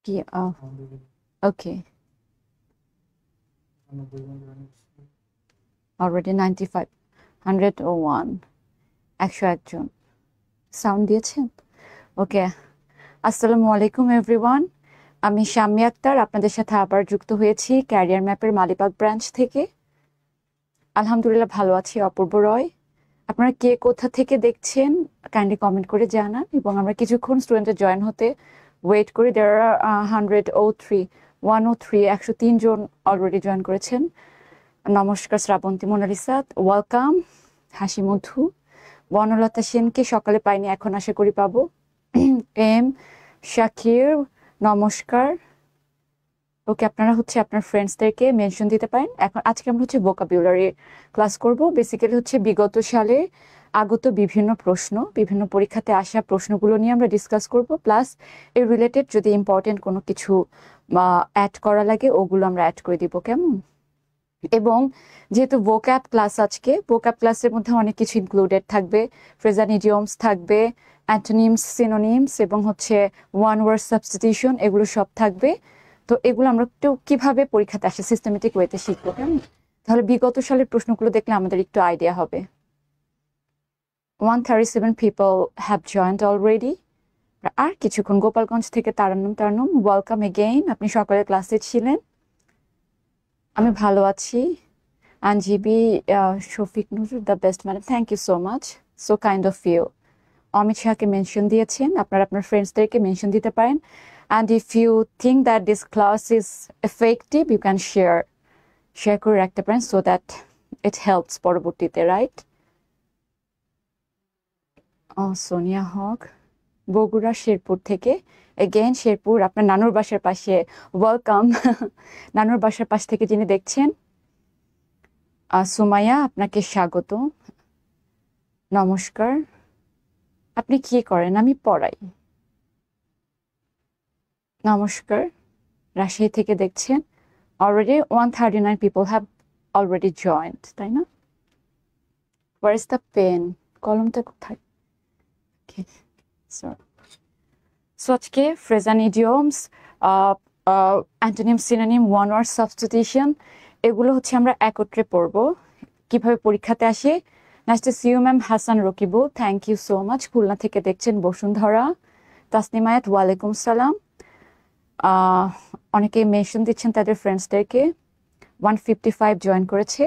কি okay already 95 101 101 জন sound দিয়েছেন ওকে আসসালামু আলাইকুম এভরিওয়ান আমি শাম্মী আক্তার আপনাদের সাথে আবার যুক্ত হয়েছি ক্যারিয়ার ম্যাপের মালিবাগ ব্রাঞ্চ থেকে আলহামদুলিল্লাহ ভালো আছি অপূর্ব রয় আপনারা কে কোথা থেকে দেখছেন কাইন্ডলি কমেন্ট করে জানান এবং আমরা কিছুক্ষণ স্টুডেন্টের জয়েন হতে ওয়েট করি দেয়ার আর 103 103 জন অলরেডি জয়েন করেছেন নমস্কার শ্রাবন্তী মোনালিসা ওয়েলকাম হাসি মধু বনলতা সেনকে সকালে পাইনি এখন আশা করি পাবো এম শাকির নমস্কার ওকে আপনারা হচ্ছে আপনার ফ্রেন্ডসদেরকে মেনশন দিতে পারেন এখন আজকে আমরা হচ্ছে ভোকাবুলারি ক্লাস করব বেসিক্যালি হচ্ছে বিগত সালে আগত বিভিন্ন প্রশ্ন বিভিন্ন পরীক্ষাতে আসা প্রশ্নগুলো নিয়ে আমরা ডিসকাস করব প্লাস এর রিলেটেড যদি ইম্পর্টেন্ট কোনো কিছু অ্যাড করা লাগে ওগুলো আমরা অ্যাড করে দিব কেমন এবং যেহেতু ভোক্যাব ক্লাস আজকে ভোক্যাব ক্লাসের মধ্যে অনেক কিছু ইনক্লুডেড থাকবে ফ্রেজান ইডিয়মস থাকবে অ্যান্টোনিমস সিনোনিমস এবং হচ্ছে ওয়ান ওয়ার্ড সাবস্টিটিউশন এগুলো সব থাকবে তো এগুলো আমরা একটু কিভাবে পরীক্ষাতে আসে সিস্টেমেটিক ওয়েতে শিখবো কেমন তাহলে বিগত সালের প্রশ্নগুলো দেখলে আমাদের একটু আইডিয়া হবে 137 people have joined already আর কিছুক্ষণ গোপালগঞ্জ থেকে তারান্নম ওয়েলকাম এগেইন আপনি সকালে ক্লাসে ছিলেন আমি ভালো আছি আনজিবি Shafiq Nazrul the best madam thank you so much so kind of you Amit শাহকে মেনশন দিয়েছেন আপনারা আপনার ফ্রেন্ডসদেরকে মেনশন দিতে পারেন and if you think that this class is effective you can share করে রাখতে পারেন so that it helps পরবর্তীতে রাইট সোনিয়া হক বগুড়া শেরপুর থেকে এগেইন শেরপুর আপনার নানুর বাসার পাশে ওয়েলকাম নানুর বাসার পাশ থেকে যিনি দেখছেন সুমাইয়া আপনাকে স্বাগত নমস্কার আপনি কি করেন আমি পড়াই নমস্কার রাজশাহী থেকে দেখছেন already 139 people have already joined তাই না where is the pen কলমটা কোথায় okay so আজকে phrase and idioms antonym synonym one word substitution এগুলো হচ্ছে আমরা একত্রে পড়বো কিভাবে পরীক্ষাতে আসে nice to see you ma'am Hasan Rakibul thank you so much Khulna থেকে দেখছেন বসুন্ধরা তাসনিমায়াত ওয়ালাইকুম সালাম অনেকে মেনশন দিচ্ছেন তাদের ফ্রেন্ডসদেরকে 155 জয়েন করেছে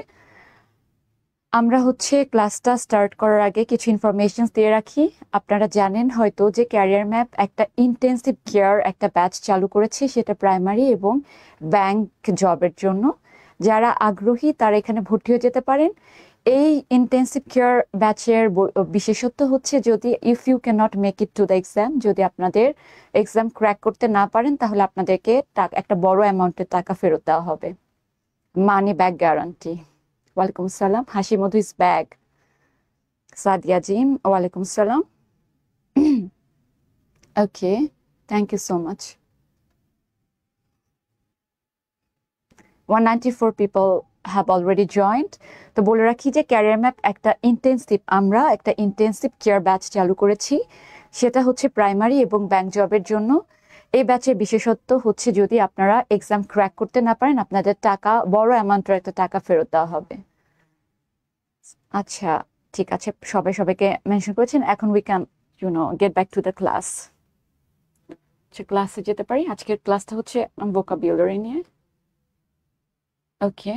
আমরা হচ্ছে ক্লাসটা স্টার্ট করার আগে কিছু ইনফরমেশন দিয়ে রাখি আপনারা জানেন হয়তো যে ক্যারিয়ার ম্যাপ একটা ইন্টেন্সিভ কেয়ার একটা ব্যাচ চালু করেছে সেটা প্রাইমারি এবং ব্যাংক জবের জন্য যারা আগ্রহী তারা এখানে ভর্তি হয়ে যেতে পারেন এই ইন্টেন্সিভ কেয়ার ব্যাচের বিশেষত্ব হচ্ছে যদি if you can not make it to the exam যদি আপনাদের এক্সাম ক্র্যাক করতে না পারেন তাহলে আপনাদেরকে একটা বড় অ্যামাউন্টের টাকা ফেরত দেওয়া হবে মানি ব্যাক গ্যারান্টি ওয়ালাইকুম আসসালাম হাসি মধু ইস ব্যাগ সাদিয়া জিম ওয়ালাইকুম আসসালাম okay thank you so much 194 people have already joined তো বলে রাখি যে ক্যারিয়ার ম্যাপ আমরা একটা ইন্টেন্সিভ কেয়ার ব্যাচ চালু করেছি সেটা হচ্ছে প্রাইমারি এবং ব্যাংক জবের জন্য এই ব্যাচের বিশেষত্ব হচ্ছে যদি আপনারা এক্সাম ক্র্যাক করতে না পারেন আপনাদের টাকা বড় অ্যামাউন্টের একটা টাকা ফেরত দেওয়া হবে আচ্ছা ঠিক আছে সবাইকে মেনশন করেছেন এখন we can get back to the class ক্লাসে যেতে পারি আজকের ক্লাসটা হচ্ছে ভোকাবুলারি নিয়ে ওকে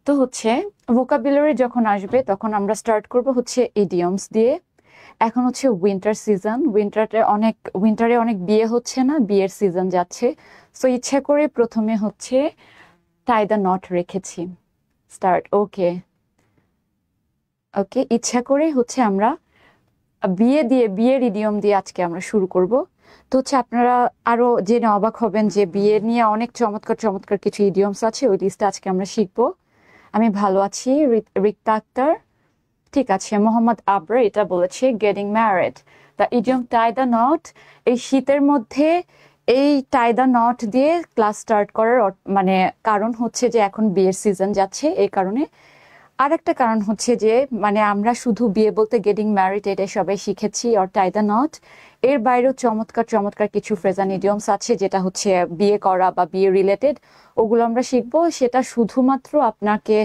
তো হচ্ছে ভোকাবুলারি যখন আসবে তখন আমরা স্টার্ট করব হচ্ছে ইডিয়মস দিয়ে এখন হচ্ছে উইন্টার সিজন উইন্টারে অনেক বিয়ে হচ্ছে না বিয়ের সিজন যাচ্ছে সো ইচ্ছা করে প্রথমে হচ্ছে টাই দ্য নট রেখেছি স্টার্ট ওকে ইচ্ছা করে হচ্ছে আমরা বিয়ের ইডিয়ম দিয়ে আজকে আমরা শুরু করব তো হচ্ছে আপনারা আরো জেনে অবাক হবেন যে বিয়ে নিয়ে অনেক চমৎকার কিছু ইডিয়মস আছে ওই লিস্টে আজকে আমরা শিখবো আমি ভালো আছি রিক্তা আক্তার ঠিক আছে মোহাম্মদ আবরা এটা বলেছে getting married the idiom tie the knot এই শীতের মধ্যে এই টাই দ্য নট দিয়ে ক্লাস স্টার্ট করার মানে কারণ হচ্ছে যে এখন বিয়ের সিজন যাচ্ছে এই কারণে আর একটা কারণ হচ্ছে যে মানে আমরা শুধু বিয়ে বলতে গেটিং ম্যারিড এটা সবাই শিখেছি অর টাই দ্য নট, এর বাইরেও চমৎকার চমৎকার কিছু ফ্রেজ অ্যান্ড ইডিয়মস আছে যেটা হচ্ছে বিয়ে করা বা বিয়ে রিলেটেড, ওগুলো আমরা শিখবো। সেটা শুধুমাত্র আপনাকে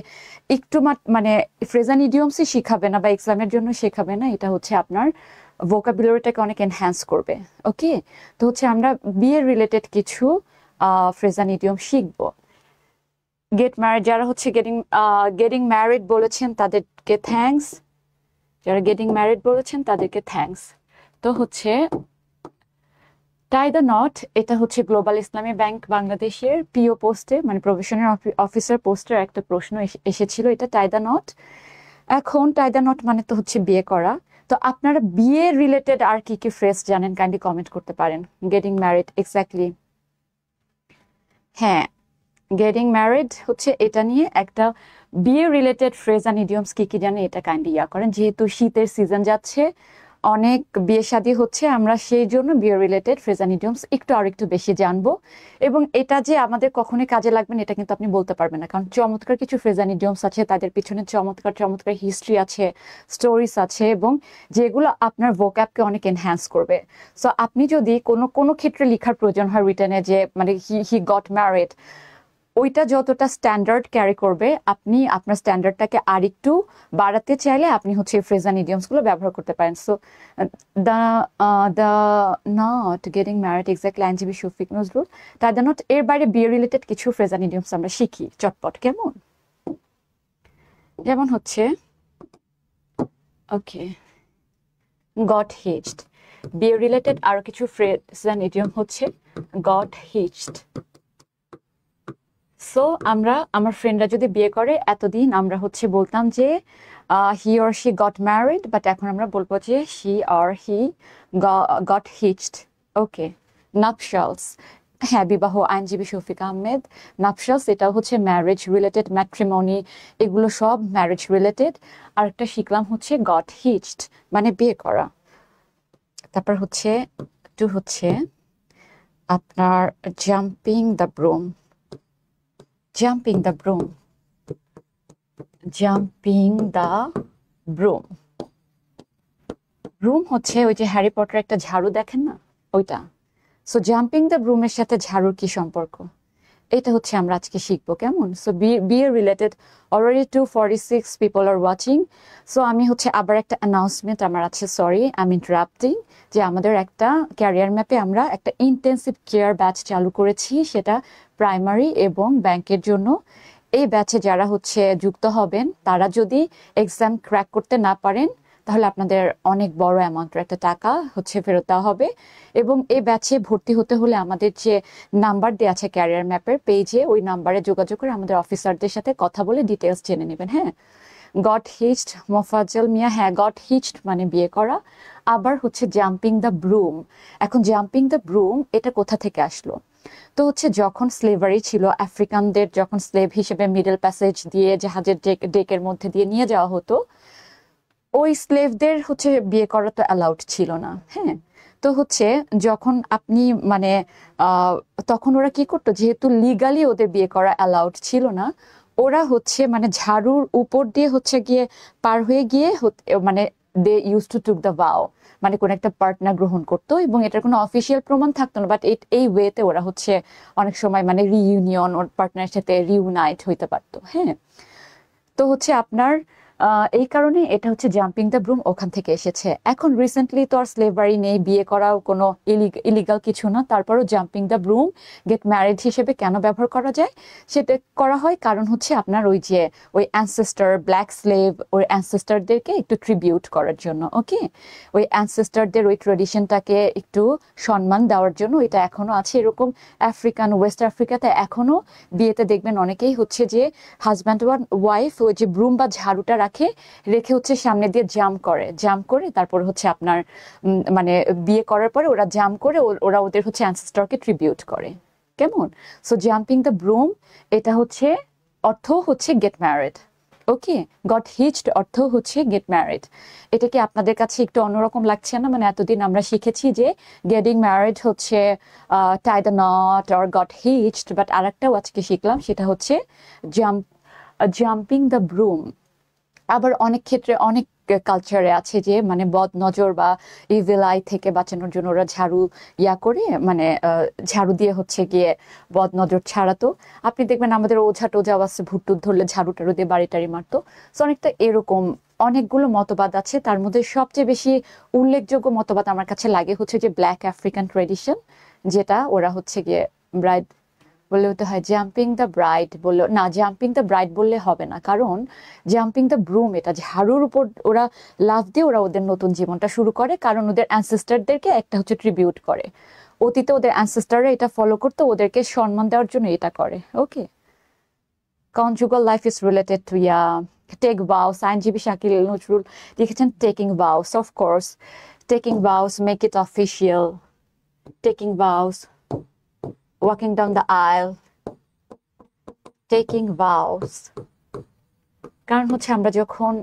একটু মানে ফ্রেজ অ্যান্ড ইডিয়মসই শিখাবে না বা এক্সামের জন্য শেখাবে না, এটা হচ্ছে আপনার ভোকাবুলারিটাকে অনেক এনহ্যান্স করবে। ওকে, তো হচ্ছে আমরা বিয়ে রিলেটেড কিছু ফ্রেজ অ্যান্ড ইডিয়ম শিখবো। গেট ম্যারিড, যারা হচ্ছে গেটিং ম্যারিড বলেছেন তাদেরকে থ্যাঙ্কস, যারা গেটিং ম্যারিড বলেছেন তাদেরকে থ্যাঙ্কস। তো হচ্ছে টাই দ্য নট, এটা হচ্ছে গ্লোবাল ইসলামী ব্যাংক বাংলাদেশের পিও পোস্টে মানে প্রফেশনাল অফিসার পোস্টের একটা প্রশ্ন এসেছিল, এটা টাই দ্য নট। এখন টাই দ্য নট মানে তো হচ্ছে বিয়ে করা। তো আপনারা বিয়ে রিলেটেড আর কি কি ফ্রেজ জানেন কাইন্ডলি কমেন্ট করতে পারেন। গেটিং ম্যারিড, এক্স্যাক্টলি, হ্যাঁ গেটিং ম্যারিড হচ্ছে এটা নিয়ে একটা বিয়ে রিলেটেড ফ্রেজ অ্যান্ড ইডিয়মস কি কি জানে এটা কাইন্ডলি করেন, যেহেতু শীতের সিজন যাচ্ছে, অনেক বিয়ে শাদী হচ্ছে, আমরা সেই জন্য বিয়ে রিলেটেড ফ্রেজ অ্যান্ড ইডিয়মস একটু আর একটু বেশি জানবো। এবং এটা যে আমাদের কখনোই কাজে লাগবে না এটা কিন্তু আপনি বলতে পারবেন না, কারণ চমৎকার কিছু ফ্রেজ অ্যান্ড ইডিয়মস আছে, তাদের পিছনে চমৎকার চমৎকার হিস্ট্রি আছে, স্টোরিজ আছে, এবং যেগুলো আপনার ভোক্যাবকে অনেক এনহ্যান্স করবে। সো আপনি যদি কোনো কোনো ক্ষেত্রে লেখার প্রয়োজন হয় রিটেনে যে মানে হি গট ম্যারিড, ওইটা যতটা স্ট্যান্ডার্ড ক্যারি করবে, আপনি আপনার স্ট্যান্ডার্ডটাকে আর একটু বাড়াতে চাইলে আপনি হচ্ছে ফ্রেজ অ্যান্ড ইডিয়মসগুলো ব্যবহার করতে পারেন। So the the not getting married, exactly, আইনজীবী শফিক নজরুল। তাই দ্য নট এর বাইরে বিয়ে রিলেটেড কিছু ফ্রেজ অ্যান্ড ইডিয়মস আমরা শিখি চটপট, কেমন? যেমন হচ্ছে ওকে, গট হিচড, বিয়ে রিলেটেড আরো কিছু ফ্রেজ অ্যান্ড ইডিয়ম হচ্ছে গট হিচড। সো আমরা আমার ফ্রেন্ডরা যদি বিয়ে করে, এতদিন আমরা হচ্ছে বলতাম যে he or she got married, but এখন আমরা বলবো যে শি অর হি গট হিচড। ওকে, নাপশালস, হ্যাঁ বিবাহ, আইনজীবী শফিক আহমেদ। নাপশালস এটাও হচ্ছে ম্যারেজ রিলেটেড, ম্যাট্রিমনি এগুলো সব ম্যারেজ রিলেটেড। আর একটা শিখলাম হচ্ছে গট হিচড মানে বিয়ে করা। তারপর হচ্ছে টু হচ্ছে আপনার jumping the broom, jumping the broom, jumping the broom, broom হচ্ছে ওই যে হ্যারি পটার একটা ঝাড়ু দেখেন না ওইটা। সো জাম্পিং দ্য ব্রুমের সাথে ঝাড়ুর কি সম্পর্ক, এটা হচ্ছে আমরা আজকে শিখবো, কেমন? সো বিয়ে related. Already 246 people are watching. So আমি হচ্ছে আবার একটা অ্যানাউন্সমেন্ট আমার আছে, সরি আই এম ইন্টারাপ্টিং, যে আমাদের একটা ক্যারিয়ার ম্যাপে আমরা একটা ইন্টেন্সিভ কেয়ার ব্যাচ চালু করেছি, সেটা প্রাইমারি এবং ব্যাংকের জন্য। এই ব্যাচে যারা হচ্ছে যুক্ত হবেন, তারা যদি এক্সাম ক্র্যাক করতে না পারেন, তাহলে আপনাদের অনেক বড় অ্যামাউন্টের একটা টাকা হচ্ছে ফেরত দেওয়া হবে। এবং এই ব্যাচে ভর্তি হতে হলে আমাদের যে নাম্বার দেওয়া আছে ক্যারিয়ার ম্যাপের পেজে, ওই নাম্বারে যোগাযোগ করে আমাদের অফিসারদের সাথে কথা বলে ডিটেলস জেনে নেবেন। হ্যাঁ, গট হিচড, মোফাজ্জল মিয়া, হ্যাঁ গট হিচড মানে বিয়ে করা। আবার হচ্ছে জাম্পিং দ্য ব্রুম। এখন জাম্পিং দ্য ব্রুম এটা কোথা থেকে আসলো? তো হচ্ছে যখন স্লেভারি ছিল, আফ্রিকানদের যখন স্লেভ হিসেবে মিডল প্যাসেজ দিয়ে জাহাজের ডেকের মধ্যে দিয়ে নিয়ে যাওয়া হতো, ওই স্লেভদের হচ্ছে বিয়ে করা তো অ্যালাউড ছিল না। হ্যাঁ, তো হচ্ছে যখন আপনি মানে তখন ওরা কি করতো, যেহেতু লিগালি ওদের বিয়ে করা অ্যালাউড ছিল না, ওরা হচ্ছে মানে ঝাড়ুর উপর দিয়ে হচ্ছে গিয়ে পার হয়ে গিয়ে মানে they use to took the vow, মানে কোন একটা পার্টনার গ্রহণ করতো, এবং এটার কোনো অফিসিয়াল প্রমাণ থাকতো না, বাট এই ওয়েতে ওরা হচ্ছে অনেক সময় মানে রিইউনিয়ন, ওর পার্টনারের সাথে রিউনাইট হইতে পারতো। হ্যাঁ, তো হচ্ছে আপনার এই কারণে এটা হচ্ছে জাম্পিং দ্য ব্রুম ওখান থেকে এসেছে। এখন রিসেন্টলি তো আর স্লেভারি নেই, বিয়ে করাও কোনো ইলিগাল কিছু না, তারপরও জাম্পিং দ্য ব্রুম গেট ম্যারিড হিসেবে কেন ব্যবহার করা যায়, সেটা করা হয় কারণ হচ্ছে আপনার ওই যে ওই অ্যানসেস্টার ব্ল্যাক স্লেভ, ওই অ্যানসেস্টারদেরকে একটু ট্রিবিউট করার জন্য। ওকে, ওই অ্যানসেস্টারদের ওই ট্রেডিশনটাকে একটু সম্মান দেওয়ার জন্য এটা এখনো আছে। এরকম আফ্রিকান, ওয়েস্ট আফ্রিকাতে এখনো বিয়েতে দেখবেন অনেকেই হচ্ছে যে হাজব্যান্ড ওয়াইফ ওই যে ব্রুম বা ঝাড়ুটা রেখে হচ্ছে সামনে দিয়ে জাম্প করে তারপর হচ্ছে আপনার মানে বিয়ে করার পরে ওরা জাম্প করে ওরা ওদের হচ্ছে অ্যানসেস্টরকে ট্রিবিউট করে, কেমন? সো জাম্পিং দ্য ব্রুম এটা হচ্ছে অর্থ হচ্ছে গেট ম্যারিড। ওকে, গট হিচড অর্থ হচ্ছে গেট ম্যারিড। এটা কি আপনাদের কাছে একটু অন্যরকম লাগছে না? মানে এতদিন আমরা শিখেছি যে গেটিং ম্যারিড হচ্ছে tie the knot or got hitched, but আরেকটাও আজকে শিখলাম, সেটা হচ্ছে জাম্পিং দ্য ব্রুম। আবার অনেক ক্ষেত্রে অনেক কালচারে আছে যে মানে বদ নজর বা ইভিল আই থেকে বাঁচানোর জন্য ওরা ঝাড়ু করে মানে ঝাড়ু দিয়ে হচ্ছে গিয়ে বদ নজর ছাড়াতো। আপনি দেখবেন আমাদের ওঝা টোঝা আছে ভুট্টুত ধরলে ঝাড়ু টাড়ু দিয়ে বাড়ি টাড়ি মারতো। তো অনেকটা এরকম অনেকগুলো মতবাদ আছে, তার মধ্যে সবচেয়ে বেশি উল্লেখযোগ্য মতবাদ আমার কাছে লাগে হচ্ছে যে ব্ল্যাক আফ্রিকান ট্রেডিশন, যেটা ওরা হচ্ছে গিয়ে ব্রাইড বললেও তো হয়, জাম্পিং দ্য ব্রাইড বললো না, জাম্পিং দ্য ব্রাইড বললে হবে না, কারণ জাম্পিং দ্য ব্রুম এটা ঝাড়ুর উপর ওরা লাফ দিয়ে ওরা ওদের নতুন জীবনটা শুরু করে, কারণ ওদের অ্যানসেস্টারদেরকে একটা হচ্ছে ট্রিবিউট করে। অতীতে ওদের অ্যানসেস্টাররা এটা ফলো করতো, ওদেরকে সম্মান দেওয়ার জন্য এটা করে। Okay, conjugal life is related to take vows, আইনজীবী শাকিল নজরুল লিখেছেন taking vows, of course taking vows make it official, taking vows, walking down the aisle, taking vows। কারণ হচ্ছে আমরা যখন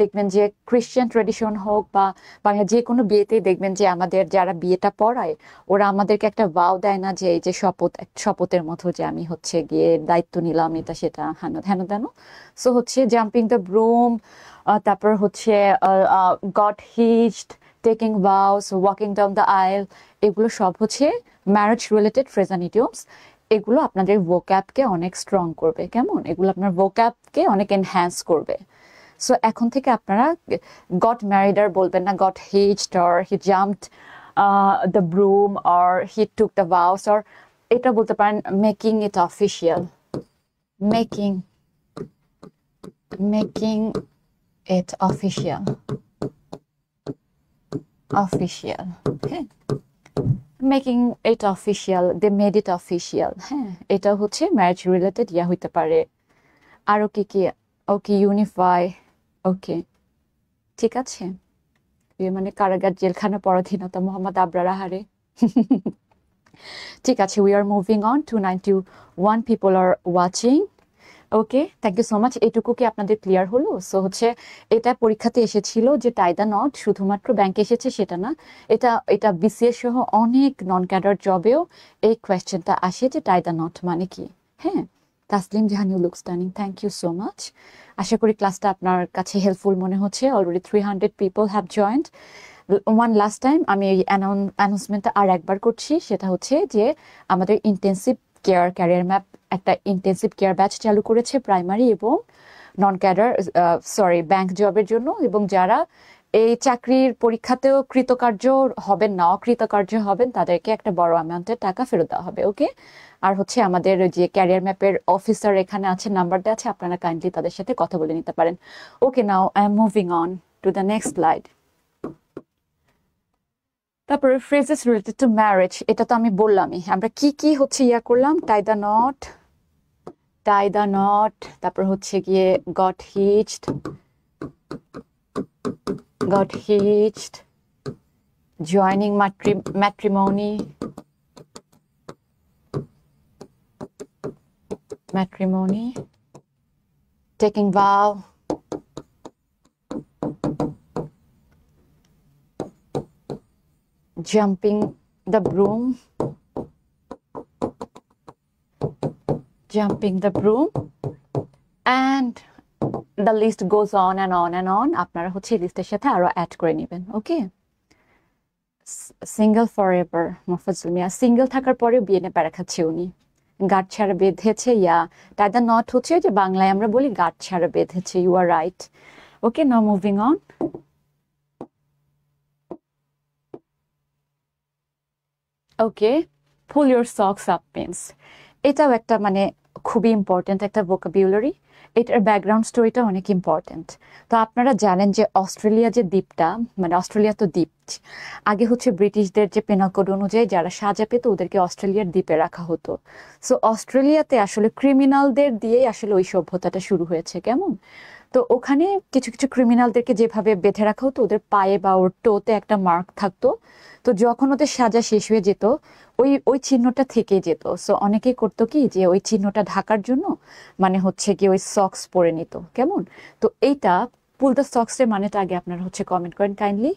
দেখবেন যে ক্রিশ্চিয়ান ট্রেডিশন হোক বা বাংলা যে কোনো বিয়েতেই দেখবেন যে আমাদের যারা বিয়েটা পড়ায় ওরা আমাদেরকে একটা ভাও দেয় না, যে এই যে শপথ, শপথের মতো যে আমি হচ্ছে গিয়ে দায়িত্ব নিলাম এটা সেটা হেন হেন তেন। সো হচ্ছে জাম্পিং দ্য ব্রুম, তারপর হচ্ছে got hitched, taking vows, walking down the aisle, এগুলো সব হচ্ছে marriage related phrase and idioms. এগুলো আপনাদের ভোক্যাবকে অনেক স্ট্রং করবে, কেমন, এগুলো আপনার ভোক্যাবকে অনেক এনহ্যান্স করবে। সো এখন থেকে আপনারা গট ম্যারিড আর বলবেন না got hitched or he jumped the broom or he took the vows, or এটা বলতে পারেন making it official, making making it official, official, হ্যাঁ, making it official, they made it official, হ্যাঁ, এটা হচ্ছে ম্যারেজ রিলেটেড হইতে পারে। আরো কি কি, ওকে ইউনিফাই, ওকে ঠিক আছে, মানে কারাগার জেলখানা পরাধীনতা মোহাম্মদ আবরার আহারে। ঠিক আছে, we are moving on, 291 people are watching. Okay, thank you so much. এইটুকু কি আপনাদের ক্লিয়ার হলো? সো হচ্ছে এটা পরীক্ষাতে এসেছিল যে টাই দ্য নট শুধুমাত্র ব্যাংকে এসেছে সেটা না, এটা এটা বিসিএস সহ অনেক নন ক্যাডার জবেও এই কোয়েশ্চেনটা আসে যে টাই দ্য নট মানে কি। হ্যাঁ, Taslim Jahan, you look stunning, thank you so much. আশা করি ক্লাসটা আপনার কাছে হেল্পফুল মনে হচ্ছে। Already 300 people have joined. One last time আমি এই অ্যানাউন্সমেন্টটা আর একবার করছি, সেটা হচ্ছে যে আমাদের ইন্টেন্সিভ কেয়ার ক্যারিয়ার ম্যাপ একটা ইন্টেন্সিভ কেয়ার ব্যাচ চালু করেছে প্রাইমারি এবং নন ক্যাডার ব্যাংক জবের জন্য, এবং যারা এই চাকরির পরীক্ষাতেও কৃতকার্য হবেন না, অকৃতকার্য হবেন, তাদেরকে একটা বড় অ্যামাউন্টের টাকা ফেরত দেওয়া হবে। ওকে, আর হচ্ছে আমাদের যে ক্যারিয়ার ম্যাপের অফিসার এখানে আছে, নাম্বার দেওয়া আছে, আপনারা কাইন্ডলি তাদের সাথে কথা বলে নিতে পারেন। Okay, now I am moving on to the next slide. তারপরে ফ্রেজেস রিলেটেড টু ম্যারেজ, এটা তো আমি বললামই, আমরা কি কি হচ্ছে করলাম, tie the knot, tie the knot, তারপর হচ্ছে গিয়ে got hitched, got hitched, joining matrimony, matrimony, taking vow, jumping the broom, jumping the broom, and the list goes on and on and on. আপনারা হচ্ছে লিস্টের সাথে আরো অ্যাড করে নেবেন। Okay, single forever, Mofazzal Mia single থাকার পরেও বিয়ে নিয়ে প্যারা খাচ্ছে উনি, গাঁট ছাড়া বেঁধেছে, টাই দ্য নট হচ্ছে যে বাংলায় আমরা বলি গাঁট ছাড়া বেঁধেছে। You are right. Okay, now moving on. Okay, pull your socks up means, এটাও একটা মানে খুবই ইম্পর্টেন্ট একটা ভোকাবুলারি। এটার ব্যাকগ্রাউন্ড স্টোরিটা অনেক ইম্পর্টেন্ট। তো আপনারা জানেন যে অস্ট্রেলিয়া যে দ্বীপটা, মানে অস্ট্রেলিয়া তো দ্বীপ, আগে হচ্ছে ব্রিটিশদের যে পেনাল কোড অনুযায়ী যারা সাজা পেত ওদেরকে অস্ট্রেলিয়ার দ্বীপে রাখা হতো। সো অস্ট্রেলিয়াতে আসলে ক্রিমিনালদের দিয়েই আসলে ওই সভ্যতাটা শুরু হয়েছে, কেমন। তো ওখানে কিছু কিছু ক্রিমিনালদেরকে যেভাবে বেঁধে রাখা হতো, ওদের পায়ে বা ওর টোতে একটা মার্ক থাকতো। তো যখন ওদের সাজা শেষ হয়ে যেত ওই ওই চিহ্নটা থেকে যেত। সো অনেকেই করতো কি যে ওই চিহ্নটা ঢাকার জন্য মানে হচ্ছে কি ওই সক্স পরে নিত, কেমন। তো এইটা পুল দ্য সক্স এর মানেটা আগে আপনারা হচ্ছে কমেন্ট করেন kindly.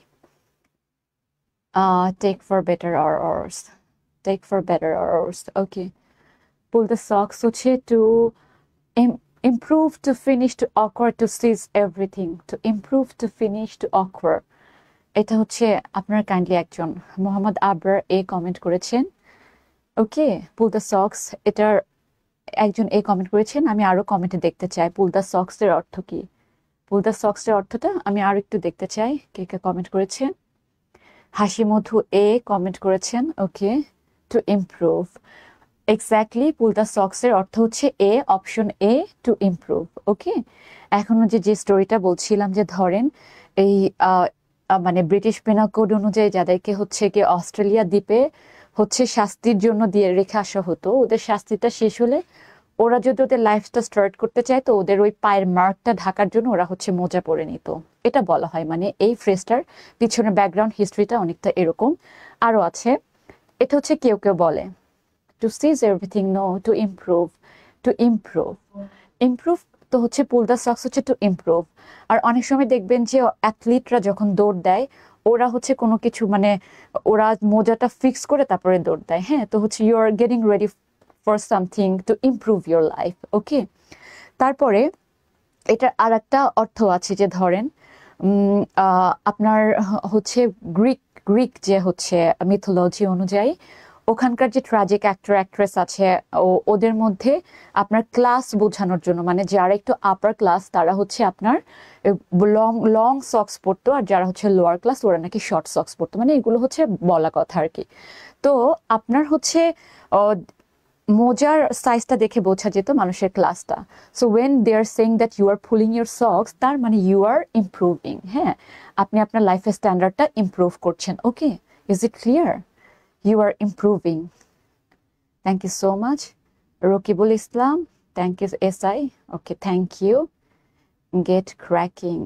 Take for better or worse, take for better or worse. Okay, pull the socks হচ্ছে to improve, to finish, to occur, to cease everything, to improve, to finish, to occur. এটা হচ্ছে আপনার kindly একজন Mohammad Abrar comment করেছেন। ওকে, pull the socks, এটার একজন comment করেছেন। আমি আরো কমেন্টে দেখতে চাই পুল দ্য সক্স এর অর্থ কি। পুল দ্য সক্স এর অর্থটা আমি আরো একটু দেখতে চাই কে কে কমেন্ট করেছেন। হাসি মধু কমেন্ট করেছেন। Okay, to improve, exactly pull the socks এর অর্থ হচ্ছে অপশন টু ইমপ্রুভ। ওকে, এখনো যে স্টোরিটা বলছিলাম যে ধরেন এই মানে ব্রিটিশ পেনাল কোড অনুযায়ী যাদেরকে হচ্ছে কি অস্ট্রেলিয়া দ্বীপে হচ্ছে শাস্তির জন্য দিয়ে রেখে আসা হতো, ওদের শাস্তিটা শেষ হলে ওরা যদি ওদের লাইফটা স্টার্ট করতে চায় তো ওদের ওই পায়ের মার্কটা ঢাকার জন্য ওরা হচ্ছে মোজা পরে নিত, এটা বলা হয়। মানে এই ফ্রেজটার পিছনে ব্যাকগ্রাউন্ড হিস্ট্রিটা অনেকটা এরকম। আরো আছে, এটা হচ্ছে কেউ কেউ বলে to seize everything, no, to improve, to improve, improve তো হচ্ছে পুল দ্য সক্স হচ্ছে টু ইমপ্রুভ। আর অনেক সময় দেখবেন যে অ্যাথলিটরা যখন দৌড় দেয় ওরা হচ্ছে কোনো কিছু মানে ওরা মোজাটা ফিক্স করে তারপরে দৌড় দেয়। হ্যাঁ, তো হচ্ছে you are getting ready for something to improve your life. Okay, তারপরে এটার আর একটা অর্থ আছে যে ধরেন আপনার হচ্ছে গ্রিক যে হচ্ছে মিথোলজি অনুযায়ী ওখানকার যে ট্র্যাজিক অ্যাক্টর অ্যাক্ট্রেস আছে ওদের মধ্যে আপনার ক্লাস বোঝানোর জন্য মানে যারা একটু আপার ক্লাস তারা হচ্ছে আপনার লং লং সক্স পরতো, আর যারা হচ্ছে লোয়ার ক্লাস ওরা নাকি শর্ট সক্স পরতো। মানে এগুলো হচ্ছে বলা কথা আর কি। তো আপনার হচ্ছে মোজার সাইজটা দেখে বোঝা যেত মানুষের ক্লাসটা। So when they are saying that you are pulling your socks, তার মানে ইউ আর ইমপ্রুভিং। হ্যাঁ, আপনি আপনার লাইফের স্ট্যান্ডার্ডটা ইমপ্রুভ করছেন। Okay, is it clear? You are improving. Thank you so much. Rokibul Islam, thank you. SI, okay, thank you. Get cracking.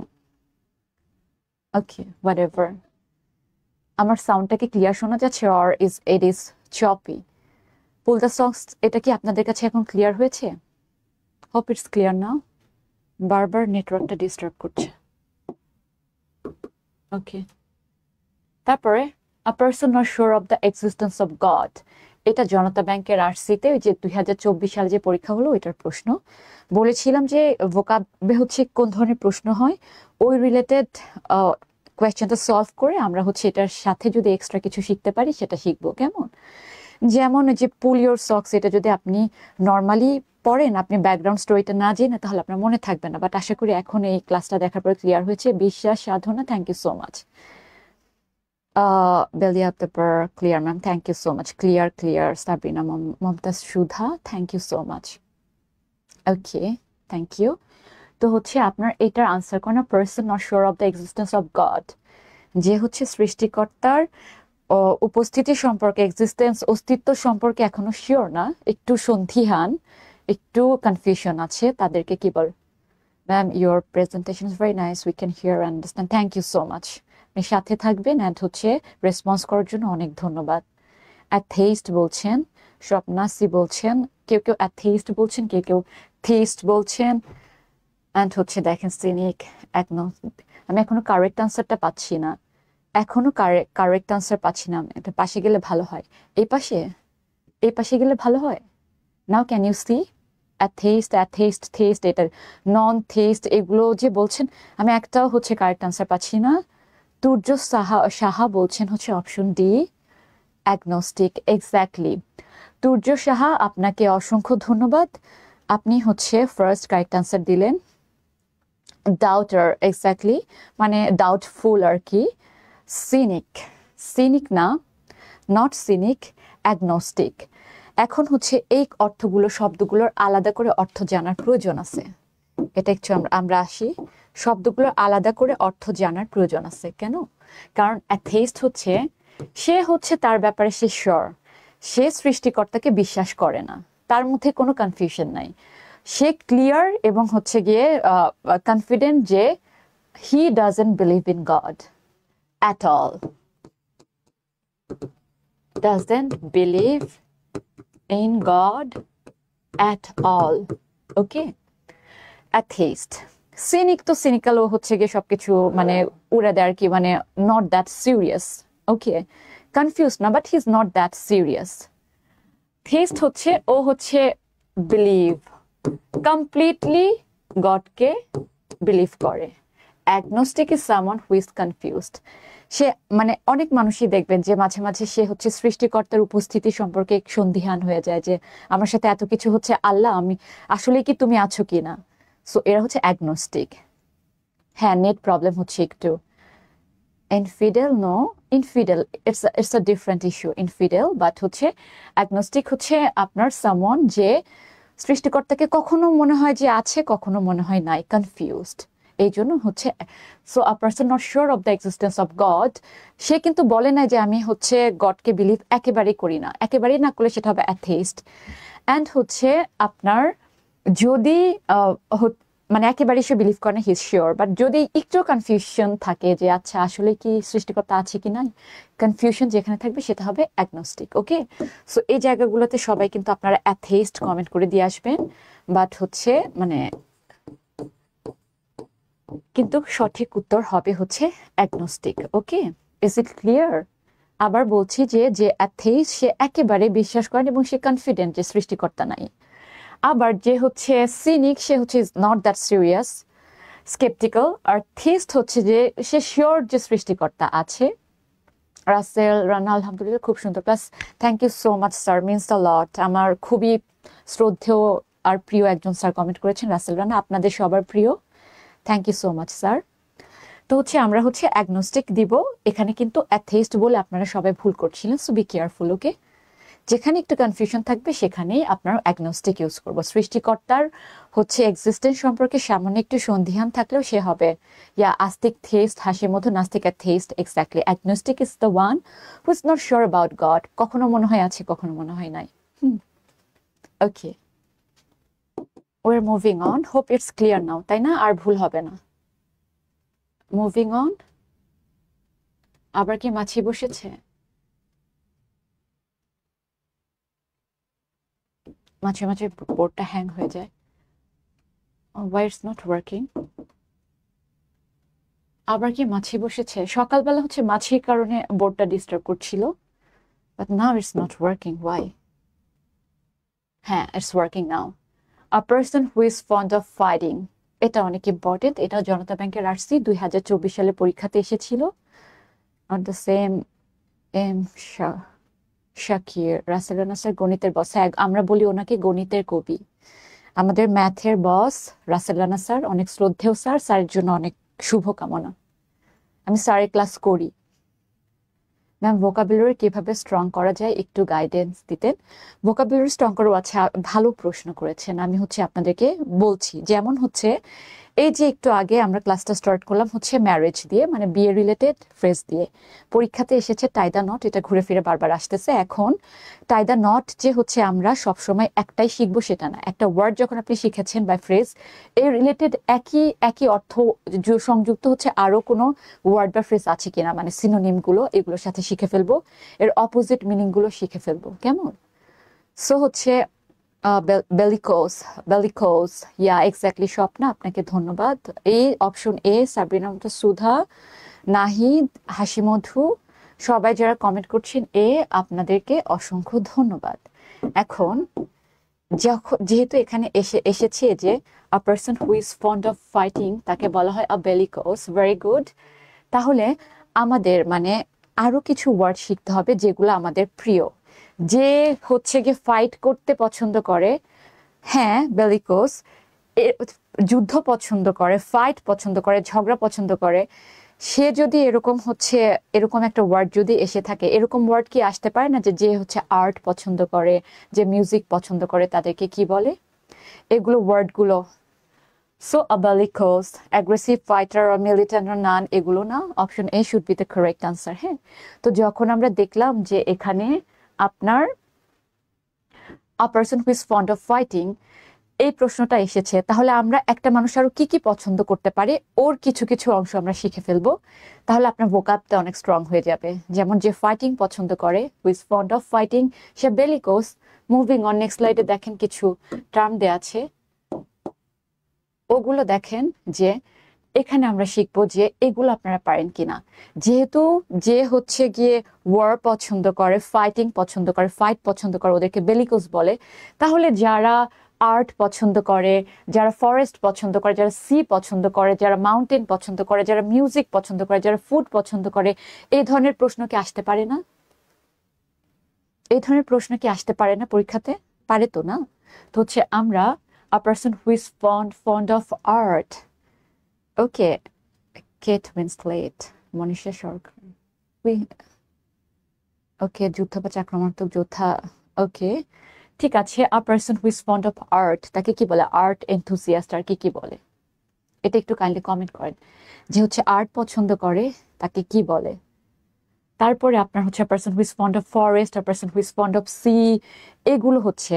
Okay, whatever. আমার সাউন্ডটা কি ক্লিয়ার শোনা যাচ্ছে or it is choppy? Pull the socks, এটা কি আপনাদের কাছে এখন ক্লিয়ার হয়েছে? Hope it's clear now. বারবার নেটওয়ার্কটা ডিস্টার্ব করছে। Okay. তারপরে a person not sure of the existence of God, এটা জনতা ব্যাংকের আরসিতে যে 2024 সালে যে পরীক্ষা হলো এটার প্রশ্ন। বলেছিলাম যে ভোকাবে হচ্ছে কোন ধরনের প্রশ্ন হয় ওই রিলেটেড কোয়েশ্চেনটা সলভ করে আমরা হচ্ছে এটার সাথে যদি এক্সট্রা কিছু শিখতে পারি সেটা শিখবো। কেমন? যেমন যে পুল ইউর সক্স, এটা যদি আপনি নর্মালি পড়েন আপনি ব্যাকগ্রাউন্ড স্টোরিটা না জেনে তাহলে আপনার মনে থাকবে না, বাট আশা করি এখন এই ক্লাসটা দেখার পর ক্লিয়ার হয়েছে। Biswas Sadhana, thank you so much. Belly up the burr, clear ma'am, thank you so much. Clear, Sabrina Momtaz Shudha, thank you so much. Okay, thank you. তো হচ্ছে আপনার এটার আনসার কোন person not sure of the existence of god, যে হচ্ছে সৃষ্টিকর্তার উপস্থিতি সম্পর্কে এক্সিস্টেন্স অস্তিত্ব সম্পর্কে এখনো শিওর না, একটু সন্ধিহান, একটু কনফিউশন আছে, তাদেরকে কি বল? Ma'am your presentation is very nice, we can hear and understand, thank you so much. সাথে থাকবেন অ্যান্ড হচ্ছে রেসপন্স করার জন্য অনেক ধন্যবাদ। অ্যাথেইস্ট বলছেন, স্বপ্নাসি বলছেন, কেউ কেউ অ্যাথেইস্ট বলছেন, কেউ কেউ থিস্ট বলছেন, অ্যান্ড হচ্ছে দেখেন সিনিক অ্যাগনোস্টিক। আমি এখনো কারেক্ট আনসারটা পাচ্ছি না, এখনো কারেক্ট আনসার পাচ্ছি না। এটা পাশে গেলে ভালো হয়, এই পাশে গেলে ভালো হয়। Now can you C atheist থেইস্ট, এটা নন থেইস্ট, এগুলো যে বলছেন আমি একটাও হচ্ছে কারেক্ট আনসার পাচ্ছি না। তুর্য সাহা বলছেন হচ্ছে option D agnostic, exactly. Turjo Saha আপনাকে অসংখ্য ধন্যবাদ, আপনি হচ্ছে ফার্স্ট কারেক্ট আনসার দিলেন। ডাউটার, এক্স্যাক্টলি, মানে ডাউটফুল আর কি। সিনিক না, নট সিনিক, অ্যাগনোস্টিক। এখন হচ্ছে এই অর্থগুলো শব্দগুলোর আলাদা করে অর্থ জানার প্রয়োজন আছে। এটা একটু আমরা আসি, শব্দগুলো আলাদা করে অর্থ জানার প্রয়োজন আছে। কেন? কারণ অ্যাথেইস্ট হচ্ছে সে হচ্ছে তার ব্যাপারে সে শিওর, সে সৃষ্টিকর্তাকে বিশ্বাস করে না, তার মধ্যে কোনো কনফিউশন নাই, সে ক্লিয়ার এবং হচ্ছে গিয়ে কনফিডেন্ট যে he doesn't believe in God at all, doesn't believe in God at all. Okay, atheist. Cynic তো সিনিক্যাল, ও হচ্ছে গিয়ে সবকিছু মানে উড়ে দেয় আর কি, মানে not that serious. Okay, confuse না, but he is not that serious. Theist হচ্ছে ও হচ্ছে বিলিভ, কমপ্লিটলি গডকে বিলিভ করে। Agnostic is someone who is confused. সে মানে অনেক মানুষই দেখবেন যে মাঝে মাঝে সে হচ্ছে সৃষ্টিকর্তার উপস্থিতি সম্পর্কে সন্দিহান হয়ে যায় যে আমার সাথে এত কিছু হচ্ছে, আল্লাহ আমি আসলে কি তুমি আছো কি না। সো এরা হচ্ছে অ্যাগনোস্টিক। হ্যাঁ, নেট প্রবলেম হচ্ছে একটু। Infidel no, infidel it's a different issue. Infidel but হচ্ছে অ্যাগনোস্টিক হচ্ছে আপনার সামওয়ান যে সৃষ্টিকর্তাকে কখনো মনে হয় যে আছে, কখনো মনে হয় নাই, কনফিউজড। এই জন্য হচ্ছে so a person not sure of the existence of God. সে কিন্তু বলে না যে আমি হচ্ছে গডকে বিলিভ একেবারেই করি না, একেবারেই না করলে সেটা হবে অ্যাথেইস্ট। অ্যান্ড হচ্ছে আপনার যদি মানে একেবারে সে বিলিভ করে না, হি ইজ শিওর, বাট যদি একটু কনফিউশন থাকে যে আচ্ছা আসলে কি সৃষ্টিকর্তা আছে কি নাই, কনফিউশন যেখানে থাকবে সেটা হবে অ্যাগনোস্টিক। ওকে, সো এই জায়গাগুলোতে সবাই কিন্তু আপনারা অ্যাথেইস্ট কমেন্ট করে দিয়ে আসবেন, বাট হচ্ছে মানে কিন্তু সঠিক উত্তর হবে হচ্ছে agnostic. Okay, is it clear? আবার বলছি যে যে অ্যাথেইস্ট সে একেবারে বিশ্বাস করেন এবং সে কনফিডেন্ট যে সৃষ্টিকর্তা নাই। আবার যে হচ্ছে সিনিক সে হচ্ছে is not that serious, sceptical. আর থিস্ট হচ্ছে যে সে শিওর যে সৃষ্টিকর্তা আছে। রাসেল রানা আলহামদুলিল্লাহ, খুব সুন্দর class, thank you so much sir, means the lot. আমার খুবই শ্রদ্ধেয় আর প্রিয় একজন স্যার কমেন্ট করেছেন, রাসেল রানা, আপনাদের সবার প্রিয়। Thank you so much sir. তো হচ্ছে আমরা হচ্ছে অ্যাগনোস্টিক দিব এখানে, কিন্তু অ্যাথেইস্ট বলে আপনারা সবাই ভুল করছিলেন, সো বি কেয়ারফুল। ওকে, যেখানে একটু কনফিউশন থাকবে সেখানেই আপনার অ্যাগনোস্টিক ইউজ করবো। সৃষ্টিকর্তার হচ্ছে এক্সিস্টেন্স সম্পর্কে সামান্য একটু সন্দিহান থাকলেও সে হবে ইয়া আস্তিক থেইস্ট, হাসির মধ্যে নাস্তিক theist. Exactly, agnostic is the one who is not sure about God. কখনো মনে হয় আছে, কখনো মনে হয় নাই। Okay, we're moving on, hope it's clear now, তাই না? আর ভুল হবে না। Moving on. আবার কি মাছি বসেছে? মাঝে মাঝে বোর্ডটা হ্যাং হয়ে যায়। Why it's not working? আবার কি মাছি বসেছে? সকালবেলা হচ্ছে মাছির কারণে বোর্ডটা ডিস্টার্ব করছিল, but now it's not working. Why? হ্যাঁ, it's working now. A person who is fond of fighting. এটা অনেক ইম্পর্টেন্ট। এটা জনতা ব্যাংকের আরসি 2024 সালে পরীক্ষাতে এসেছিল। Not the same M Shakir. Rasel Rana sir গণিতের বস। আমরা বলি ওনাকে গণিতের কবি। আমাদের ম্যাথের বস রাসেল রানা স্যার, অনেক শ্রদ্ধেয় স্যার, স্যারের জন্য অনেক শুভকামনা। আমি স্যারের ক্লাস করি। ম্যাম, ভোকাবুলারি কিভাবে স্ট্রং করা যায় একটু গাইডেন্স দিতেন। ভোকাবুলারি স্ট্রং করা, আচ্ছা ভালো প্রশ্ন করেছেন। আমি হচ্ছে আপনাদেরকে বলছি, যেমন হচ্ছে এই যে একটু আগে আমরা ক্লাসটা স্টার্ট করলাম হচ্ছে ম্যারেজ দিয়ে, মানে বিয়ে রিলেটেড ফ্রেজ দিয়ে। পরীক্ষাতে এসেছে টাই দ্য নট, এটা ঘুরে ফিরে বারবার আসতেছে। এখন টাই দ্য নট যে হচ্ছে আমরা সবসময় একটাই শিখবো সেটা না। একটা ওয়ার্ড যখন আপনি শিখেছেন বা ফ্রেজ, এই রিলেটেড একই একই অর্থ সংযুক্ত হচ্ছে আরো কোনো ওয়ার্ড বা ফ্রেজ আছে কিনা, মানে সিনোনিমগুলো, এগুলোর সাথে শিখে ফেলবো, এর অপোজিট মিনিংগুলো শিখে ফেলবো। কেমন? সো হচ্ছে বেলিকোস, বেলিকোস, ইয়া এক্স্যাক্টলি। স্বপ্না, আপনাকে ধন্যবাদ। এই অপশন এ, সাবরিনা, সুধা, নাহিদ, হাসিমধু, সবাই যারা কমেন্ট করছেন এ, আপনাদেরকে অসংখ্য ধন্যবাদ। এখন যেহেতু এখানে এসেছে যে a person who is fond of fighting, তাকে বলা হয় আ বেলিকোস। Very good. তাহলে আমাদের মানে আরো কিছু ওয়ার্ড শিখতে হবে যেগুলো আমাদের প্রিয়। যে হচ্ছে গিয়ে ফাইট করতে পছন্দ করে, হ্যাঁ বেলিকোস, যুদ্ধ পছন্দ করে, ফাইট পছন্দ করে, ঝগড়া পছন্দ করে, সে যদি এরকম হচ্ছে এরকম একটা ওয়ার্ড যদি এসে থাকে, এরকম ওয়ার্ড কি আসতে পারে না যে যে হচ্ছে আর্ট পছন্দ করে, যে মিউজিক পছন্দ করে, তাদেরকে কি বলে? এগুলো ওয়ার্ডগুলো। সো আ বেলিকোস, অ্যাগ্রেসিভ, ফাইটার, মিলিটেন্ট, নান, এগুলো না। Option A should be the correct answer. হ্যাঁ, তো যখন আমরা দেখলাম যে এখানে আপনার আ person who is fond of fighting এই প্রশ্নটা এসেছে, তাহলে আমরা একটা মানুষ আরো কি কি পছন্দ করতে পারে ওর কিছু কিছু অংশ আমরা শিখে ফেলবো। তাহলে আপনার ভোকাবটা অনেক স্ট্রং হয়ে যাবে। যেমন যে ফাইটিং পছন্দ করে, who is fond of fighting, সে বেলিকোস। মুভিং অন, নেক্সট স্লাইডে দেখেন কিছু টার্ম দেয়া আছে, ওগুলো দেখেন যে এখানে আমরা শিখবো যে এগুলো আপনারা পারেন কিনা। যেহেতু যে হচ্ছে গিয়ে ওয়ার পছন্দ করে, ফাইটিং পছন্দ করে, ফাইট পছন্দ করে, ওদেরকে বেলিকোস বলে। তাহলে যারা আর্ট পছন্দ করে, যারা ফরেস্ট পছন্দ করে, যারা সি পছন্দ করে, যারা মাউন্টেন পছন্দ করে, যারা মিউজিক পছন্দ করে, যারা ফুড পছন্দ করে, এই ধরনের প্রশ্ন কি আসতে পারে না? এই ধরনের প্রশ্ন কি আসতে পারে না পরীক্ষাতে? পারে তো না? তো হচ্ছে আমরা a person who is fond of art. Okay, Kate Winslet, Manisha Sarkar, okay, যোদ্ধা বা আক্রমণাত্মক যোদ্ধা। ওকে, ঠিক আছে, a person who is fond of art তাকে কি বলে? আর্ট এনথুসিয়াস্ট আর কি বলে? এটা একটু কাইন্ডলি কমেন্ট করেন যে হচ্ছে আর্ট পছন্দ করে তাকে কি বলে। তারপরে আপনার হচ্ছে person who is fond of forest, আর person who is fond of sea, এগুলো হচ্ছে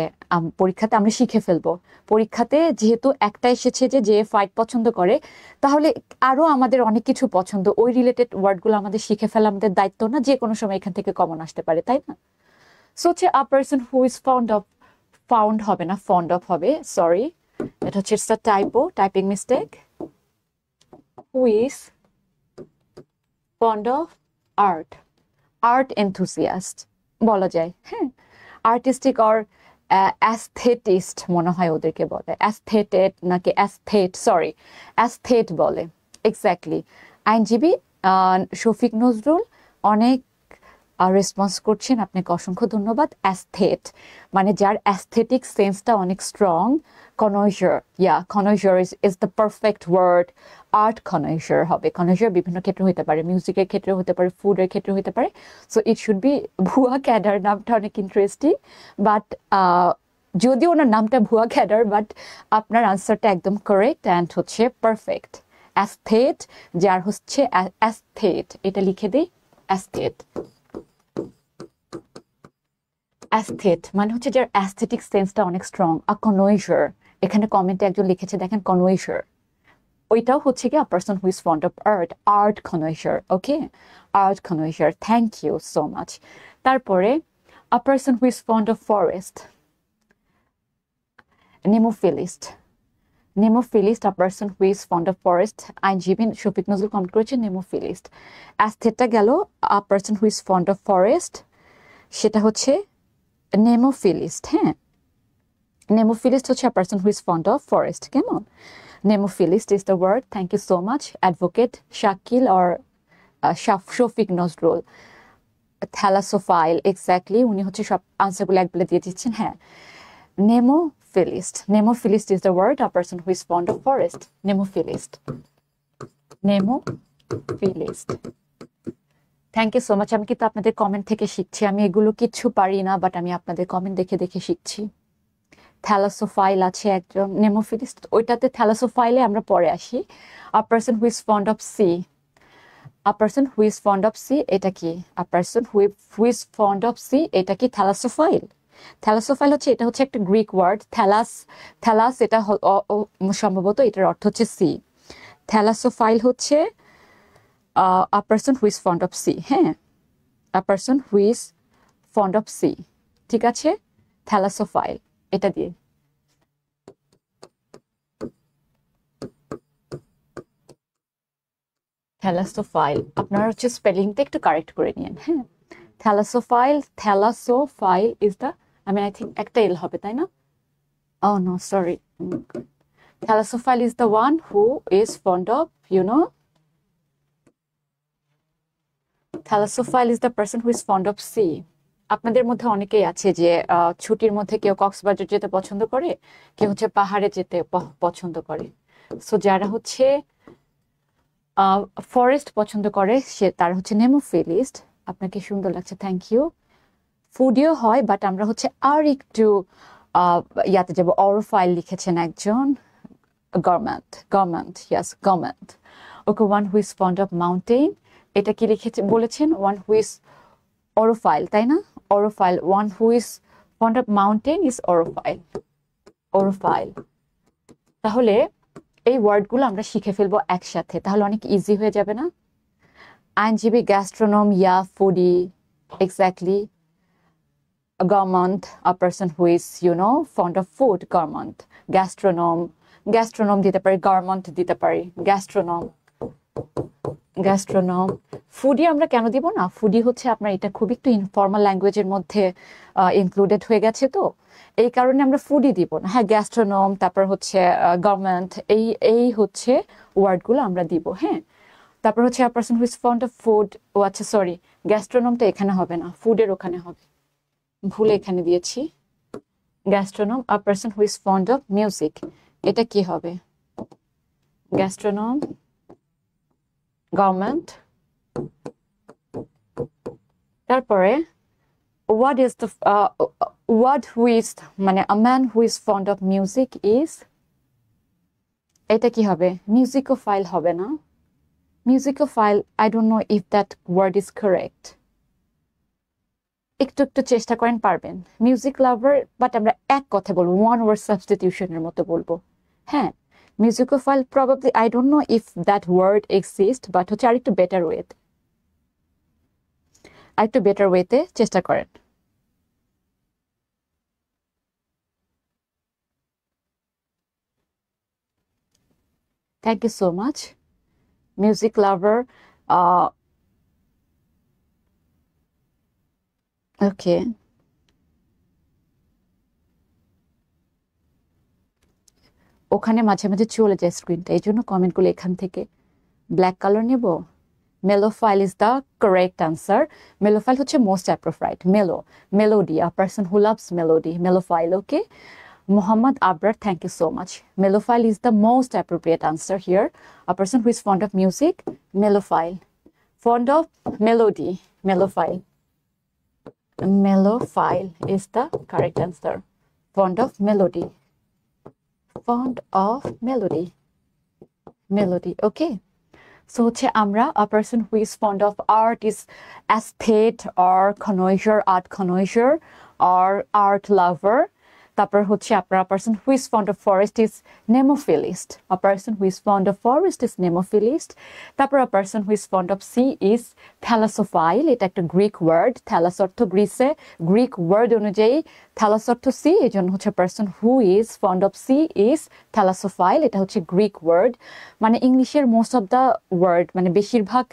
পরীক্ষাতে আমরা শিখে ফেলবো। পরীক্ষাতে যেহেতু একটা এসেছে যে ফাইট পছন্দ করে, তাহলে আরো আমাদের অনেক কিছু পছন্দ, ওই রিলেটেড ওয়ার্ডগুলো আমাদের শিখে ফেলা আমাদের দায়িত্ব না? যে কোনো সময় এখান থেকে কমন আসতে পারে, তাই না? সো হচ্ছে আ পার্সন হু ইজ ফাউন্ড হবে না, ফন্ড অফ হবে, সরি, এটা হচ্ছে it's a typo, typing mistake. Who is fond of art, art enthusiast বলা যায়, হ্যাঁ। আর্টিস্টিক অর অ্যাস্থেটিস্ট মনে হয় ওদেরকে বলে, অ্যাস্থেটেড নাকি অ্যাস্থেট, সরি অ্যাস্থেট বলে, এক্স্যাক্টলি। আইনজীবী শফিক নজরুল অনেক রেসপন্স করছেন, আপনাকে অসংখ্য ধন্যবাদ। অ্যাস্থেট মানে যার অ্যাস্থেটিক সেন্সটা অনেক strong. Connoisseur, connoisseur is the perfect word. Art connoisseur হবে। কনয়জার বিভিন্ন ক্ষেত্রে হতে পারে, মিউজিকের ক্ষেত্রে হতে পারে, ফুডের ক্ষেত্রে হতে পারে। সো ইট শুড বি ভুয়া ক্যাডার, নামটা অনেক ইন্টারেস্টিং, বাট যদিও ওনার নামটা ভুয়া ক্যাডার, বাট আপনার আনসারটা একদম কারেক্ট অ্যান্ড হচ্ছে পারফেক্ট। অ্যাস্থেট, যার হচ্ছে অ্যাস্থেট, এটা লিখে দিই, অ্যাস্থেট। অ্যাস্থেট মানে হচ্ছে যার অ্যাস্থেটিক সেন্সটা অনেক স্ট্রং। আ কনয়জার, এখানে কমেন্টে একজন লিখেছে দেখেন, কনয়জার, ওইটাও হচ্ছে কি a person who is fond of art, art connoisseur. Okay, art connoisseur, thank you so much. তারপরে a person who is fond of forest, nemophilist, nemophilist, a person who is fond of forest. আইনজীবী Shafiq Nazrul comment করেছে nemophilist. অ্যাস্থেটটা গেল, a person who is fond of forest, সেটা হচ্ছে নেমোফিলিস্ট, হ্যাঁ। নেমোফিলিস্ট হচ্ছে a person who is fond of forest, কেমন? নেমোফিলিস্ট is the word. Thank you so much, Advocate Shakil or Shafiq Nazrul. Thalassophile, exactly, উনি হচ্ছে সব আনসারগুলো একবেলা দিয়ে দিচ্ছেন, হ্যাঁ। Nemophilist, nemophilist is the word, a person who is fond of forest. Nemophilist, nemophilist. Thank you so much. আমি কিন্তু আপনাদের কমেন্ট থেকে শিখছি, আমি এগুলো কিচ্ছু পারি না, বাট আমি আপনাদের কমেন্ট দেখে দেখে শিখছি। থ্যালাসোফাইল আছে একজন, নেমোফিলিস্ট ওইটাতে, থ্যালাসোফাইলে আমরা পরে আসি। A person who is fond of sea, a person who is fond of sea, এটা কি? A person who is fond of sea, এটা কি থ্যালাসোফাইল? থ্যালাসোফাইল হচ্ছে, এটা হচ্ছে একটা গ্রিক ওয়ার্ড, থ্যালাস, এটা সম্ভবত এটার অর্থ হচ্ছে সি। থ্যালাসোফাইল হচ্ছে a person who is fond of sea, হ্যাঁ, a person who is fond of sea, ঠিক আছে। থ্যালাসোফাইল, এটা দিয়ে থ্যালাসোফাইল, আপনারা হচ্ছে স্পেলিংটা একটু কারেক্ট করে নিন, হ্যাঁ। থ্যালাসোফাইল, থ্যালাসোফাইল ইজ দ্য, আই থিঙ্ক একটা এল হবে, তাই না? Oh no, sorry. Thalassophile is the one who is fond of, Thalassophile is the person who is fond of sea. আপনাদের মধ্যে অনেকেই আছে যে ছুটির মধ্যে কেউ কক্সবাজার যেতে পছন্দ করে, কেউ হচ্ছে পাহাড়ে যেতে পছন্দ করে। সো যারা হচ্ছে ফরেস্ট পছন্দ করে তারা হচ্ছে নেমোফিলিস্ট। আপনাকে সুন্দর লাগছে, থ্যাংক ইউ। ফুডিও হয়, বাট আমরা হচ্ছে আর একটু ইয়াতে যাবো। অরোফাইল লিখেছেন একজন, government, yes government. Okay, one who is fond of mountain, এটা কি লিখেছে বলেছেন? ওয়ান হু ইজ অরোফাইল, তাই না? Orophile, one who is fond of mountain is orophile, orophile. তাহলে এই ওয়ার্ডগুলো আমরা শিখে ফেলবো একসাথে, তাহলে অনেক ইজি হয়ে যাবে না? আইনজীবী, gastronome, foodie, exactly. Gourmand, a person who is, fond of food, gourmand. Gastronom, gastronom দিতে পারি, gourmand দিতে পারি, gastronom. গ্যাস্ট্রোনম। ফুডি আমরা কেন দিব না? ফুডি হচ্ছে আপনার এটা খুব একটু ইনফর্মাল ল্যাঙ্গুয়েজের মধ্যে ইনক্লুডেড হয়ে গেছে, তো এই কারণে আমরা ফুডি দিব না। হ্যাঁ, গ্যাস্ট্রোনম, তারপর হচ্ছে গভর্নমেন্ট, এই এই হচ্ছে ওয়ার্ডগুলো আমরা দিব। হ্যাঁ, তারপর হচ্ছে a person who is fond of food. ও আচ্ছা, সরি, গ্যাস্ট্রোনমটা এখানে হবে না, ফুডের ওখানে হবে, ভুলে এখানে দিয়েছি। Gastronome, a person who is fond of music, এটা কি হবে? গ্যাস্ট্রোনম, গভর্নমেন্ট, তারপরে what is the what who is মানে a man who is fond of music is, এটা কি হবে? মিউজিকোফাইল হবে না? মিউজিকোফাইল, I don't know if that word is correct. একটু একটু চেষ্টা করেন, পারবেন। মিউজিক লাভার, বাট আমরা এক কথা বলবো, ওয়ান ওয়ার্ড সাবস্টিটিউশনের মতো বলবো। হ্যাঁ, musicophile probably, I don't know if that word exists, but হচ্ছে আরেকটু বেটার ওয়েতে, আরেকটু বেটার ওয়েতে চেষ্টা করেন। Thank you so much. Music lover, okay, ওখানে মাঝে মাঝে চলে যায় স্ক্রিনটা, এই জন্য কমেন্টগুলো এখান থেকে ব্ল্যাক কালার নেব। Melophile is the correct answer. Melophile হচ্ছে most appropriate. Melody, a person who loves melody, melophile. Okay, Muhammad Abrar, thank you so much. Melophile is the most appropriate answer here. A person who is fond of music, melophile. Fond of melody, melophile. Melophile is the correct answer. Fond of melody. Fond of melody. Melody, okay. So হচ্ছে আমরা a person who is fond of art is aesthete or connoisseur, art connoisseur or art lover. তারপর হচ্ছে আপনার person who is fond of forest is nemophilist. A person who is fond of forest is nemophilist. তারপর a person who is fond of sea is thalassophile. এটা একটা Greek word, থ্যালাস অর্থ গ্রিসে, Greek word অনুযায়ী থ্যালাস অর্থ সি, এই জন্য হচ্ছে person who is fond of sea is thalassophile. এটা হচ্ছে গ্রিক ওয়ার্ড, মানে ইংলিশের মোস্ট অফ দ্য ওয়ার্ড, মানে বেশিরভাগ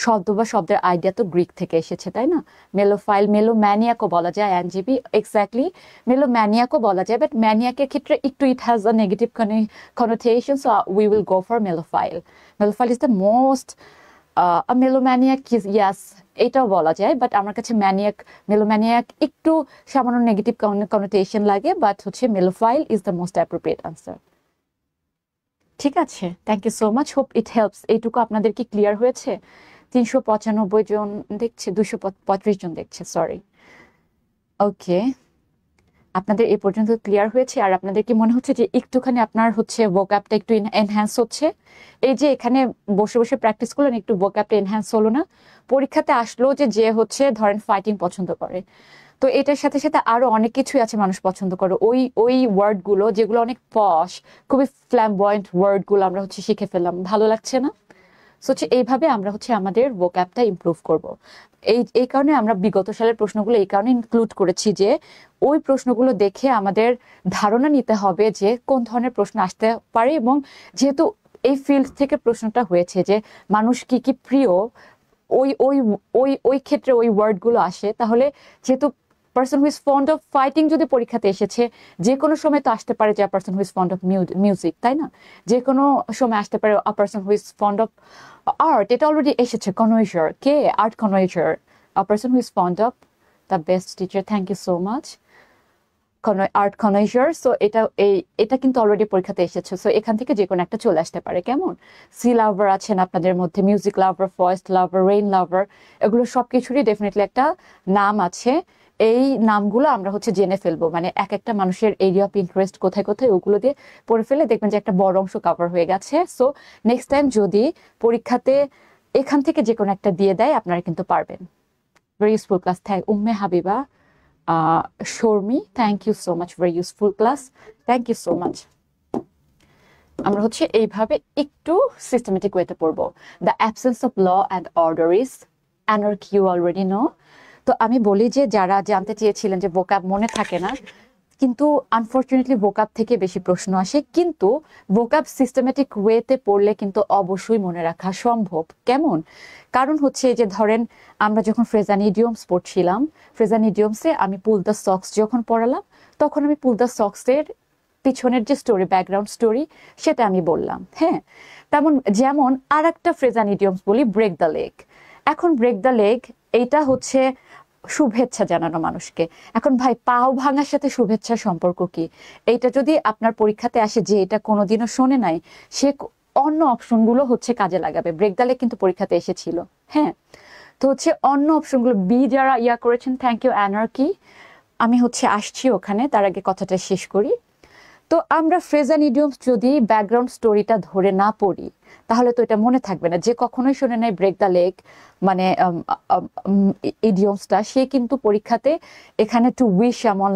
শব্দ বা শব্দের আইডিয়া তো গ্রিক থেকে এসেছে, তাই না? মেলোফাইল, মেলোম্যানিয়াকও বলা যায়, এনজিবি এক্স্যাক্টলি মেলোম্যানিয়াকও বলা যায়, বাট ম্যানিয়াকের ক্ষেত্রে একটু ইট has a negative connotation, so we will go for melophile. Melophile is the most a melomaniac is, yes, এটাও বলা যায়, বাট আমার কাছে মেলোম্যানিয়াক একটু সামান্য নেগেটিভ কনোটেশন লাগে, বাট হচ্ছে melophile is the most appropriate answer. ঠিক আছে, thank you so much, hope it helps. এইটুকু আপনাদের কি ক্লিয়ার হয়েছে? 395 জন দেখছে, 235 জন দেখছে, সরি। ওকে, আপনাদের এই পর্যন্ত ক্লিয়ার হয়েছে? আর আপনাদের কি মনে হচ্ছে যে একটুখানি আপনার হচ্ছে ভোকাবটা একটু এনহ্যান্স হচ্ছে? এই যে এখানে বসে বসে প্র্যাকটিস করলেন, একটু ভোকাবটা এনহ্যান্স হলো না? পরীক্ষাতে আসলো যে হচ্ছে ধরেন ফাইটিং পছন্দ করে, তো এটার সাথে সাথে আরো অনেক কিছুই আছে মানুষ পছন্দ করে, ওই ওয়ার্ডগুলো যেগুলো অনেক পশ, খুবই ফ্ল্যামবয়েন্ট ওয়ার্ডগুলো আমরা হচ্ছে শিখে ফেললাম, ভালো লাগছে না? সো হচ্ছে এইভাবে আমরা হচ্ছে আমাদের ভোকাবটা ইমপ্রুভ করব। এই কারণে আমরা বিগত সালের প্রশ্নগুলো এই কারণে ইনক্লুড করেছি যে ওই প্রশ্নগুলো দেখে আমাদের ধারণা নিতে হবে যে কোন ধরনের প্রশ্ন আসতে পারে, এবং যেহেতু এই ফিল্ড থেকে প্রশ্নটা হয়েছে যে মানুষ কি কি প্রিয়, ওই ওই ওই ওই ক্ষেত্রে ওই ওয়ার্ডগুলো আসে, তাহলে যেহেতু person who is fond of fighting যদি পরীক্ষাতে এসেছে, যে কোনো সময় তো আসতে পারে যে a person who is fond of music, তাই না? যে কোনো সময় আসতে পারে a person who is fond of art, এটা অলরেডি এসেছে, কনভাইজার, কে art connoisseur, a person who is fond of the best teacher, thank you so much, art connoisseur. So এটা কিন্তু অলরেডি পরীক্ষাতে এসেছে, সো এখান থেকে যে কোনো একটা চলে আসতে পারে। কেমন? সি লাভার আছেন আপনাদের মধ্যে, মিউজিক লাভার, ফরেস্ট লাভার, রেইন লাভার, এগুলো সবকিছুরই ডেফিনেটলি একটা নাম আছে। এই নামগুলো আমরা হচ্ছে জেনে ফেলবো, মানে এক একটা মানুষের এরিয়া অফ ইন্টারেস্ট কোথায় কোথায়, ওগুলো দিয়ে পড়ে ফেলে দেখবেন যে একটা বড় অংশ কভার হয়ে গেছে। সো নেক্সট টাইম যদি পরীক্ষাতে এখান থেকে যে কোনো একটা দিয়ে দেয়, আপনারা কিন্তু পারবেন। Very useful class, thank Umme Habiba, Shormi, thank you so much, very useful class, thank you so much. আমরা হচ্ছে এইভাবে একটু সিস্টেমেটিক ওয়েতে পড়বো। The absence of law and order is anarchy, you already know. তো আমি বলি যে যারা জানতে চেয়েছিলেন যে ভোকাব মনে থাকে না, কিন্তু আনফরচুনেটলি ভোকাব থেকে বেশি প্রশ্ন আসে, কিন্তু ভোকাব সিস্টেমেটিক ওয়েতে পড়লে কিন্তু অবশ্যই মনে রাখা সম্ভব। কেমন? কারণ হচ্ছে যে ধরেন আমরা যখন ফ্রেজান ইডিয়মস পড়ছিলাম, ফ্রেজান ইডিয়মসে আমি পুল দ্য সক্স যখন পড়ালাম, তখন আমি পুল দ্য সক্সের পিছনের যে স্টোরি, ব্যাকগ্রাউন্ড স্টোরি, সেটা আমি বললাম। হ্যাঁ, তেমন যেমন আর একটা ফ্রেজান ইডিয়মস বলি, ব্রেক দ্য লেগ। এখন ব্রেক দ্য লেগ এইটা হচ্ছে শুভেচ্ছা জানানো মানুষকে। এখন ভাই, পাও ভাঙার সাথে শুভেচ্ছার সম্পর্ক কি? এইটা যদি আপনার পরীক্ষাতে আসে যে এটা কোনোদিনও শোনে নাই, সে অন্য অপশনগুলো হচ্ছে কাজে লাগাবে। ব্রেক দ্য লেগ কিন্তু পরীক্ষাতে এসেছিল। হ্যাঁ, তো হচ্ছে অন্য অপশনগুলো বি যারা ইয়া করেছেন, থ্যাংক ইউ অ্যানার্কি। আমি হচ্ছে আসছি ওখানে, তার আগে কথাটা শেষ করি। তো আমরা ফ্রেজান ইডিয়মস যদি ব্যাকগ্রাউন্ড স্টোরিটা ধরে না পড়ি, তাহলে তো এটা মনে থাকবে না। যে কখনোই শোনে নাই ব্রেক দ্য লেগ মানে ইডিয়মসটা, সে কিন্তু পরীক্ষাতে এখানে টু উইশ সামন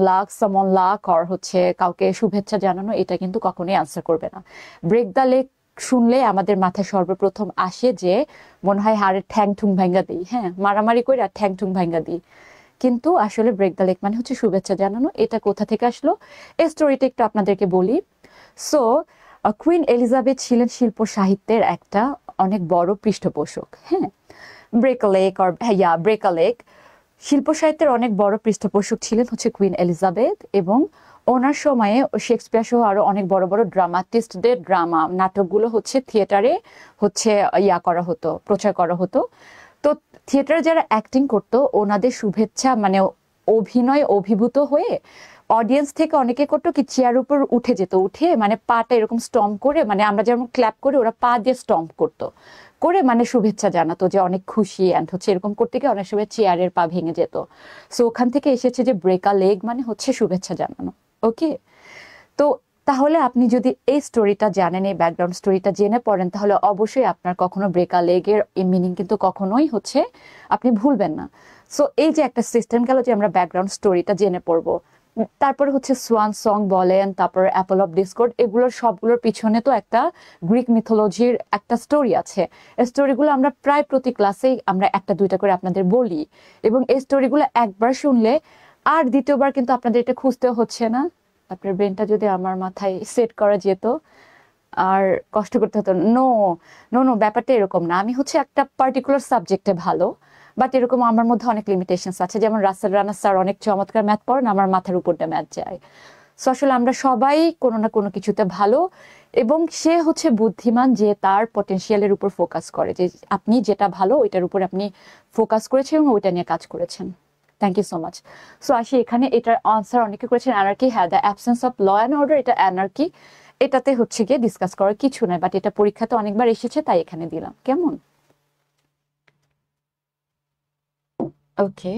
লাক অর হচ্ছে কাউকে শুভেচ্ছা জানানো, এটা কিন্তু কখনোই আনসার করবে না। ব্রেক দ্য লেগ শুনলে আমাদের মাথায় সর্বপ্রথম আসে যে মনে হয় হাড়ের ঠ্যাং ঠুং ভাঙ্গা দিই, হ্যাঁ, মারামারি করে আর ঠ্যাং ঠুং ভাঙ্গা দিই। কিন্তু আসলে ব্রেক দ্য লেগ মানে হচ্ছে শুভেচ্ছা জানানো। এটা কোথা থেকে আসলো, এই স্টোরিটা একটু আপনাদেরকে বলি। সো কুইন এলিজাবেথ ছিলেন শিল্প সাহিত্যের একটা অনেক বড় পৃষ্ঠপোষক। হ্যাঁ, break a leg or break a leg শিল্প সাহিত্যের অনেক বড় পৃষ্ঠপোষক ছিলেন হচ্ছে কুইন এলিজাবেথ, এবং ওনার সময়ে শেক্সপিয়ার সহ আরো অনেক বড় বড় ড্রামাটিস্টদের ড্রামা নাটকগুলো হচ্ছে থিয়েটারে হচ্ছে করা হতো, প্রচার করা হতো। তো থিয়েটারে যারা অ্যাক্টিং করতো, ওনাদের শুভেচ্ছা মানে অভিনয় অভিভূত হয়ে অডিয়েন্স থেকে অনেকে করতো কি, চেয়ার উপর উঠে যেত, উঠে মানে পাটা এরকম স্টম্প করে, মানে আমরা যেমন ক্ল্যাপ করে ওরা পা দিয়ে স্টম্প করতো, করে মানে শুভেচ্ছা জানাতো যে অনেক খুশি, অ্যান্ড হচ্ছে এরকম করতে গিয়ে অনেক সময় চেয়ারের পা ভেঙে যেত। সো ওখান থেকে এসেছে যে ব্রেক আ লেগ মানে হচ্ছে শুভেচ্ছা জানানো। ওকে, তো তাহলে আপনি যদি এই স্টোরিটা জানেন, এই ব্যাকগ্রাউন্ড স্টোরিটা জেনে পড়েন, তাহলে অবশ্যই আপনার কখনো ব্রেক আ লেগের মিনিং কিন্তু কখনোই হচ্ছে আপনি ভুলবেন না। সো এই যে একটা সিস্টেম গেল যে আমরা ব্যাকগ্রাউন্ড স্টোরিটা জেনে পড়বো, তারপরে হচ্ছে সোয়ান সং বলেন, তারপর অ্যাপল অফ ডিসকর্ড, এগুলোর সবগুলোর পিছনে তো একটা গ্রিক মিথোলজির একটা স্টোরি আছে। এই স্টোরিগুলো আমরা প্রায় প্রতি ক্লাসেই আমরা একটা দুইটা করে আপনাদের বলি, এবং এই স্টোরিগুলো একবার শুনলে আর দ্বিতীয়বার কিন্তু আপনাদের এটা খুঁজতেও হচ্ছে না। আপনার ব্রেনটা যদি আমার মাথায় সেট করা যেত আর কষ্ট করতে হতো। নো নো নো, ব্যাপারটা এরকম না। আমি হচ্ছে একটা পার্টিকুলার সাবজেক্টে ভালো, বাট এরকম আমার মধ্যে অনেক লিমিটেশনস আছে। যেমন রাসেল রানা স্যার অনেক চমৎকার ম্যাথ পড়েন, আমার মাথার উপর দিয়ে ম্যাথ যায়। সো আসলে আমরা সবাই কোনো না কোনো কিছুতে ভালো, এবং সে হচ্ছে বুদ্ধিমান যে তার পটেনশিয়ালের উপর ফোকাস করে, যে আপনি যেটা ভালো ওইটার উপর আপনি ফোকাস করেছেন এবং ওইটা নিয়ে কাজ করেছেন। Thank you so much. So আসি এখানে, এটার আনসার অনেকে করেছেন অ্যানার্কি। হ্যাঁ, the absence of law and order, এটা অ্যানার্কি। এটাতে হচ্ছে গিয়ে ডিসকাস করার কিছু নয়, বাট এটা পরীক্ষাতে অনেকবার এসেছে তাই এখানে দিলাম। কেমন? ওকে,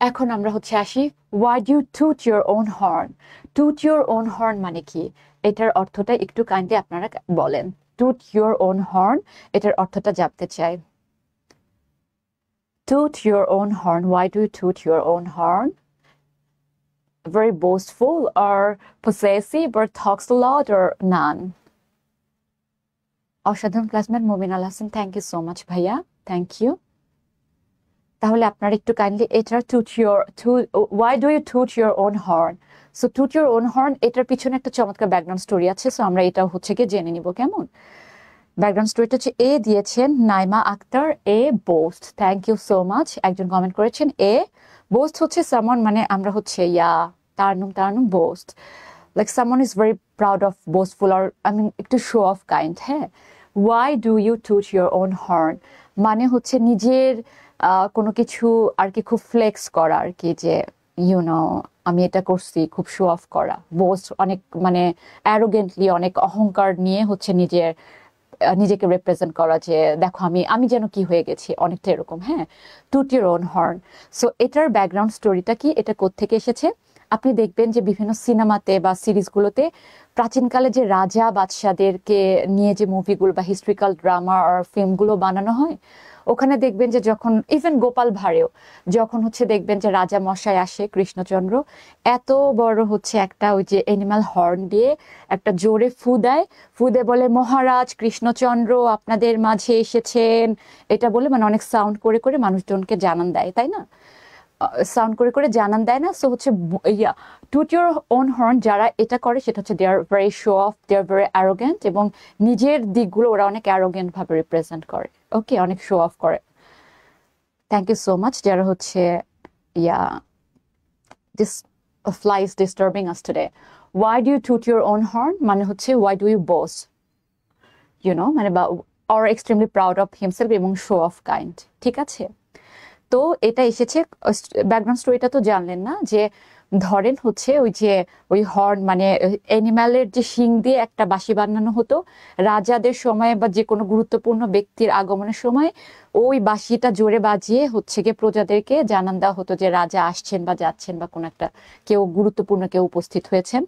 এখন আমরা হচ্ছে আসি, why do toot your own horn. Toot your own horn মানে কি? এটার অর্থটা একটু কাইন্ডলি আপনারা বলেন। টুট ইউর ওন হর্ন, এটার অর্থটা জানতে চাই। Toot your own horn. Why do you toot your own horn? Very boastful or possessive or talks a lot or none? অসাধারণ classmate Mubin Al Hasan, thank you so much ভাইয়া, থ্যাংক ইউ। তাহলে আপনারা একটু kindly এটা why do you toot your own horn? So toot your own horn, এটার পিছনে একটা চমৎকার ব্যাকগ্রাউন্ড স্টোরি আছে। সো আমরা এটাও হচ্ছে গিয়ে জেনে নিব। কেমন? ব্যাকগ্রাউন্ড স্টোরিটা হচ্ছে, এ দিয়েছেন Naima Akter, A boast, thank you so much. একজন কমেন্ট করেছেন এ বোস্ট হচ্ছে সামন, মানে আমরা হচ্ছে তার নাম boast, like someone is very proud of, boastful, আর আই মিন একটু শো অফ কাইন্ড। হ্যাঁ, why do you toot your own horn মানে হচ্ছে নিজের কোনো কিছু আর কি খুব ফ্লেক্স করা আর কি, যে আমি এটা করছি, খুব শো অফ করা। বোস্ট অনেক মানে অ্যারোগেন্টলি, অনেক অহংকার নিয়ে হচ্ছে নিজেকে রিপ্রেজেন্ট করা, যে দেখো আমি যেন কি হয়ে গেছি, অনেকটা এরকম। হ্যাঁ, টুট ইউর ওন হর্ন। সো এটার ব্যাকগ্রাউন্ড স্টোরিটা কি, এটা কোত্থেকে এসেছে? আপনি দেখবেন যে বিভিন্ন সিনেমাতে বা সিরিজগুলোতে প্রাচীনকালে যে রাজা বাদশাদেরকে নিয়ে যে মুভিগুলো বা হিস্ট্রিক্যাল ড্রামা আর ফিল্মগুলো বানানো হয়, ওখানে দেখবেন যে যখন ইভেন গোপাল ভাঁড়েও যখন হচ্ছে দেখবেন যে রাজা মশাই আসে কৃষ্ণচন্দ্র, এত বড় হচ্ছে একটা ওই যে এনিম্যাল হর্ন দিয়ে একটা জোরে ফু দেয়, ফু দিয়ে বলে মহারাজ কৃষ্ণচন্দ্র আপনাদের মাঝে এসেছেন, এটা বলে মানে অনেক সাউন্ড করে করে মানুষজনকে জানান দেয়, তাই না? সাউন্ড করে করে জানান দেয় না, সো হচ্ছে ইয়া টুট ইউর ওন হর্ন যারা এটা করে সেটা হচ্ছে they are very show off, they are very arrogant, এবং নিজের দিকগুলো ওরা অনেক অ্যারোগেন্ট ভাবে রিপ্রেজেন্ট করে, ওকে, অনেক শো অফ করে। থ্যাংক ইউ সো মাচ যারা হচ্ছে yeah this fly is disturbing us today. Why do you toot your own horn মানে হচ্ছে ওয়াই ডু ইউ বোস, মানে বা or extremely proud of himself এবং শো অফ কাইন্ড, ঠিক আছে। তো এটা এসেছে, ব্যাকগ্রাউন্ড স্টোরিটা তো জানলেন না, যে ধরেন হচ্ছে ওই যে ওই হর্ন মানে অ্যানিম্যালের যে শিং দিয়ে একটা বাঁশি বানানো হতো রাজাদের সময় বা যে কোনো গুরুত্বপূর্ণ ব্যক্তির আগমনের সময়, ওই বাঁশিটা জোরে বাজিয়ে হচ্ছে গিয়ে প্রজাদেরকে জানান দেওয়া হতো যে রাজা আসছেন বা যাচ্ছেন বা কোনো একটা কেউ গুরুত্বপূর্ণ কেউ উপস্থিত হয়েছেন।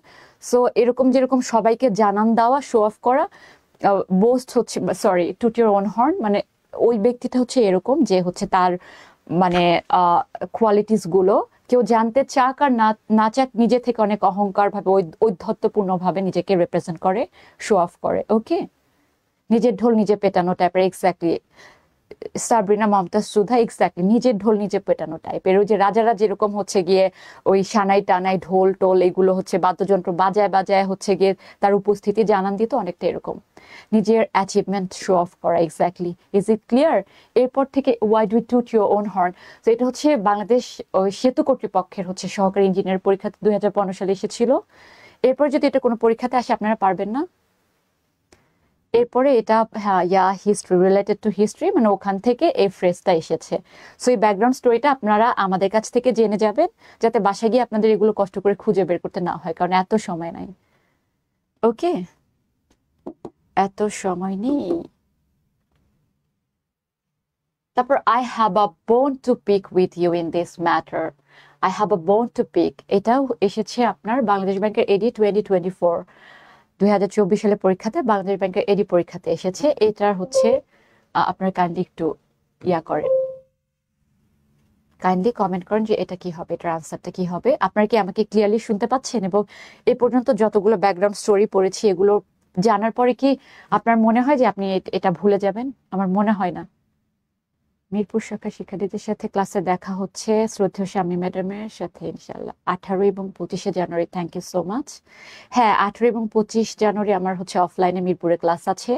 সো এরকম যেরকম সবাইকে জানান দেওয়া, শো অফ করা, বোস্ট হচ্ছে, সরি, টুট ইউর ওন হর্ন মানে ওই ব্যক্তিটা হচ্ছে এরকম যে হচ্ছে তার মানে কোয়ালিটিস গুলো কেউ জানতে চাক আর না চাক নিজে থেকে অনেক অহংকার ভাবে ঔদ্ধত্যপূর্ণ ভাবে নিজেকে রিপ্রেজেন্ট করে, শো অফ করে, ওকে, নিজের ঢোল নিজে পেটানো টাইপের। এক্স্যাক্টলি সাবরিনা মমতাজ সুধা, এক্স্যাক্টলি নিজের ঢোল নিজে পেটানো টাইপের। ওই যে রাজারা যেরকম হচ্ছে গিয়ে ওই সানাই টানাই ঢোল টোল এগুলো হচ্ছে বাদ্যযন্ত্র বাজায় বাজায় হচ্ছে গিয়ে তার উপস্থিতি জানান দিত, অনেকটা এরকম নিজের অ্যাচিভমেন্ট শো অফ করা। Exactly, is it clear? এরপর থেকে why do toot your own horn, তো এটা হচ্ছে বাংলাদেশ সেতু কর্তৃপক্ষের হচ্ছে সহকারী ইঞ্জিনিয়ার পরীক্ষাতে 2015 সালে এসেছিল। এরপর যদি এটা কোনো পরীক্ষাতে আসে আপনারা পারবেন না। এরপরে এটা হ্যাঁ হিস্ট্রি, রিলেটেড টু হিস্ট্রি, মানে ওখান থেকে এই ফ্রেজটা এসেছে। সো এই ব্যাকগ্রাউন্ড স্টোরিটা আপনারা আমাদের কাছ থেকে জেনে যাবেন, যাতে বাসায় গিয়ে আপনাদের এগুলো কষ্ট করে খুঁজে বের করতে না হয়, কারণ এত সময় নাই, ওকে, এত সময় নেই। তারপর I have a bone to pick with you in this matter. I have a bone to pick, এটাও এসেছে আপনার বাংলাদেশ ব্যাংকের এডি 2024 2024 সালের পরীক্ষাতে, বাংলাদেশ ব্যাংকের এডি পরীক্ষাতে এসেছে। এটার হচ্ছে আপনার কাইন্ডলি একটু করেন, কাইন্ডলি কমেন্ট করেন যে এটা কি হবে, এটার আনসারটা কি হবে। আপনারা কি আমাকে ক্লিয়ারলি শুনতে পাচ্ছেন? এবং এ পর্যন্ত যতগুলো ব্যাকগ্রাউন্ড স্টোরি পড়েছি এগুলো জানার পরে কি আপনার মনে হয় যে আপনি এটা ভুলে যাবেন? আমার মনে হয় না। মিরপুর শাখা শিক্ষার্থীদের সাথে ক্লাসে দেখা হচ্ছে শ্রদ্ধেয় শামী ম্যাডামের সাথে ইনশাল্লাহ 18 এবং 25 জানুয়ারি। Thank you so much. হ্যাঁ, 18 এবং 25 জানুয়ারি আমার হচ্ছে অফলাইনে মিরপুরে ক্লাস আছে,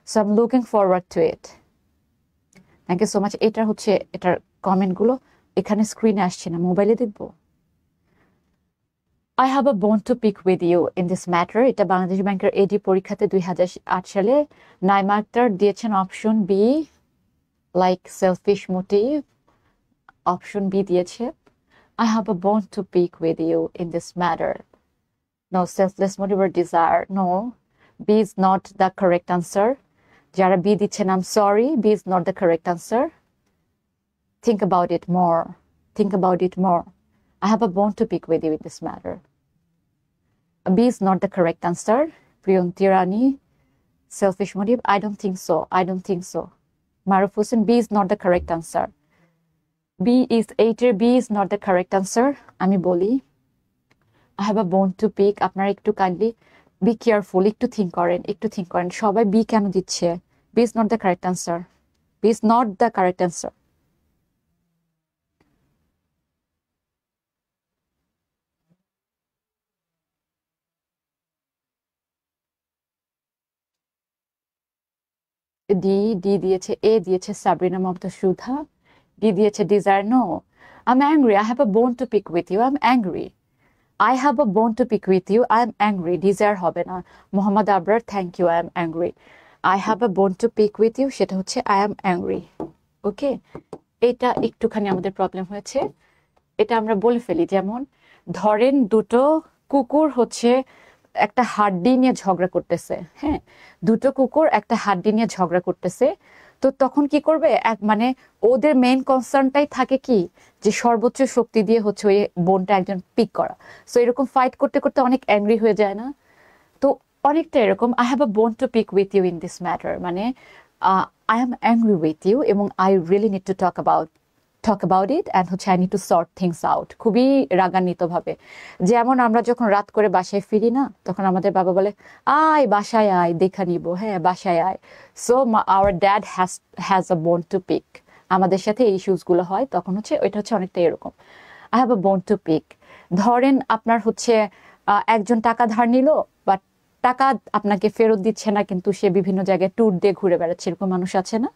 so I am looking forward to it. Thank you so much. এটার কমেন্টগুলো এখানে স্ক্রিনে আসছে না, মোবাইলে দেখবো। I have a bone to pick with you in this matter. এটা বাংলাদেশ ব্যাংকের এডি পরীক্ষাতে 2008 সালে নাইমা আক্তার দিয়েছেন option B, like selfish motive, option B দিয়েছে। I have a bone to pick with you in this matter. No, selfless motive or desire. No, B is not the correct answer. যারা B দিচ্ছেন, I'm sorry, B is not the correct answer. Think about it more. Think about it more. I have a bone to pick with you in this matter. B is not the correct answer. Priyanti Rani, selfish motive. I don't think so. I don't think so. Maruf Hussain, B is not the correct answer. B is 8 B is not the correct answer. আমি বলি I have a bone to pick. আপনারা একটু kindly be careful, একটু think করেন সবাই B কেন দিচ্ছে। B is not the correct answer. B is not the correct answer. D দিয়েছে, এ দিয়েছে সাবরিনা মমতাজ সুধা, ডি দিয়েছে desire. No, I'm angry. I have a bone to pick with you. I'm angry. I have a bone to pick with you. I'm angry. Desire হবে না। Mohammad Abrar, thank you. I am angry. I have a bone to pick with you, সেটা হচ্ছে I am angry. ওকে, এটা একটুখানি আমাদের problem হয়েছে, এটা আমরা বলে ফেলি। যেমন ধরেন দুটো কুকুর হচ্ছে একটা হাড্ডি নিয়ে ঝগড়া করতেছে, হ্যাঁ, দুটো কুকুর একটা হাড্ডি নিয়ে ঝগড়া করতেছে, তো তখন কি করবে, মানে ওদের মেইন কনসার্নটাই থাকে কি, যে সর্বোচ্চ শক্তি দিয়ে হচ্ছে ওই বোনটা একজন পিক করা। সো এরকম ফাইট করতে করতে অনেক অ্যাংরি হয়ে যায় না? তো অনেকটা এরকম I have a bone to pick with you in this matter, মানে I am angry with you এবং I really need to talk about it and হচ্ছে I need to sort things out, খুবই রাগান্বিত ভাবে। যেমন আমরা যখন রাত করে বাসায় ফিরি না, তখন আমাদের বাবা বলে আয় বাসায় আয়, দেখা নিব, হ্যাঁ বাসায় আয়। So our dad has a bone to pick, আমাদের সাথে এই ইস্যুসগুলো হয়, তখন হচ্ছে ওইটা হচ্ছে অনেকটা এরকম। I have a bone to pick. ধরেন আপনার হচ্ছে একজন টাকা ধার নিল, বাট টাকা আপনাকে ফেরত দিচ্ছে না, কিন্তু সে বিভিন্ন জায়গায় ট্যুর দিয়ে ঘুরে বেড়াচ্ছে, এরকম মানুষ আছে না?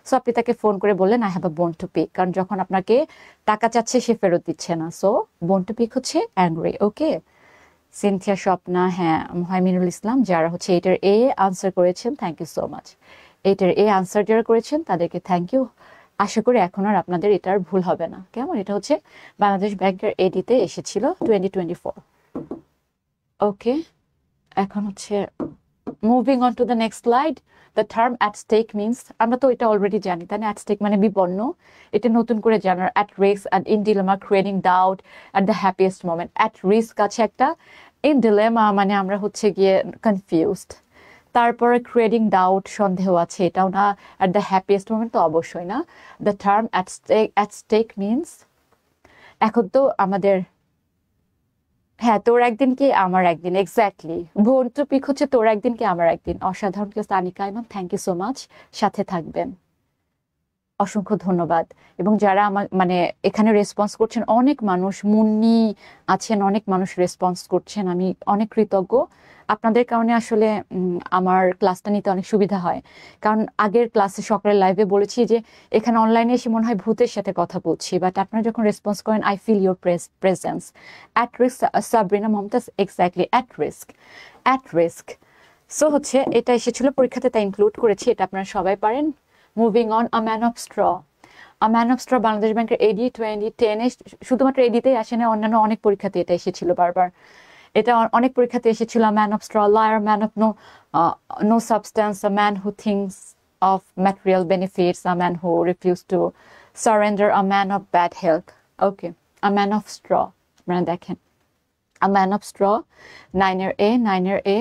সো আপনি তাকে ফোন করে বললেন I have a bone to pick, কারণ যখন আপনাকে টাকা চাচ্ছে সে ফেরত দিচ্ছে না। সো বোন টু পিক হচ্ছে অ্যাংরি। ওকে, সিনথিয়া, স্বপ্না, হ্যাঁ, মুহাইমিনুল ইসলাম, যারা হচ্ছে এটার এ আনসার করেছেন, থ্যাংক ইউ সো মাচ। এটার এ আনসার যারা করেছেন তাদেরকে থ্যাংক ইউ। আশা করি এখন আর আপনাদের এটার ভুল হবে না। কেমন? এটা হচ্ছে বাংলাদেশ ব্যাংকের এডিতে এসেছিল 2024। ওকে, এখন হচ্ছে moving on to the next slide. The term at stake means, আমরা তো এটা অলরেডি জানি তাই না? অ্যাট স্টেক মানে বিপন্ন, এটা নতুন করে জানার। At risk and in dilemma, creating doubt at the happiest moment. At risk আছে একটা, ইন ডিলেমা মানে আমরা হচ্ছে গিয়ে কনফিউজড, তারপরে ক্রিয়েটিং ডাউট, সন্দেহ আছে, এটাও না। অ্যাট দ্য হ্যাপিয়েস্ট মোমেন্ট তো অবশ্যই না। The term at stake means, এখন তো আমাদের, হ্যাঁ, তোর একদিন কি আমার একদিন, এক্স্যাক্টলি। বোন টু পিক হচ্ছে তোর একদিন কি আমার একদিন। অসাধারণ কেস তানিকা ইমাম, থ্যাংক ইউ সো মাচ, সাথে থাকবেন, অসংখ্য ধন্যবাদ। এবং যারা আমার মানে এখানে রেসপন্স করছেন, অনেক মানুষ, মুন্নি আছেন, অনেক মানুষ রেসপন্স করছেন, আমি অনেক কৃতজ্ঞ। আপনাদের কারণে আসলে আমার ক্লাসটা নিতে অনেক সুবিধা হয়, কারণ আগের ক্লাসে সকালের লাইভে বলেছি যে এখানে অনলাইনে এসে মনে হয় ভূতের সাথে কথা বলছি, বাট আপনারা যখন রেসপন্স করেন, I feel your presence. At risk, Sabrina Momtaz, exactly, at risk, at risk. So হচ্ছে এটা এসেছিল পরীক্ষাতে, তাই ইনক্লুড করেছি, এটা আপনারা সবাই পারেন। Moving on, a man of straw. A man of straw Bangladesh ব্যাংকের এডি 2010-এ, শুধুমাত্র এডিতেই আসে না, অন্যান্য অনেক পরীক্ষাতে এটা এসেছিল বারবার। এটা অনেক পরীক্ষাতে এসেছিল। Man of straw, liar, man of no substance, a man who thinks of material benefits, a man who refuse to surrender, a man of bad health. Okay, a man of straw, আপনারা দেখেন a man of straw, 9-এর A, 9-এর A,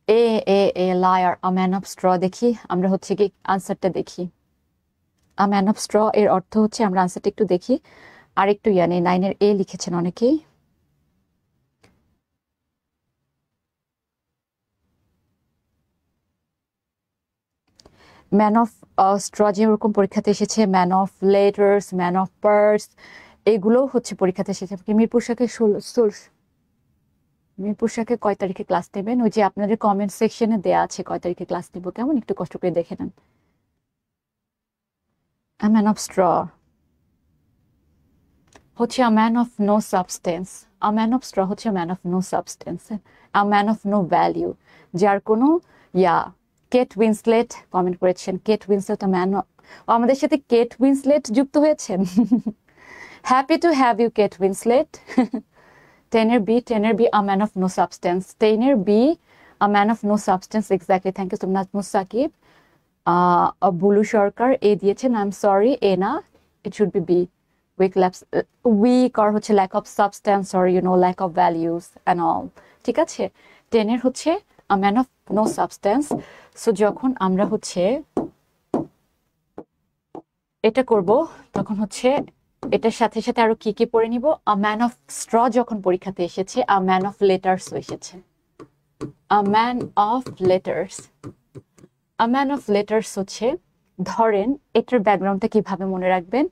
A A A liar, a man of straw. দেখি আমরা হচ্ছে কি আনসারটা দেখি। আ ম্যান অফ স্ট্র এর অর্থ হচ্ছে, আমরা আনসারটা একটু দেখি, আর একটু ইয়ানি 9-এর এ লিখেছেন অনেকেই। ম্যান অফ স্ট্র যেরকম পরীক্ষাতে এসেছে, man of letters, man of parts, এগুলোও হচ্ছে পরীক্ষাতে এসেছে। মিরপুর শাখায় মিরপুর শাখায় কয় তারিখে ক্লাস নেবেন? ওই যে আপনাদের কমেন্ট সেকশনে দেয়া আছে কয় তারিখে ক্লাস নেব, কেমন? একটু কষ্ট করে দেখে নেন। আ ম্যান অফ স্ট্র হচ্ছে a man of no substance. A man of straw হচ্ছে man of no substance, a man of no value, যার কোনো ইয়া। কেট উইন্সলেট কমেন্ট করেছেন, কেট উইন্সলেট আ ম্যান, আমাদের সাথে কেট উইন্সলেট যুক্ত হয়েছেন। Happy to have you, Kate Winslet. 10-এর B, 10-এর B, a man of no substance, 10-এর B, a man of no substance, exactly. Thank you so much Musaqib. Bulu সরকার এ দিয়েছেন, I am sorry, A না, it should be B. Weak আর হচ্ছে lack of substance, or lack of values and all, ঠিক আছে। 10-এর হচ্ছে a man of no substance. So যখন আমরা হচ্ছে এটা করব, তখন হচ্ছে এটার সাথে সাথে আরো কি কি পড়ে নিব। আ ম্যান অফ স্ট্র যখন পরীক্ষাতে এসেছে, আ ম্যান অফ লেটার্স এসেছে। আ man of letters, a man of letters হচ্ছে, ধরেন এটার ব্যাকগ্রাউন্ডটা কিভাবে মনে রাখবেন,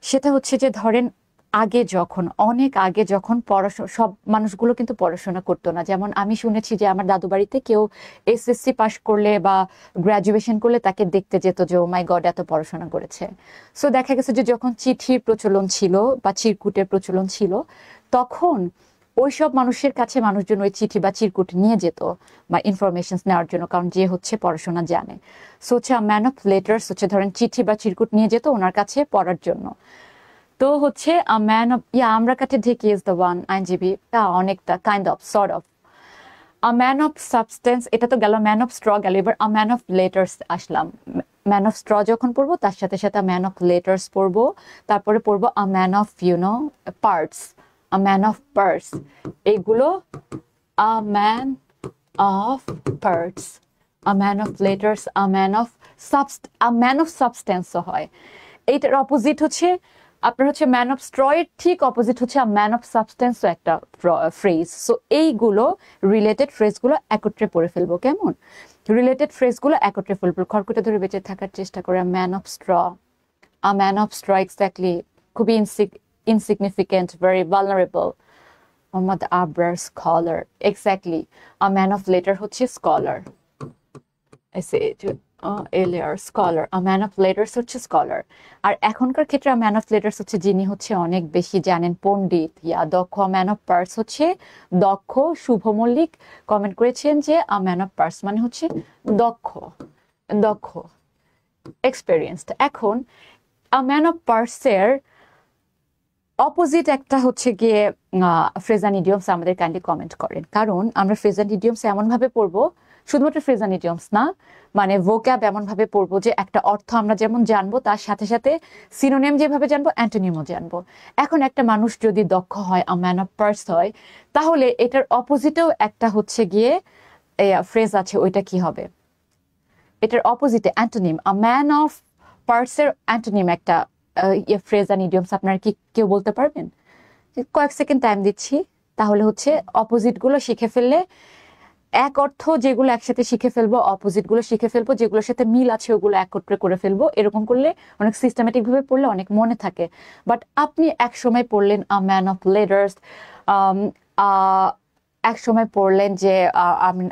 সেটা হচ্ছে যে ধরেন আগে যখন, অনেক আগে যখন পড়াশোনা, সব মানুষগুলো কিন্তু পড়াশোনা করতো না। যেমন আমি শুনেছি যে আমার দাদু বাড়িতে কেউ এসএসসি পাশ করলে বা গ্রাজুয়েশন করলে তাকে দেখতে যেত যে ও মাই গড এত পড়াশোনা করেছে। সো দেখা গেছে যে যখন চিঠির প্রচলন ছিল বা চিরকুটের প্রচলন ছিল, তখন ওইসব মানুষের কাছে মানুষজন ওই চিঠি বা চিরকুট নিয়ে যেত বা ইনফরমেশন নেওয়ার জন্য, কারণ যে হচ্ছে পড়াশোনা জানে। সো হচ্ছে আ ম্যান অফ লেটার্স হচ্ছে ধরেন চিঠি বা চিরকুট নিয়ে যেত ওনার কাছে পড়ার জন্য। তো হচ্ছে আ ম্যান অফ, আমরা কাছে ঢেকে ইজ দ্য ওয়ান, আইনজীবী, তা অনেকটা kind of sort of. A man of substance, এটা তো গেল, ম্যান অফ স্ট্র গেল, এবার আ man of letters Aslam. Man of straw যখন পড়বো তার সাথে সাথে ম্যান অফ লেটার্স পড়বো, তারপরে পড়বো a man of parts, a man of parts, এইগুলো a man of parts, a man of letters, a man of সাবস্টেন্সও হয়। এইটার অপোজিট হচ্ছে আপনার হচ্ছে ম্যান অফ স্ট্র এর ঠিক অপোজিট হচ্ছে ম্যান অফ সাবস্টেন্সও একটা ফ্রেজ। সো এইগুলো রিলেটেড ফ্রেজগুলো একত্রে পড়ে ফেলবো, কেমন? রিলেটেড ফ্রেজগুলো একত্রে ফেলবো। খড়কুটা ধরে বেঁচে থাকার চেষ্টা করে, man of straw, a man of straw exactly খুবই insignificant, very vulnerable. মোহাম্মদ আবরার scholar exactly a man of letter হচ্ছে scholar scholar a man of letters হচ্ছে স্কলার আর এখনকার ক্ষেত্রে ম্যান অফ লেটার্স হচ্ছে যিনি হচ্ছে অনেক বেশি জানেন পণ্ডিত ইয়া দক্ষ ম্যান অফ পার্স হচ্ছে দক্ষ শুভ মল্লিক কমেন্ট করেছেন যে আ ম্যান অফ পার্স মানে হচ্ছে দক্ষ দক্ষ এক্সপেরিয়েন্সড এখন আ ম্যান অফ পার্সের অপোজিট একটা হচ্ছে গিয়ে ফ্রেজ অ্যান্ড ইডিয়মস আমাদের কাইন্ডলি কমেন্ট করেন কারণ আমরা ফ্রেজ অ্যান্ড ইডিয়মস এমনভাবে পড়বো শুধুমাত্র ফ্রেজ অ্যান্ড ইডিয়মস না মানে ভোক্যাব এমনভাবে পড়বো যে একটা অর্থ আমরা যেমন জানবো তার সাথে সাথে সিনোনিম যেভাবে জানবো অ্যান্টোনিমও জানবো এখন একটা মানুষ যদি দক্ষ হয় আ ম্যান অফ পার্স হয় তাহলে এটার অপোজিটেও একটা হচ্ছে গিয়ে ফ্রেজ আছে ওইটা কি হবে এটার অপোজিটে অ্যান্টোনিম আ ম্যান অফ পার্সের অ্যান্টোনিম একটা ফ্রেজ অ্যান্ড ইডিয়মস আপনারা কি কেউ বলতে পারবেন কয়েক সেকেন্ড টাইম দিচ্ছি তাহলে হচ্ছে অপোজিট গুলো শিখে ফেললে এক অর্থ যেগুলো একসাথে শিখে ফেলবো অপোজিট গুলো শিখে ফেলবো যেগুলোর সাথে মিল আছে ওগুলো একত্রে করে ফেলবো এরকম করলে অনেক সিস্টেমেটিক ভাবে পড়লে অনেক মনে থাকে বাট আপনি এক সময় পড়লেন আ ম্যান অফ লেটার্স এক সময় পড়লেন যে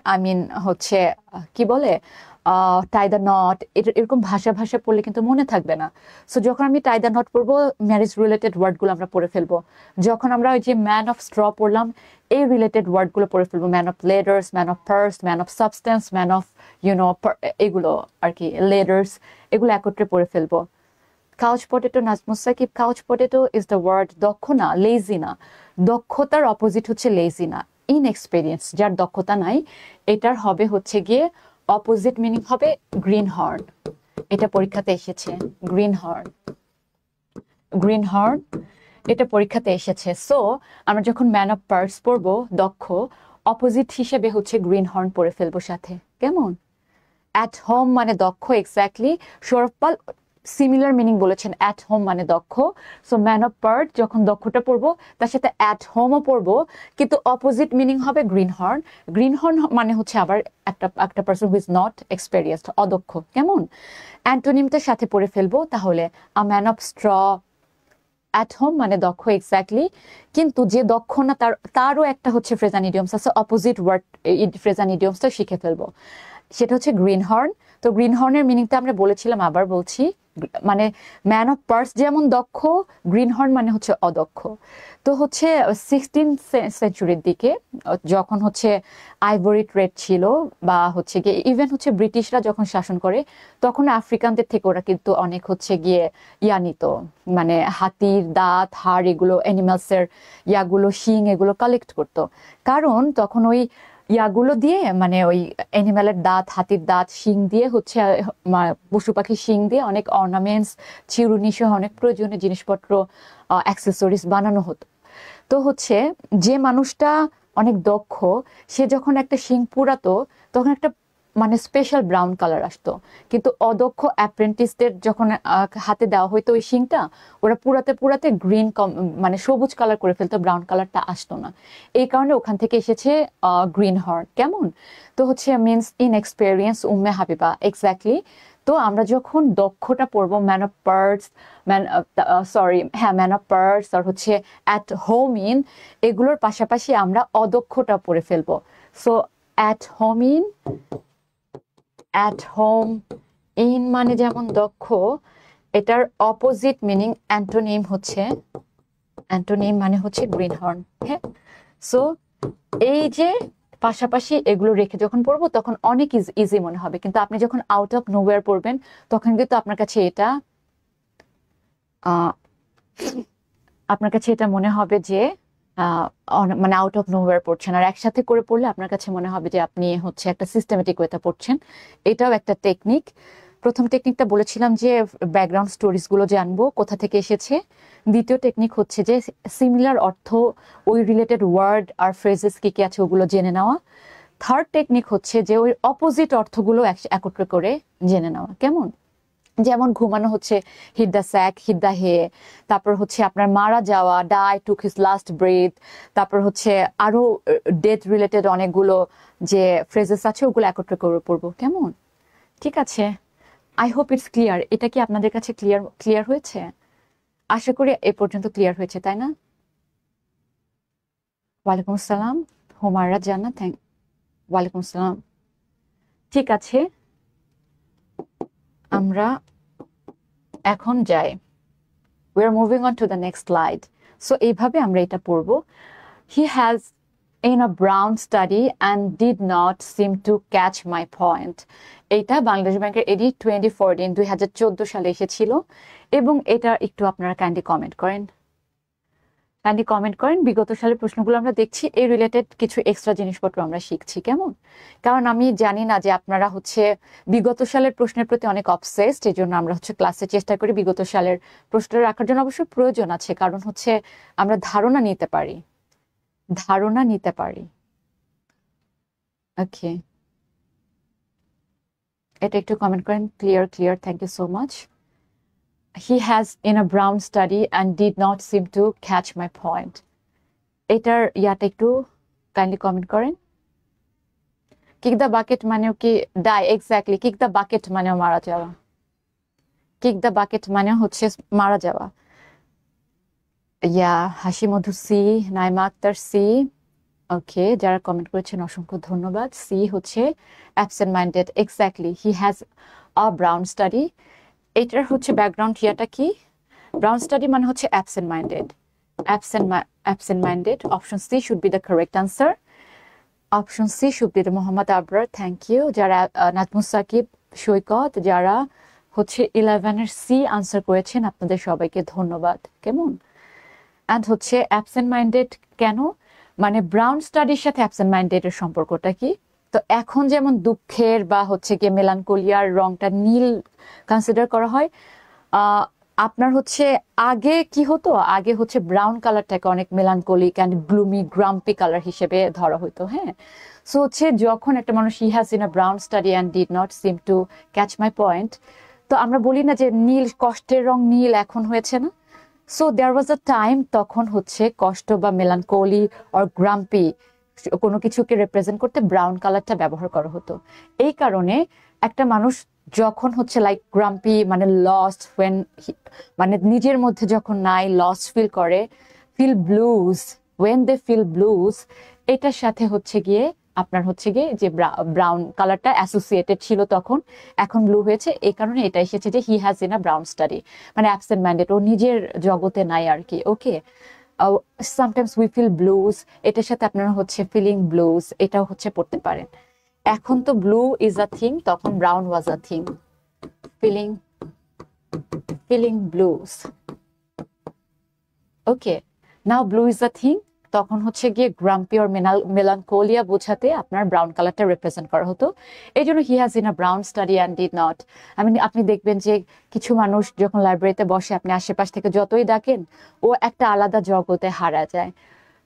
আই মিন হচ্ছে কি বলে টাই দ্য নট এরকম ভাষা পড়লে কিন্তু মনে থাকবে না সো যখন আমি টাই দ্য নট পড়বো ম্যারেজ রিলেটেড ওয়ার্ডগুলো আমরা পড়ে ফেলবো যখন আমরা ওই যে ম্যান অফ স্ট্র পড়লাম এই রিলেটেড ওয়ার্ডগুলো পড়ে ফেলবো man of letters man of purse man of substance man of you know এগুলো আর কি লেটার্স এগুলো একত্রে পড়ে ফেলবো couch potato Nazmus Sakib couch potato is the word দক্ষ না লেজি না দক্ষতার অপোজিট হচ্ছে লেজি না ইনএক্সপেরিয়েন্স যার দক্ষতা নাই এটার হবে হচ্ছে গিয়ে অপোজিট মিনিং হবে গ্রিন হর্ন এটা পরীক্ষাতে এসেছে গ্রিন হর্ন এটা পরীক্ষাতে এসেছে সো আমরা যখন ম্যান অফ পার্স পড়বো দক্ষ অপোজিট হিসেবে হচ্ছে গ্রিন হর্ন পড়ে ফেলবো সাথে কেমন অ্যাট হোম মানে দক্ষ exactly Sourav Pal similar meaning বলেছেন অ্যাট হোম মানে দক্ষ সো ম্যান অফ পার্ট যখন দক্ষটা পড়বো তার সাথে অ্যাট হোমও পড়বো কিন্তু অপোজিট মিনিং হবে গ্রিন হর্ন মানে হচ্ছে আবার একটা person who is not experienced অদক্ষ কেমন অ্যান্টোনিমটার সাথে পড়ে ফেলবো তাহলে আ man of straw at home মানে দক্ষ এক্স্যাক্টলি কিন্তু যে দক্ষ না তারও একটা হচ্ছে ফ্রেজ অ্যান্ড ইডিয়মস আছে অপোজিট ওয়ার্ড ফ্রেজ অ্যান্ড ইডিয়মসটা শিখে ফেলবো সেটা হচ্ছে গ্রিন হর্ন তো গ্রিন হর্নের মিনিংটা আমরা বলেছিলাম আবার বলছি মানে ম্যান অফ পার্স যেমন দক্ষ গ্রিন হর্ন মানে হচ্ছে অদক্ষ তো হচ্ছে 16th সেঞ্চুরির দিকে যখন হচ্ছে আইভরি ট্রেড ছিল বা হচ্ছে গিয়ে ইভেন হচ্ছে ব্রিটিশরা যখন শাসন করে তখন আফ্রিকানদের থেকে ওরা কিন্তু অনেক হচ্ছে গিয়ে নিত মানে হাতির দাঁত হাড় এগুলো অ্যানিমালসের ইয়াগুলো শিং এগুলো কালেক্ট করতো কারণ তখন ওই ইয়াগুলো দিয়ে মানে ওই অ্যানিম্যালের দাঁত হাতির দাঁত শিং দিয়ে হচ্ছে পশু পাখির শিং দিয়ে অনেক অর্নামেন্টস চিরুনি সহ অনেক প্রয়োজনীয় জিনিসপত্র অ্যাক্সেসরিজ বানানো হতো তো হচ্ছে যে মানুষটা অনেক দক্ষ সে যখন একটা শিং পুরাতো তখন একটা মানে স্পেশাল ব্রাউন কালার আসতো কিন্তু অদক্ষ অ্যাপ্রেন্টিসদের যখন হাতে দেওয়া হইতো ওই শিংটা ওরা পুরাতে গ্রিন মানে সবুজ কালার করে ফেলতো ব্রাউন কালারটা আসতো না এই কারণে ওখান থেকে এসেছে গ্রিন হর্ন কেমন তো হচ্ছে means inexperience Umme Habiba exactly তো আমরা যখন দক্ষটা পড়বো man of purse man of purse আর হচ্ছে অ্যাট হোম ইন এগুলোর পাশাপাশি আমরা অদক্ষটা পড়ে ফেলবো সো অ্যাট হোম ইন মানে যেমন দক্ষ এটার অপোজিট মিনিং অ্যান্টোনিম মানে হচ্ছে গ্রিন হর্ন হ্যাঁ সো এই যে পাশাপাশি এগুলো রেখে যখন পড়বো তখন অনেক ইজি মনে হবে কিন্তু আপনি যখন আউট অফ নোওয়্যার পড়বেন তখন কিন্তু আপনার কাছে এটা মনে হবে যে মানে আউট অফ নোওয়্যার পড়ছেন আর একসাথে করে পড়লে আপনার কাছে মনে হবে যে আপনি হচ্ছে একটা সিস্টেমেটিক ওয়েতে পড়ছেন এটাও একটা টেকনিক প্রথম টেকনিকটা বলেছিলাম যে ব্যাকগ্রাউন্ড স্টোরিজ গুলো জানবো কোথা থেকে এসেছে দ্বিতীয় টেকনিক হচ্ছে যে সিমিলার অর্থ ওই রিলেটেড ওয়ার্ড আর ফ্রেজেস কি কি আছে ওগুলো জেনে নেওয়া থার্ড টেকনিক হচ্ছে যে ওই অপোজিট অর্থগুলো একত্রে করে জেনে নেওয়া কেমন যেমন ঘুমানো হচ্ছে hit the sack hit the hay তারপর হচ্ছে আপনার মারা যাওয়া die took his last breath তারপর হচ্ছে আরো ডেথ রিলেটেড অনেকগুলো যে ফ্রেজেস আছে ওগুলো একত্রে করে পড়বো কেমন ঠিক আছে আই হোপ ইটস ক্লিয়ার। এটা কি আপনাদের কাছে ক্লিয়ার হয়েছে? আশা করি এ পর্যন্ত ক্লিয়ার হয়েছে, তাই না? ওয়ালাইকুম আসসালাম হুমায়রা জান্নাত, ওয়ালাইকুম আসসালাম। ঠিক আছে, আমরা এখন যাই। We are moving on to the next slide. So এইভাবে আমরা এটা পড়ব। He has in a brown study and did not seem to catch my point. এটা বাংলাদেশ ব্যাংকের এডি 2014 সালে এসেছিল এবং এটা একটু আপনারা কাইন্ডলি কমেন্ট করেন। বিগত সালের প্রশ্নগুলো আমরা দেখছি, এই রিলেটেড কিছু এক্সট্রা জিনিসপত্র আমরা শিখছি, কেমন? কারণ আমি জানি না যে আপনারা হচ্ছে বিগত সালের প্রশ্নের প্রতি অনেক অবসেসড, এই জন্য আমরা হচ্ছে ক্লাসে চেষ্টা করি বিগত সালের প্রশ্ন রাখার জন্য। অবশ্যই প্রয়োজন আছে, কারণ হচ্ছে আমরা ধারণা নিতে পারি। ওকে, এটা একটু কমেন্ট করেন। Clear, thank you so much. He has in a brown study and did not seem to catch my point. এটার ইয়াটা একটু কাইন্ডলি কমেন্ট করেন। কিক দ্য বাকেট মানেও কি die? Exactly, kick the bucket মানেও মারা যাওয়া। কিক দ্য বাকেট মানে হচ্ছে মারা যাওয়া। Yeah, Hashi Modhu C, Naima Akter C. Okay, যারা কমেন্ট করেছেন অসংখ্য ধন্যবাদ। সি হচ্ছে absent minded. Exactly, he has a brown study. এটার হচ্ছে ব্যাকগ্রাউন্ড ইয়াটা কি? ব্রাউন স্টাডি মানে হচ্ছে absent minded. Option C should be the correct answer. Option C should be the Mohammad Abrar, thank you. যারা নাজমুস সাকিব, সৈকত, যারা হচ্ছে 11-এর সি আনসার করেছেন, আপনাদের সবাইকে ধন্যবাদ, কেমন? অ্যান্ড হচ্ছে অ্যাবসেন্ট মাইন্ডেড কেন, মানে ব্রাউন স্টাডির সাথে অ্যাবসেন্ট মাইন্ডেডের সম্পর্কটা কি? তো এখন যেমন দুঃখের বা হচ্ছে গিয়ে মেলানকোলিয়ার রংটা নীল কনসিডার করা হয়, আপনার হচ্ছে আগে কি হতো, আগে হচ্ছে ব্রাউন কালারটাকে অনেক মেলানকোলিক অ্যান্ড গ্লুমি গ্রাম্পি কালার হিসেবে ধরা হতো। হ্যাঁ, সো হচ্ছে যখন একটা মানুষ he has in a brown study and did not seem to catch my point, তো আমরা বলি না যে নীল, কষ্টের রং নীল এখন হয়েছে না? So there was a time, তখন হচ্ছে কষ্ট বা মেলানকোলি অর গ্রাম্পি কোনো কিছুকে রিপ্রেজেন্ট করতে ব্রাউন কালারটা ব্যবহার করা হতো। এই কারণে একটা মানুষ যখন হচ্ছে লাইক গ্রাম্পি মানে লস্ট, মানে নিজের মধ্যে যখন নাই, লস্ট ফিল করে, ওয়েন দে ফিল ব্লুজ, এটার সাথে হচ্ছে গিয়ে আপনার হচ্ছে গিয়ে যে ব্রাউন কালারটা অ্যাসোসিয়েটেড ছিল তখন, এখন ব্লু হয়েছে। এই কারণে এটা এসেছে যে he has in a brown study, মানে অ্যাবসেন্ট মাইন্ডেড, ও নিজের জগতে নাই আর কি। ওকে, সামটাইমস উই ফিল ব্লুজ, এটার সাথে আপনারা হচ্ছে ফিলিং ব্লুজ, এটাও হচ্ছে পড়তে পারেন। এখন তো ব্লু ইজ আ থিং, তখন brown was a thing. Feeling blues. Okay, now blue is a thing, তখন হচ্ছে গিয়ে গ্রাম্পি অর মেলানকোলিয়া বোঝাতে আপনার ব্রাউন কালারটা রিপ্রেজেন্ট করা হতো। এই জন্য he has in a brown study and did not. আপনি দেখবেন যে কিছু মানুষ যখন লাইব্রেরিতে বসে, আপনি আশেপাশ থেকে যতই ডাকেন, ও একটা আলাদা জগতে হারা যায়।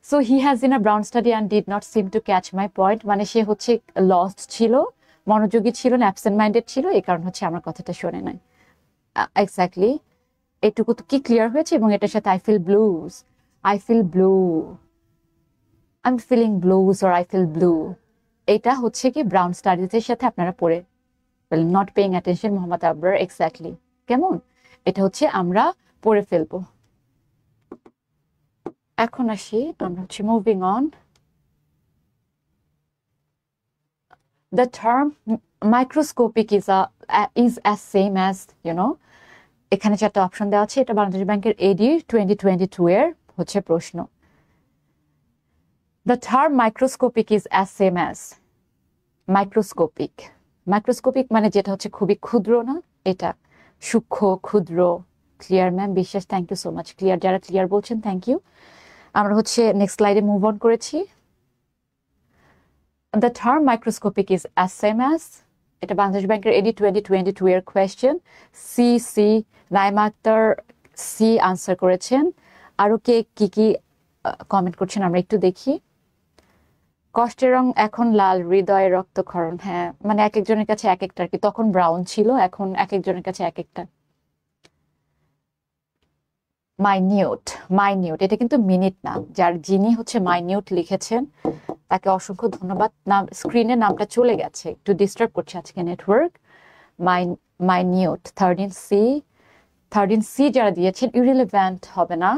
So he has in a brown study and did not seem to catch my point, মানে সে হচ্ছে লস্ট ছিল, মনোযোগী ছিল না, অ্যাবসেন্ট মাইন্ডেড ছিল, এই কারণ হচ্ছে আমার কথাটা শোনে নাই। এক্স্যাক্টলি, এটুকু তো কি ক্লিয়ার হয়েছে? এবং এটার সাথে I feel blue, I am feeling blues or I feel blue, এটা হচ্ছে কি ব্রাউন স্টাডিজের সাথে আপনারা পড়ে not paying attention, Mohammad Abrar, exactly, কেমন? এটা হচ্ছে আমরা পড়ে ফেলবো। এখন আসি, আমরা হচ্ছে moving on. The term microscopic is as same as, এখানে চারটা অপশন দেওয়া আছে। এটা বাংলাদেশ ব্যাংকের এডি 2022 এর হচ্ছে প্রশ্ন। The term microscopic is as same as, microscopic মানে যেটা হচ্ছে খুবই ক্ষুদ্র, না? এটা সূক্ষ্ম, ক্ষুদ্র। Clear ma'am Biswas, thank you so much. Clear, যারা ক্লিয়ার বলছেন থ্যাংক ইউ। আমরা হচ্ছে নেক্সট স্লাইডে মুভ অন করেছি। The term microscopic is as same as, এটা বাংলাদেশ ব্যাংকের এডি 2022 এর question. C Naima Akter C answer করেছেন। আরো কে কি কমেন্ট করছেন আমরা একটু দেখি। কষ্টের রং এখন লাল, হৃদয়ে রক্তক্ষরণ। হ্যাঁ, মানে এক একজনের কাছে এক একটা আর কি, তখন ব্রাউন ছিল, এখন এক একজনের কাছে এক একটা। মাইনিউট, এটা কিন্তু মিনিট না। যিনি হচ্ছে মাইনিউট লিখেছেন তাকে অসংখ্য ধন্যবাদ। স্ক্রিনে নামটা চলে গেছে, একটু ডিস্টার্ব করছে আজকে নেটওয়ার্ক। মাইনিউট 13C যারা দিয়েছেন ইররিলেভেন্ট হবে না,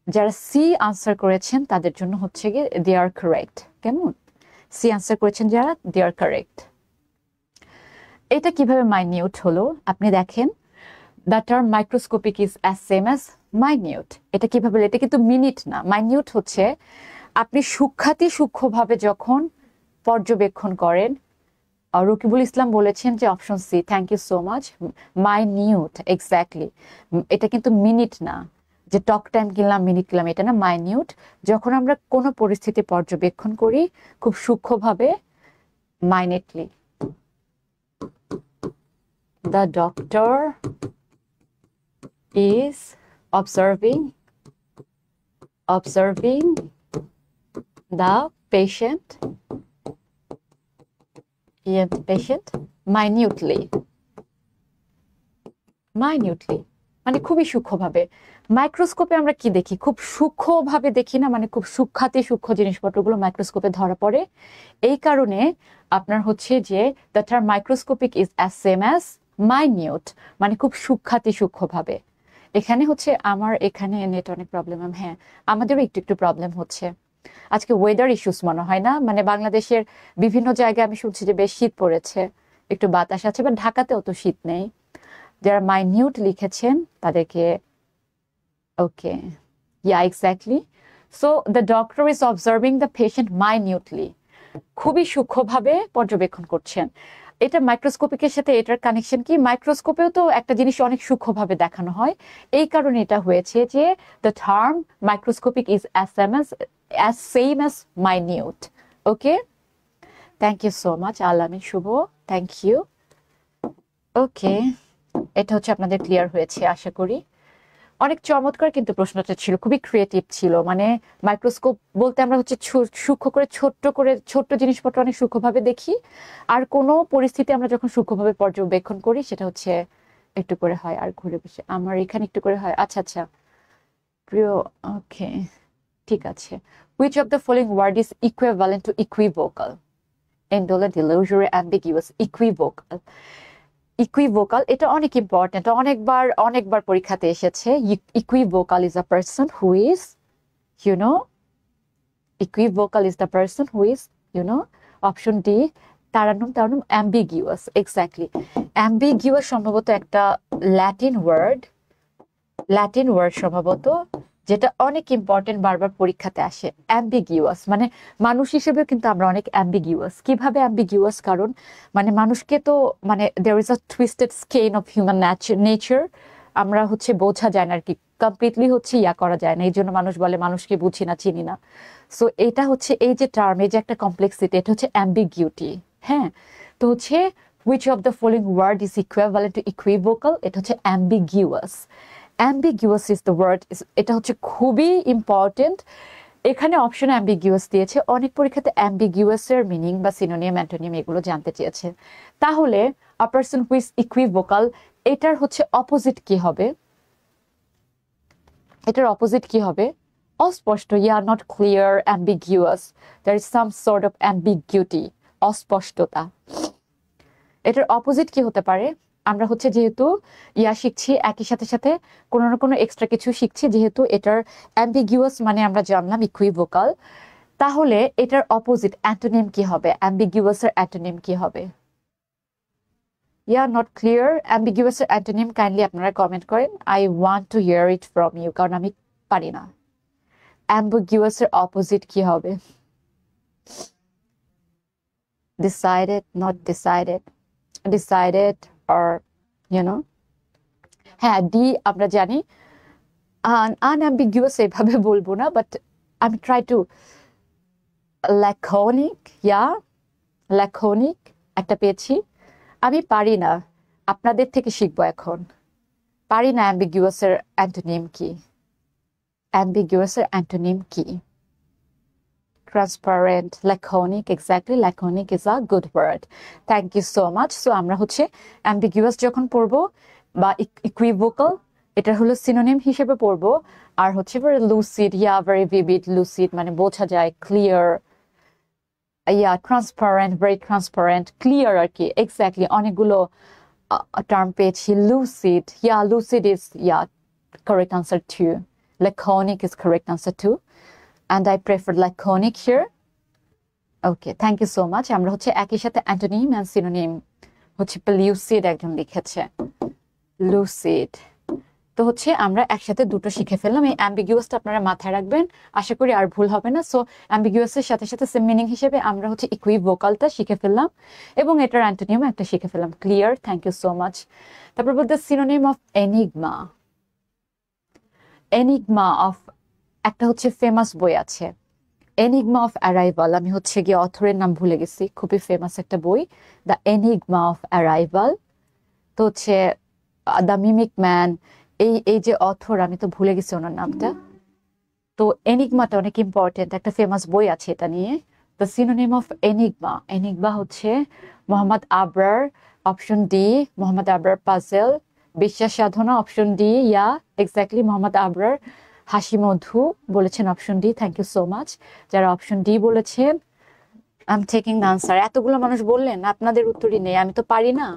যারা সি আনসার করেছেন তাদের জন্য হচ্ছে গিয়ে দে আর কারেক্ট। কেমন? সি আনসার করেছেন যারা, দে আর কারেক্ট। এটা কিভাবে মাইনিউট হলো আপনি দেখেন, the term microscopic is as same as minute. এটা কিভাবে? এটা কিন্তু মিনিট না, মাইনিউট হচ্ছে আপনি সূক্ষ্মভাবে যখন পর্যবেক্ষণ করেন। রকিবুল ইসলাম বলেছেন যে option C, thank you so much, minute, exactly. এটা কিন্তু মিনিট না, যে টক টাইম কিনলাম মিনিট কিনলাম, এটা না, মাইনিউট। যখন আমরা কোনো পরিস্থিতি পর্যবেক্ষণ করি খুব সূক্ষ্মভাবে, minutely. The doctor is observing the patient minutely মানে খুবই সূক্ষ্মভাবে। মাইক্রোস্কোপে আমরা কি দেখি? খুব সূক্ষ্মভাবে দেখি না, মানে খুব সূক্ষ্ম জিনিসপত্রগুলো মাইক্রোস্কোপে ধরা পড়ে। এই কারণে আপনার হচ্ছে যে the term microscopic is as same as minute, মানে খুব সূক্ষ্মভাবে। এখানে হচ্ছে আমার এখানে নেট অনেক প্রবলেম, হ্যাঁ আমাদেরও একটু প্রবলেম হচ্ছে আজকে। ওয়েদার ইস্যুস মনে হয় না, মানে বাংলাদেশের বিভিন্ন জায়গায় আমি শুনছি যে বেশ শীত পড়েছে, একটু বাতাস আছে, বাট ঢাকাতে অত শীত নেই। যারা মাইনিউট লিখেছেন তাদেরকে, okay, yeah exactly. So the doctor is observing the patient minutely, খুবই সূক্ষ্মভাবে পর্যবেক্ষণ করছেন। এটা মাইক্রোস্কোপিকের সাথে এটার কানেকশন কি? মাইক্রোস্কোপেও তো একটা জিনিস অনেক সূক্ষ্মভাবে দেখানো হয়, এই কারণে এটা হয়েছে যে the term microscopic is as same as minute. Okay, thank you so much Alamin Shuvo, thank you. ওকে, এটা হচ্ছে আপনাদের ক্লিয়ার হয়েছে আশা করি। অনেক চমৎকার কিন্তু প্রশ্নটা ছিল, খুবই ক্রিয়েটিভ ছিল। মানে মাইক্রোস্কোপ বলতে আমরা হচ্ছে ছোট্ট জিনিসপত্র অনেক সূক্ষ্মভাবে দেখি, আর কোনো পরিস্থিতি আমরা যখন সূক্ষ্মভাবে পর্যবেক্ষণ করি সেটা হচ্ছে একটু করে হয়। আর ঘুরে বসে আমার এখানে একটু করে হয়, আচ্ছা আচ্ছা প্রিয়, ওকে ঠিক আছে। Which of the following word is equivalent to equivocal? Indolent, illusory, ambiguous, equivocal. Equivocal এটা অনেক ইম্পর্টেন্ট, অনেকবার পরীক্ষাতে এসেছে। Equivocal is a person who is equivocal is the person who is option D, Tarannum ambiguous, exactly. Ambiguous সম্ভবত একটা Latin word সম্ভবত, যেটা অনেক ইম্পর্টেন্ট, বারবার পরীক্ষাতে আসে। অ্যাম্বিগিউয়াস মানে মানুষ হিসেবে কিন্তু আমরা অনেক অ্যাম্বিগিউয়াস। কিভাবে অ্যাম্বিগিউয়াস? কারণ মানে মানুষকে তো মানে there is a twisted skein of human nature, আমরা হচ্ছে বোঝা যায় না আর কি, কমপ্লিটলি হচ্ছে করা যায় না, এই জন্য মানুষ বলে মানুষকে বুঝি না, চিনি না। সো এটা হচ্ছে এই যে টার্ম, এই যে একটা কমপ্লেক্সিটি, এটা হচ্ছে অ্যাম্বিগিউটি। হ্যাঁ, তো হচ্ছে which of the following word is equivalent to equivocal? এটা হচ্ছে ambiguous. Ambiguous is the word, এটা হচ্ছে খুবই ইম্পর্টেন্ট। এখানে অপশন অ্যাম্বিগিউয়াস দিয়েছে, অনেক পরীক্ষাতে অ্যাম্বিগিউয়াস এর মিনিং বা সিনোনিম অ্যান্টোনিম এগুলো জানতে চেয়েছে। তাহলে আ পারসন হু ইজ ইকুইভোকাল, এটার হচ্ছে অপোজিট কি হবে? এটার অপোজিট কি হবে? অস্পষ্ট, yeah, not clear, ambiguous, there is some sort of ambiguity, অস্পষ্টতা। এটার অপোজিট কি হতে পারে? আমরা হচ্ছে যেহেতু শিখছি, একই সাথে কোনো না কোনো এক্সট্রা কিছু শিখছি, যেহেতু এটার অ্যাম্বিগিউয়াস মানে আমরা জানলাম ইকুইভোকাল, তাহলে এটার অপোজিট অ্যান্টোনিম কি হবে? অ্যাম্বিগিউয়াস এর অ্যান্টোনিম কি হবে? নট ক্লিয়ার, অ্যাম্বিগিউয়াস এর অ্যান্টোনিম কাইন্ডলি আপনারা কমেন্ট করেন, I want to hear it from you, কারণ আমি পারি না। অ্যাম্বিগিউয়াস এর অপোজিট কি হবে? Decided, not decided, decided, or হ্যাঁ ডি আমরা জানি। আনঅ্যাম্বিগুয়াস এভাবে বলবো না, বাট আমি ট্রাই টু ল্যাকোনিক, ল্যাকোনিক একটা পেয়েছি। আমি পারি না, আপনাদের থেকে শিখবো এখন। পারি না অ্যাম্বিগুয়াস এর অ্যান্টোনিম কি? অ্যাম্বিগুয়াস এর অ্যান্টোনিম কি? Transparent, laconic, exactly, laconic is a good word. Thank you so much. So আমরা হচ্ছে ambiguous যখন পড়বো বা equivocal, এটা হলো সিনোনিম হিসেবে পড়বো। আর হচ্ছে very lucid, very vivid, lucid মানে বোঝা যায়, clear, transparent, very transparent, clear আর কি, exactly, অনেকগুলো টার্ম পেয়েছি lucid. Yeah lucid is yeah correct answer too. Laconic is correct answer too. And I prefer laconic here. Okay, thank you so much. আমরা হচ্ছে একই সাথে অ্যান্টোনিম এন্ড সিনোনিম হচ্ছে lucid একজন লিখেছে লুসিড। তো হচ্ছে আমরা একসাথে দুটো শিখে ফেললাম। এই অ্যাম্বিগুয়াসটা আপনারা মাথায় রাখবেন, আশা করি আর ভুল হবে না। সো অ্যাম্বিগুয়াসের সাথে সাথে সেম মিনিং হিসেবে আমরা হচ্ছে ইকুইভোকালটা শিখে ফেললাম এবং এটার অ্যান্টোনিম একটা শিখে ফেললাম। Clear? Thank you so much. তারপর বলতে synonym of enigma. Enigma of একটা হচ্ছে ফেমাস বই আছে এনিগমা অফ অ্যারাইভাল। আমি হচ্ছে গিয়ে অথরের নাম ভুলে গেছি, খুবই ফেমাস একটা বই, দ্য এনিগমা অফ অ্যারাইভাল। তো হচ্ছে দ্য মিমিক ম্যান, এই যে অথর আমি তো ভুলে গেছি ওনার নামটা। তো এনিগমাটা অনেক ইম্পর্টেন্ট, একটা ফেমাস বই আছে এটা নিয়ে। The synonym of enigma, enigma হচ্ছে Mohammad Abrar, option D Mohammad Abrar puzzle. Biswas Sadhana, option D, yeah exactly Mohammad Abrar. Hasi Madhu বলেছেন option D, thank you so much যারা অপশন ডি বলেছেন। I am taking the answer. এতগুলো মানুষ বললেন, আপনাদের উত্তরই নেই, আমি তো পারি না,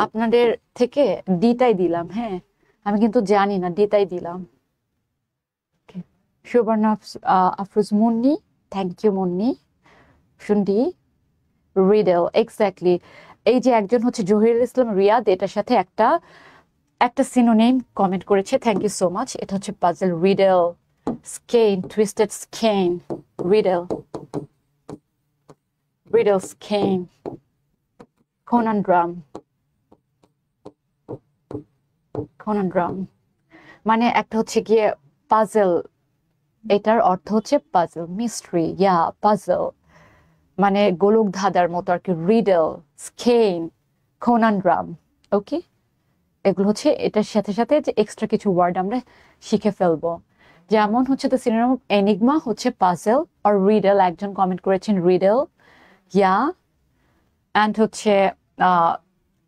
আপনাদের থেকে ডিটাই দিলাম। হ্যাঁ, আমি কিন্তু জানি না, ডিটাই দিলাম। Subarna Afroz Munni, thank you Munni, option D riddle, exactly. এই যে একজন হচ্ছে জহিরুল ইসলাম রিয়াদ, এটার সাথে একটা সিনোনিম কমেন্ট করেছে, থ্যাংক ইউ সো মাচ। এটা হচ্ছে puzzle, riddle, skein, twisted skein, riddle, riddle skein, conundrum, conundrum মানে একটা হচ্ছে গিয়ে পাজল, এটার অর্থ হচ্ছে পাজল, মিস্ট্রি, ইয়া পাজল মানে গোলক ধাঁধার মতো আর কি। রিডেল, স্কেইন, কনন্ড্রাম, ওকে। এগুলো হচ্ছে এটার সাথে সাথে যে এক্সট্রা কিছু ওয়ার্ড আমরা শিখে ফেলবো, যেমন হচ্ছে দ্য সিনোনিম অফ এনিগমা হচ্ছে পাজল আর রিডেল, একজন কমেন্ট করেছেন রিডেল, ইয়া। অ্যান্ড হচ্ছে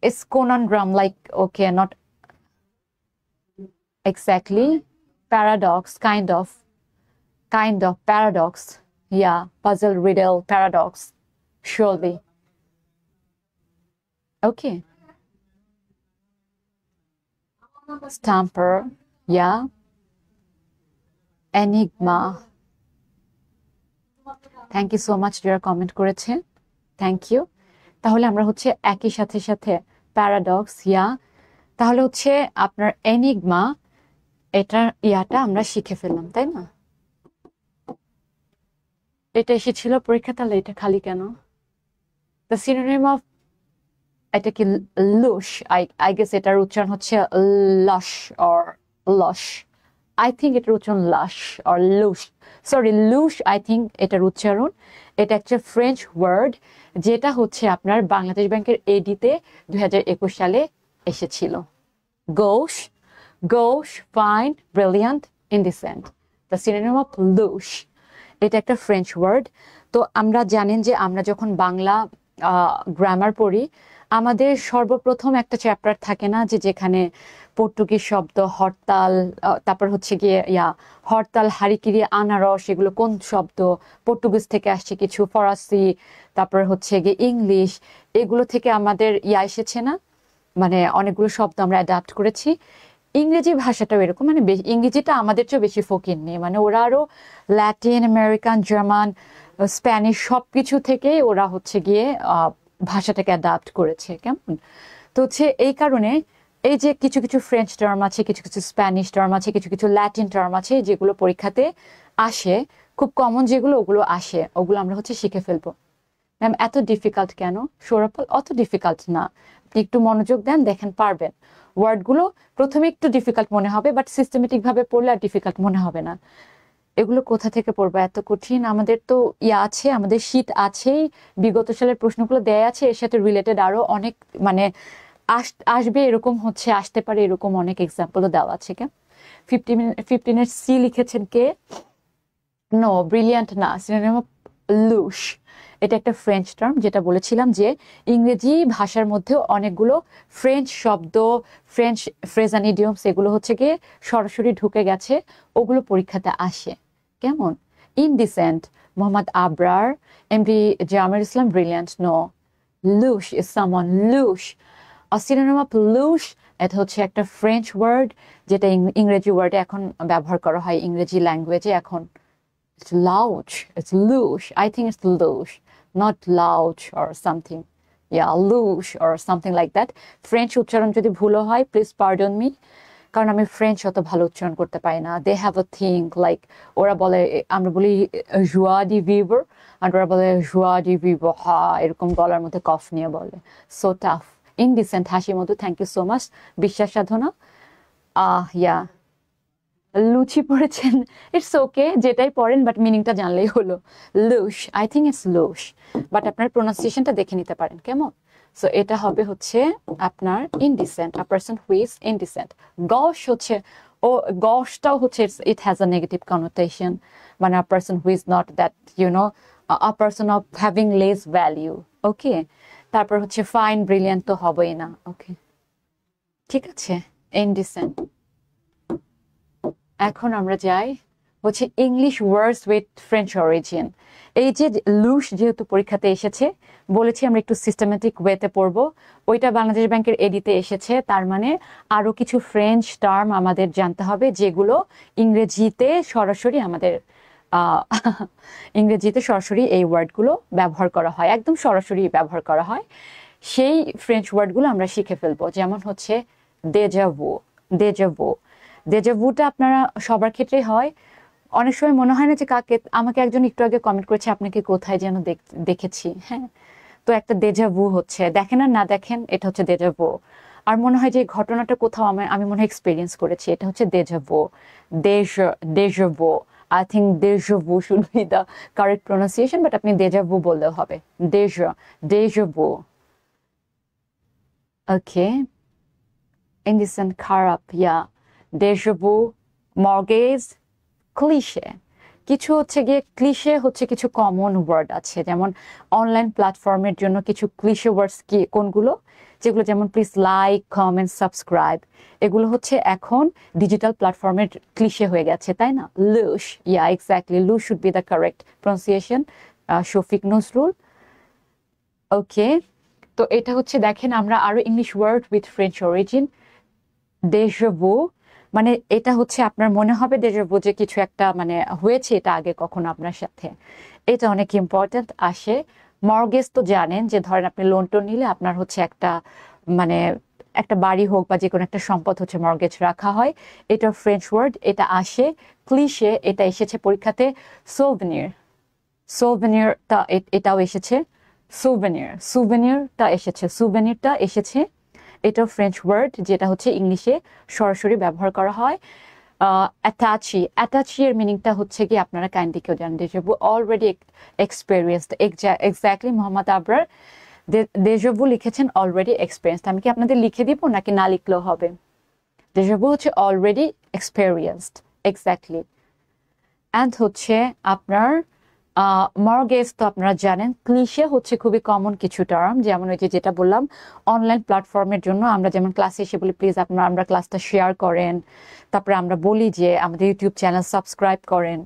is conundrum like, okay not exactly, paradox, kind of paradox, yeah, puzzle, riddle, paradox, surely, okay. Stamper, yeah, enigma, thank you so much যারা comment করেছে, thank you. তাহলে আমরা হচ্ছে একই সাথে সাথে প্যারাডক্স, ইয়া, তাহলে হচ্ছে আপনার এনিগমা এটার ইয়াটা আমরা শিখে ফেললাম, তাই না? এটা এসেছিল পরীক্ষা, তাহলে এটা খালি কেন? দ্য সিনোনিম অফ, এটা কি লুশ? আই গেস এটার উচ্চারণ হচ্ছে লশ অর লশ, আই থিঙ্ক এটার উচ্চারণ লাশ অর লুশ, সরি লুশ, আই থিঙ্ক এটার উচ্চারণ। এটা একটা ফ্রেঞ্চ ওয়ার্ড যেটা হচ্ছে আপনার বাংলাদেশ ব্যাংকের এডিতে 2021 সালে এসেছিল। গৌশ, gauche, fine, brilliant, indecent. The synonym of louche. এটা একটা ফ্রেঞ্চ ওয়ার্ড। তো আমরা জানেন যে আমরা যখন বাংলা গ্রামার পড়ি, আমাদের সর্বপ্রথম একটা চ্যাপ্টার থাকে না, যে যেখানে পর্তুগিজ শব্দ হরতাল, তারপর হচ্ছে গিয়ে হরতাল, হারিকিরি, আনারস, এগুলো কোন শব্দ, পর্তুগিজ থেকে আসছে কিছু, ফরাসি, তারপর হচ্ছে গিয়ে ইংলিশ, এগুলো থেকে আমাদের এসেছে না, মানে অনেকগুলো শব্দ আমরা অ্যাডাপ্ট করেছি। ইংরেজি ভাষাটাও এরকম, মানে ইংরেজিটা আমাদের চেয়ে বেশি ফকির নেই, মানে ওরা আরো ল্যাটিন আমেরিকান, জার্মান, স্প্যানিশ সবকিছু থেকে ওরা হচ্ছে গিয়ে ভাষাটাকে অ্যাডাপ্ট করেছে, কেমন? তো হচ্ছে এই কারণে এই যে কিছু কিছু ফ্রেঞ্চ টার্ম আছে, কিছু কিছু স্প্যানিশ টার্ম আছে, কিছু কিছু ল্যাটিন টার্ম আছে, যেগুলো পরীক্ষাতে আসে, খুব কমন যেগুলো, ওগুলো আসে, ওগুলো আমরা হচ্ছে শিখে ফেলবো। ম্যাম এত ডিফিকাল্ট কেন? সৌরভ, অত ডিফিকাল্ট না, আপনি একটু মনোযোগ দেন, দেখেন পারবেন। ওয়ার্ডগুলো প্রথমে একটু ডিফিকাল্ট মনে হবে, বাট সিস্টেমেটিক ভাবে পড়লে আর ডিফিকাল্ট মনে হবে না। এগুলো কোথা থেকে পড়বো এত কঠিন? আমাদের তো আছে, আমাদের শীট আছেই, বিগত সালের প্রশ্নগুলো দেয়া আছে, এর সাথে রিলেটেড আরো অনেক মানে আসবে এরকম হচ্ছে, আসতে পারে এরকম অনেক এক্সাম্পলও দেওয়া আছে। কে 15 সি লিখেছেন কে? নো, ব্রিলিয়ান্ট না, সিনোনিম অফ লুশ। এটা একটা ফ্রেঞ্চ টার্ম, যেটা বলেছিলাম যে ইংরেজি ভাষার মধ্যে অনেকগুলো ফ্রেঞ্চ শব্দ, ফ্রেঞ্চ ফ্রেজ অ্যান্ড ইডিয়মস, এগুলো হচ্ছে গিয়ে সরাসরি ঢুকে গেছে, ওগুলো পরীক্ষাতে আসে। কেমন? Indecent, Mohammad Abrar, MD Jamir Islam, brilliant, no. Lush is someone, lush synonym of lush, এটা হচ্ছে একটা ফ্রেঞ্চ ওয়ার্ড, যেটা ইংরেজি ওয়ার্ডে এখন ব্যবহার করা হয়, ইংরেজি ল্যাঙ্গুয়েজে এখন। It's louch, it's louche. I think it's louche, not louch or something. Yeah, louche or something like that. French উচ্চারণ যদি ভুলও হয়, প্লিজ পার্ডন মি, কারণ আমি ফ্রেঞ্চ অত ভালো উচ্চারণ করতে পারি না। They have a thing like, ওরা বলে, আমরা বলি জুয়া ডি ভিভর, আর ওরা বলে জুয়া ডি ভিভো, হা, এরকম গলার মধ্যে কফ নিয়ে বলে। So tough, indecent, Hasi Modhu. Thank you so much. Biswas Sadhana, ইয়া, লুচি পড়েছেন, ইটস ওকে, যেটাই পড়েন, বাট মিনিংটা জানলেই হলো। লুশ, আই থিঙ্ক ইটস লুশ, বাট আপনার প্রোনাউন্সিয়েশনটা দেখে নিতে পারেন, কেমন? সো এটা হবে হচ্ছে আপনার indecent, a person who is indecent. Gosh হচ্ছে, ও গশটাও হচ্ছে, it has a negative connotation, মানে a person who is not that, a person of having less value. Okay, তারপর হচ্ছে ফাইন, ব্রিলিয়ান্ট তো হবেই না। ওকে, ঠিক আছে, ইনডিসেন্ট। এখন আমরা যাই হচ্ছে English words with French origin. এই যে লুশ যেহেতু পরীক্ষাতে এসেছে, বলেছি আমরা একটু সিস্টেমেটিক ওয়েতে পড়বো, ওইটা বাংলাদেশ ব্যাংকের এডিতে এসেছে, তার মানে আরো কিছু ফ্রেঞ্চ টার্ম আমাদের জানতে হবে, যেগুলো ইংরেজিতে সরাসরি আমাদের ইংরেজিতে সরাসরি এই ওয়ার্ডগুলো ব্যবহার করা হয়, একদম সরাসরি ব্যবহার করা হয়। সেই ফ্রেঞ্চ ওয়ার্ডগুলো আমরা শিখে ফেলবো। যেমন হচ্ছে দেজাভু। দেজাভু, দেজাভুটা আপনারা সবার ক্ষেত্রেই হয়। অনেক সময় মনে হয় না যে কাকে, আমাকে একজন একটু আগে কমেন্ট করেছে আপনাকে কোথায় যেন দেখেছি। হ্যাঁ, তো একটা দেজাভু হচ্ছে, দেখেন আর না দেখেন, এটা হচ্ছে দেজাভু। আর মনে হয় যে ঘটনাটা কোথাও আমি মনে হয় এক্সপিরিয়েন্স করেছি, এটা হচ্ছে deja vu. Deja vu, I think deja vu should be the correct pronunciation, but আপনি দেজাভু বললেও হবে। দেজাভু। ওকে, ইনডিসেন্ট, খারাপ, ইয়া, দেজাভু, মর্গেজ, ক্লিশে। কিছু হচ্ছে গিয়ে ক্লিশে হচ্ছে কিছু কমন ওয়ার্ড আছে, যেমন অনলাইন প্ল্যাটফর্মের জন্য কিছু ক্লিশে ওয়ার্ডস কি কোনগুলো, যেগুলো যেমন প্লিজ লাইক, কমেন্ট, সাবস্ক্রাইব, এগুলো হচ্ছে এখন ডিজিটাল প্ল্যাটফর্মের ক্লিশে হয়ে গেছে, তাই না? Lush, yeah, exactly, lush should be the correct pronunciation, Shafiq Nazrul. Okay, তো এটা হচ্ছে, দেখেন আমরা আরো English word with French origin. Deja vu, মানে এটা হচ্ছে আপনার মনে হবে দেজাভু যে কিছু একটা মানে হয়েছে এটা আগে কখনো আপনার সাথে, এটা অনেক ইম্পর্টেন্ট আসে। মর্গেজ তো জানেন, যে ধরেন আপনি লোন টোন নিলে আপনার হচ্ছে একটা মানে একটা বাড়ি হোক বা যে কোনো একটা সম্পদ হচ্ছে মর্গেজ রাখা হয়, এটা ফ্রেঞ্চ ওয়ার্ড, এটা আসে। ক্লিশে, এটা এসেছে পরীক্ষাতে। সোভেনির, সোভেনিরটা এটাও এসেছে। সুভেনিরটা এসেছে, সুভেনিরটা এসেছে, এটা ফ্রেঞ্চ ওয়ার্ড, যেটা হচ্ছে ইংলিশে সরাসরি ব্যবহার করা হয়। অ্যাটাচি, অ্যাটাচি এর মিনিংটা হচ্ছে কি আপনারা কাইন্ডলি কেউ জানেন, deja vu, already experienced. Exactly, Mohammad Abrar deja vu লিখেছেন অলরেডি এক্সপেরিয়েন্সড। আমি কি আপনাদের লিখে দিব নাকি না লিখলেও হবে? দেজাভু হচ্ছে অলরেডি এক্সপেরিয়েন্সড, এক্স্যাক্টলি। অ্যান্ড হচ্ছে আপনার মর্গেজ তো আপনারা জানেন। ক্লিশে হচ্ছে খুবই কমন কিছু টার্ম, যেমন ওই যে যেটা বললাম অনলাইন প্ল্যাটফর্মের জন্য আমরা যেমন ক্লাসে এসে বলি প্লিজ আমরা ক্লাসটা শেয়ার করেন, তারপরে আমরা বলি যে আমাদের ইউটিউব চ্যানেল সাবস্ক্রাইব করেন,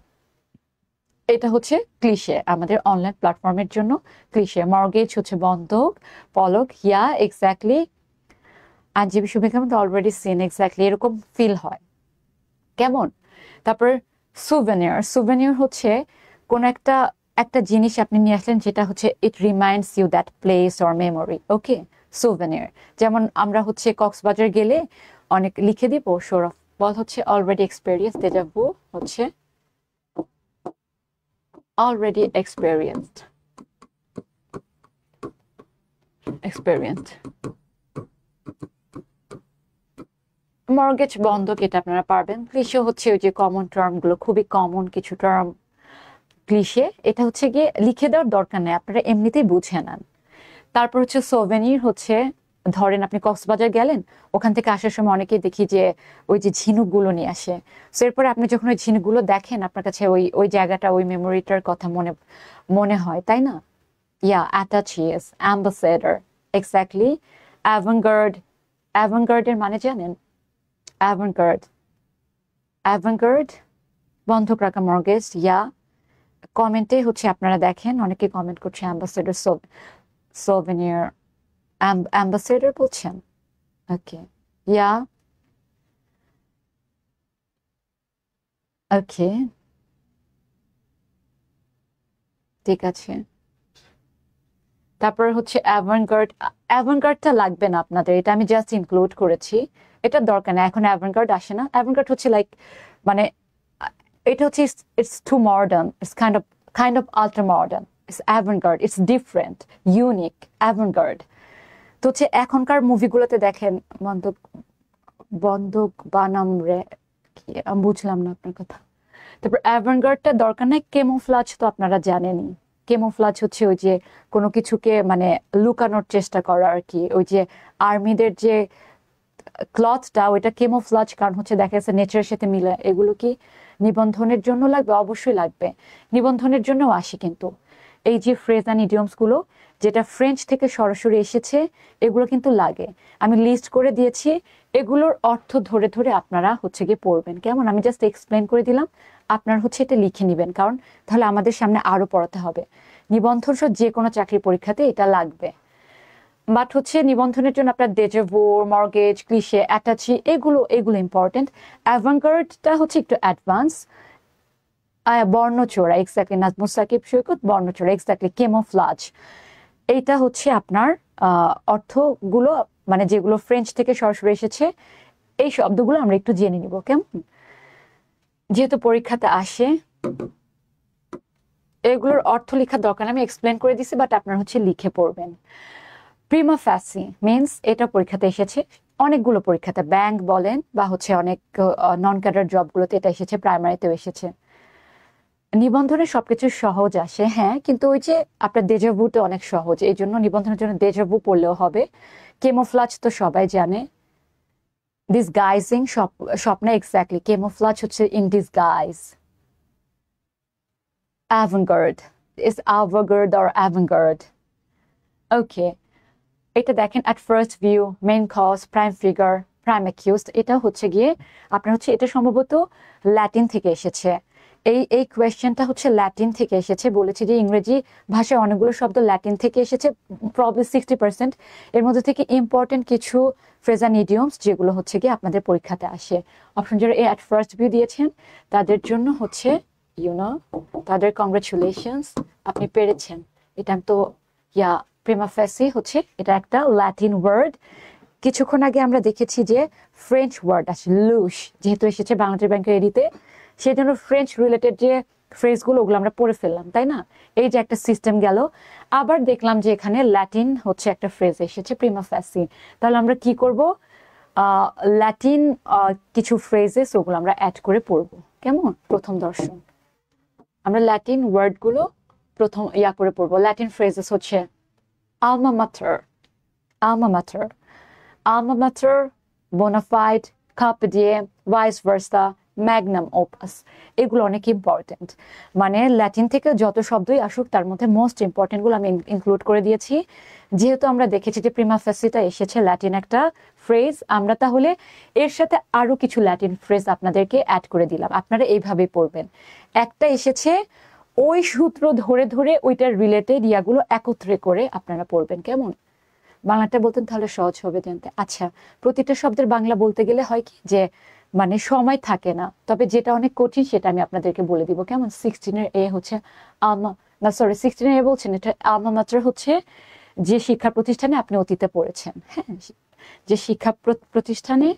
এটা হচ্ছে ক্লিশে আমাদের অনলাইন প্ল্যাটফর্মের জন্য। ক্লিশে, মর্গেজ হচ্ছে বন্ধক, পলক, ইয়া, এক্স্যাক্টলি, আইনজীবী সুবিধা অলরেডি সিন, এক্স্যাক্টলি, এরকম ফিল হয়, কেমন? তারপর সুভেনির, সুভেনির হচ্ছে কোন একটা জিনিস আপনি নিয়ে আসলেন, যেটা হচ্ছে it reminds you that place or memory. Okay, souvenir, যেমন আমরা হচ্ছে কক্সবাজার গেলে অনেক লিখে দিব, সৌরভ বল হচ্ছে অলরেডি এক্সপেরিয়েন্স, দেজাভু হচ্ছে অলরেডি এক্সপেরিয়েন্সড, মর্গেজ বন্ধক, এটা আপনারা পারবেন। ক্লিশে হচ্ছে ওই যে কমন টার্মগুলো, খুবই কমন কিছু টার্ম ক্লিশে, এটা হচ্ছে গিয়ে লিখে দেওয়ার দরকার নেই, আপনারা এমনিতেই বুঝে নেন। তারপর হচ্ছে সোভেনির হচ্ছে, ধরেন আপনি কক্সবাজার গেলেন, ওখান থেকে আসার সময় অনেকেই দেখি যে ওই যে ঝিনুকগুলো নিয়ে আসে, তো এরপরে আপনি যখন ওই ঝিনুকগুলো দেখেন আপনার কাছে ওই জায়গাটা, ওই মেমোরিটার কথা মনে হয়, তাই না? ইয়া, অ্যাটাচিস, অ্যাম্বাসেডর, এক্স্যাক্টলি। অ্যাভানগার্ড, অ্যাভানগার্ডের মানে জানেন? অ্যাভানগার্ড বন্ধক রাখা, মর্গেজ, ইয়া। কমেন্টে হচ্ছে আপনারা দেখেন অনেকে কমেন্ট করছে অ্যাম্বাসেডর, সোভেনির, অ্যাম্বাসেডর বলছেন, ওকে, ইয়া, ওকে, ঠিক আছে। তারপর হচ্ছে অ্যাভানগার্ড। অ্যাভানগার্ডটা লাগবে না আপনাদের, এটা আমি জাস্ট ইনক্লুড করেছি, এটা দরকার না, এখন অ্যাভানগার্ড আসে না। অ্যাভানগার্ড হচ্ছে লাইক মানে এটা হচ্ছে it's two modern, it's kind of ultra modern. It's Avangard, it's different, unique, Avangard. তো হচ্ছে এখনকার মুভিগুলোতে দেখেন বন্ধক, বন্ধক বানাম রে, কি আমি বুঝলাম না আপনার কথা। তারপর অ্যাভানগার্ডটা দরকার নাই। কেমোফ্লাজ তো আপনারা জানেনই। কেমোফ্লাজ হচ্ছে ওই যে কোনো কিছুকে মানে লুকানোর চেষ্টা করা আর কি। ওই যে আর্মিদের যে ক্লথটা ওইটা কেমোফ্লাজ, কারণ হচ্ছে দেখা যাচ্ছে নেচারের সাথে মিলে। এগুলো কি নিবন্ধনের জন্য লাগবে? অবশ্যই লাগবে, নিবন্ধনের জন্যও আসে। কিন্তু এই যে ফ্রেজ অ্যান্ড ইডিয়মস গুলো যেটা ফ্রেঞ্চ থেকে সরাসরি এসেছে, এগুলো কিন্তু লাগে। আমি লিস্ট করে দিয়েছি, এগুলোর অর্থ ধরে ধরে আপনারা হচ্ছে গিয়ে পড়বেন। কেমন? আমি জাস্ট এক্সপ্লেন করে দিলাম, আপনার হচ্ছে এটা লিখে নেবেন, কারণ তাহলে আমাদের সামনে আরো পড়াতে হবে। নিবন্ধন সহ যে কোনো চাকরি পরীক্ষাতে এটা লাগবে। বাট হচ্ছে নিবন্ধনের জন্য আপনার ডেজাভু, মর্গেজ, ক্লিশে, অ্যাটাচি, এগুলো ইম্পর্টেন্ট। অ্যাভানগার্ডটা হচ্ছে একটু অ্যাডভান্স। বর্ণচোরা, এক্স্যাক্টলি, নাজমুস সাকিব সৈকত, বর্ণচোরা, এক্স্যাক্টলি, কেমোফ্লাজ। এইটা হচ্ছে আপনার অর্থগুলো, মানে যেগুলো ফ্রেঞ্চ থেকে সরাসরি এসেছে, এই শব্দগুলো আমরা একটু জেনে নিব। কেমন? যেহেতু পরীক্ষাতে আসে, এগুলোর অর্থ লেখার দরকার, আমি এক্সপ্লেন করে দিছি, বাট আপনারা হচ্ছে লিখে পড়বেন। প্রিমা ফ্যাসি মিনস, এটা পরীক্ষাতে এসেছে অনেকগুলো পরীক্ষাতে, ব্যাংক বলেন বা হচ্ছে অনেক নন ক্যাডার জবগুলোতে এটা এসেছে, প্রাইমারিতেও এসেছে। নিবন্ধনে সবকিছু সহজ আসে, হ্যাঁ, কিন্তু ওই যে আপনার ডেজাভুতে অনেক সহজ, এই জন্য নিবন্ধনের জন্য ডেজাভু পড়লেও হবে। কেমোফ্লাজ তো সবাই জানে, ডিসগাইজিং, স্বপ্নে, এক্স্যাক্টলি, কেমোফ্লাজ হচ্ছে in disguise. Avant-garde is avant-garde or avant-garde. Okay, এটা দেখেন, at first view, main cause, prime figure, prime accused. এটা হচ্ছে গিয়ে আপনার হচ্ছে, এটা সম্ভবত ল্যাটিন থেকে এসেছে। এই কোয়েশ্চেনটা হচ্ছে ল্যাটিন থেকে এসেছে। বলেছি যে ইংরেজি ভাষায় অনেকগুলো শব্দ ল্যাটিন থেকে এসেছে, প্রবলি 60%। এর মধ্যে থেকে ইম্পর্টেন্ট কিছু ফ্রেজ অ্যান্ড ইডিয়মস যেগুলো হচ্ছে গিয়ে আপনাদের পরীক্ষাতে আসে। অপশন যারা এই অ্যাট ফার্স্ট ভিউ দিয়েছেন তাদের জন্য হচ্ছে তাদের কংগ্রেচুলেশনস, আপনি পেরেছেন। এটা তো ইয়া, প্রিমা ফেসি হচ্ছে এটা একটা ল্যাটিন ওয়ার্ড। কিছুক্ষণ আগে আমরা দেখেছি যে ফ্রেঞ্চ ওয়ার্ড আছে লুশ, যেহেতু এসেছে বাংলাদেশ ব্যাংকের এডিতে, সেই জন্য ফ্রেঞ্চ রিলেটেড যে ফ্রেজগুলো ওগুলো আমরা পড়ে ফেললাম, তাই না? এই যে একটা সিস্টেম গেল। আবার দেখলাম যে এখানে ল্যাটিন হচ্ছে একটা ফ্রেজ এসেছে, প্রিমা ফেসি। তাহলে আমরা কি করব? ল্যাটিন কিছু ফ্রেজেস ওগুলো আমরা অ্যাড করে পড়বো। কেমন? প্রথম দর্শন আমরা ল্যাটিন ওয়ার্ডগুলো প্রথম করে পড়বো। ল্যাটিন ফ্রেজেস হচ্ছে alma mater, alma mater, alma mater, bona fide, carpe diem, vice versa, magnum opus। এগুলো অনেক ইম্পর্টেন্ট। মানে ল্যাটিন থেকে যত শব্দই আসুক তার মধ্যে মোস্ট ইম্পর্টেন্ট গুলো আমি ইনক্লুড করে দিয়েছি। যেহেতু আমরা দেখেছি যে প্রিমা ফেসিটা এসেছে ল্যাটিন একটা ফ্রেজ, আমরা তাহলে এর সাথে আরো কিছু ল্যাটিন ফ্রেজ আপনাদেরকে অ্যাড করে দিলাম। আপনারা এইভাবে পড়বেন, একটা এসেছে ওই সূত্র ধরে ধরে ওইটার রিলেটেড ইয়াগুলো একত্রে করে আপনারা পড়বেন। কেমন? বাংলাটা বলতেন তাহলে সহজ হবে জানতে। আচ্ছা, প্রতিটা শব্দের বাংলা বলতে গেলে হয় কি যে মানে সময় থাকে না, তবে যেটা অনেক কঠিন সেটা আমি আপনাদেরকে বলে দিব। কেমন? 16-এর এ হচ্ছে না সরি 16-এর এ বলছেন, এটা আলমা মাটার হচ্ছে যে শিক্ষা প্রতিষ্ঠানে আপনি অতীতে পড়েছেন। হ্যাঁ, যে শিক্ষা প্রতিষ্ঠানে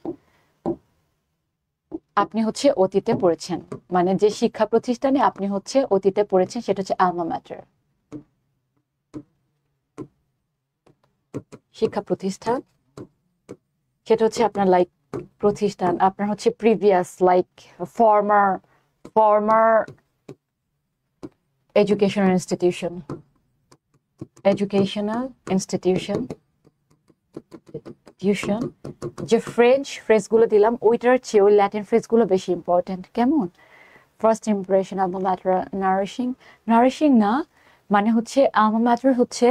আপনি হচ্ছে অতীতে পড়েছেন, মানে যে শিক্ষা প্রতিষ্ঠানে আপনি হচ্ছে অতীতে পড়েছেন সেটা হচ্ছে আলমা ম্যাটার। শিক্ষা প্রতিষ্ঠান সেটা হচ্ছে আপনার লাইক প্রতিষ্ঠান, আপনার হচ্ছে previous like former educational institution. যে ফ্রেঞ্চ ফ্রেজগুলো দিলাম ওইটার চেয়ে ওই ল্যাটিন ফ্রেজগুলো বেশি ইম্পর্টেন্ট। কেমন? ফার্স্ট ইম্প্রেশন আলমা ম্যাটার নারিশিং না, মানে হচ্ছে আলমা ম্যাটার হচ্ছে,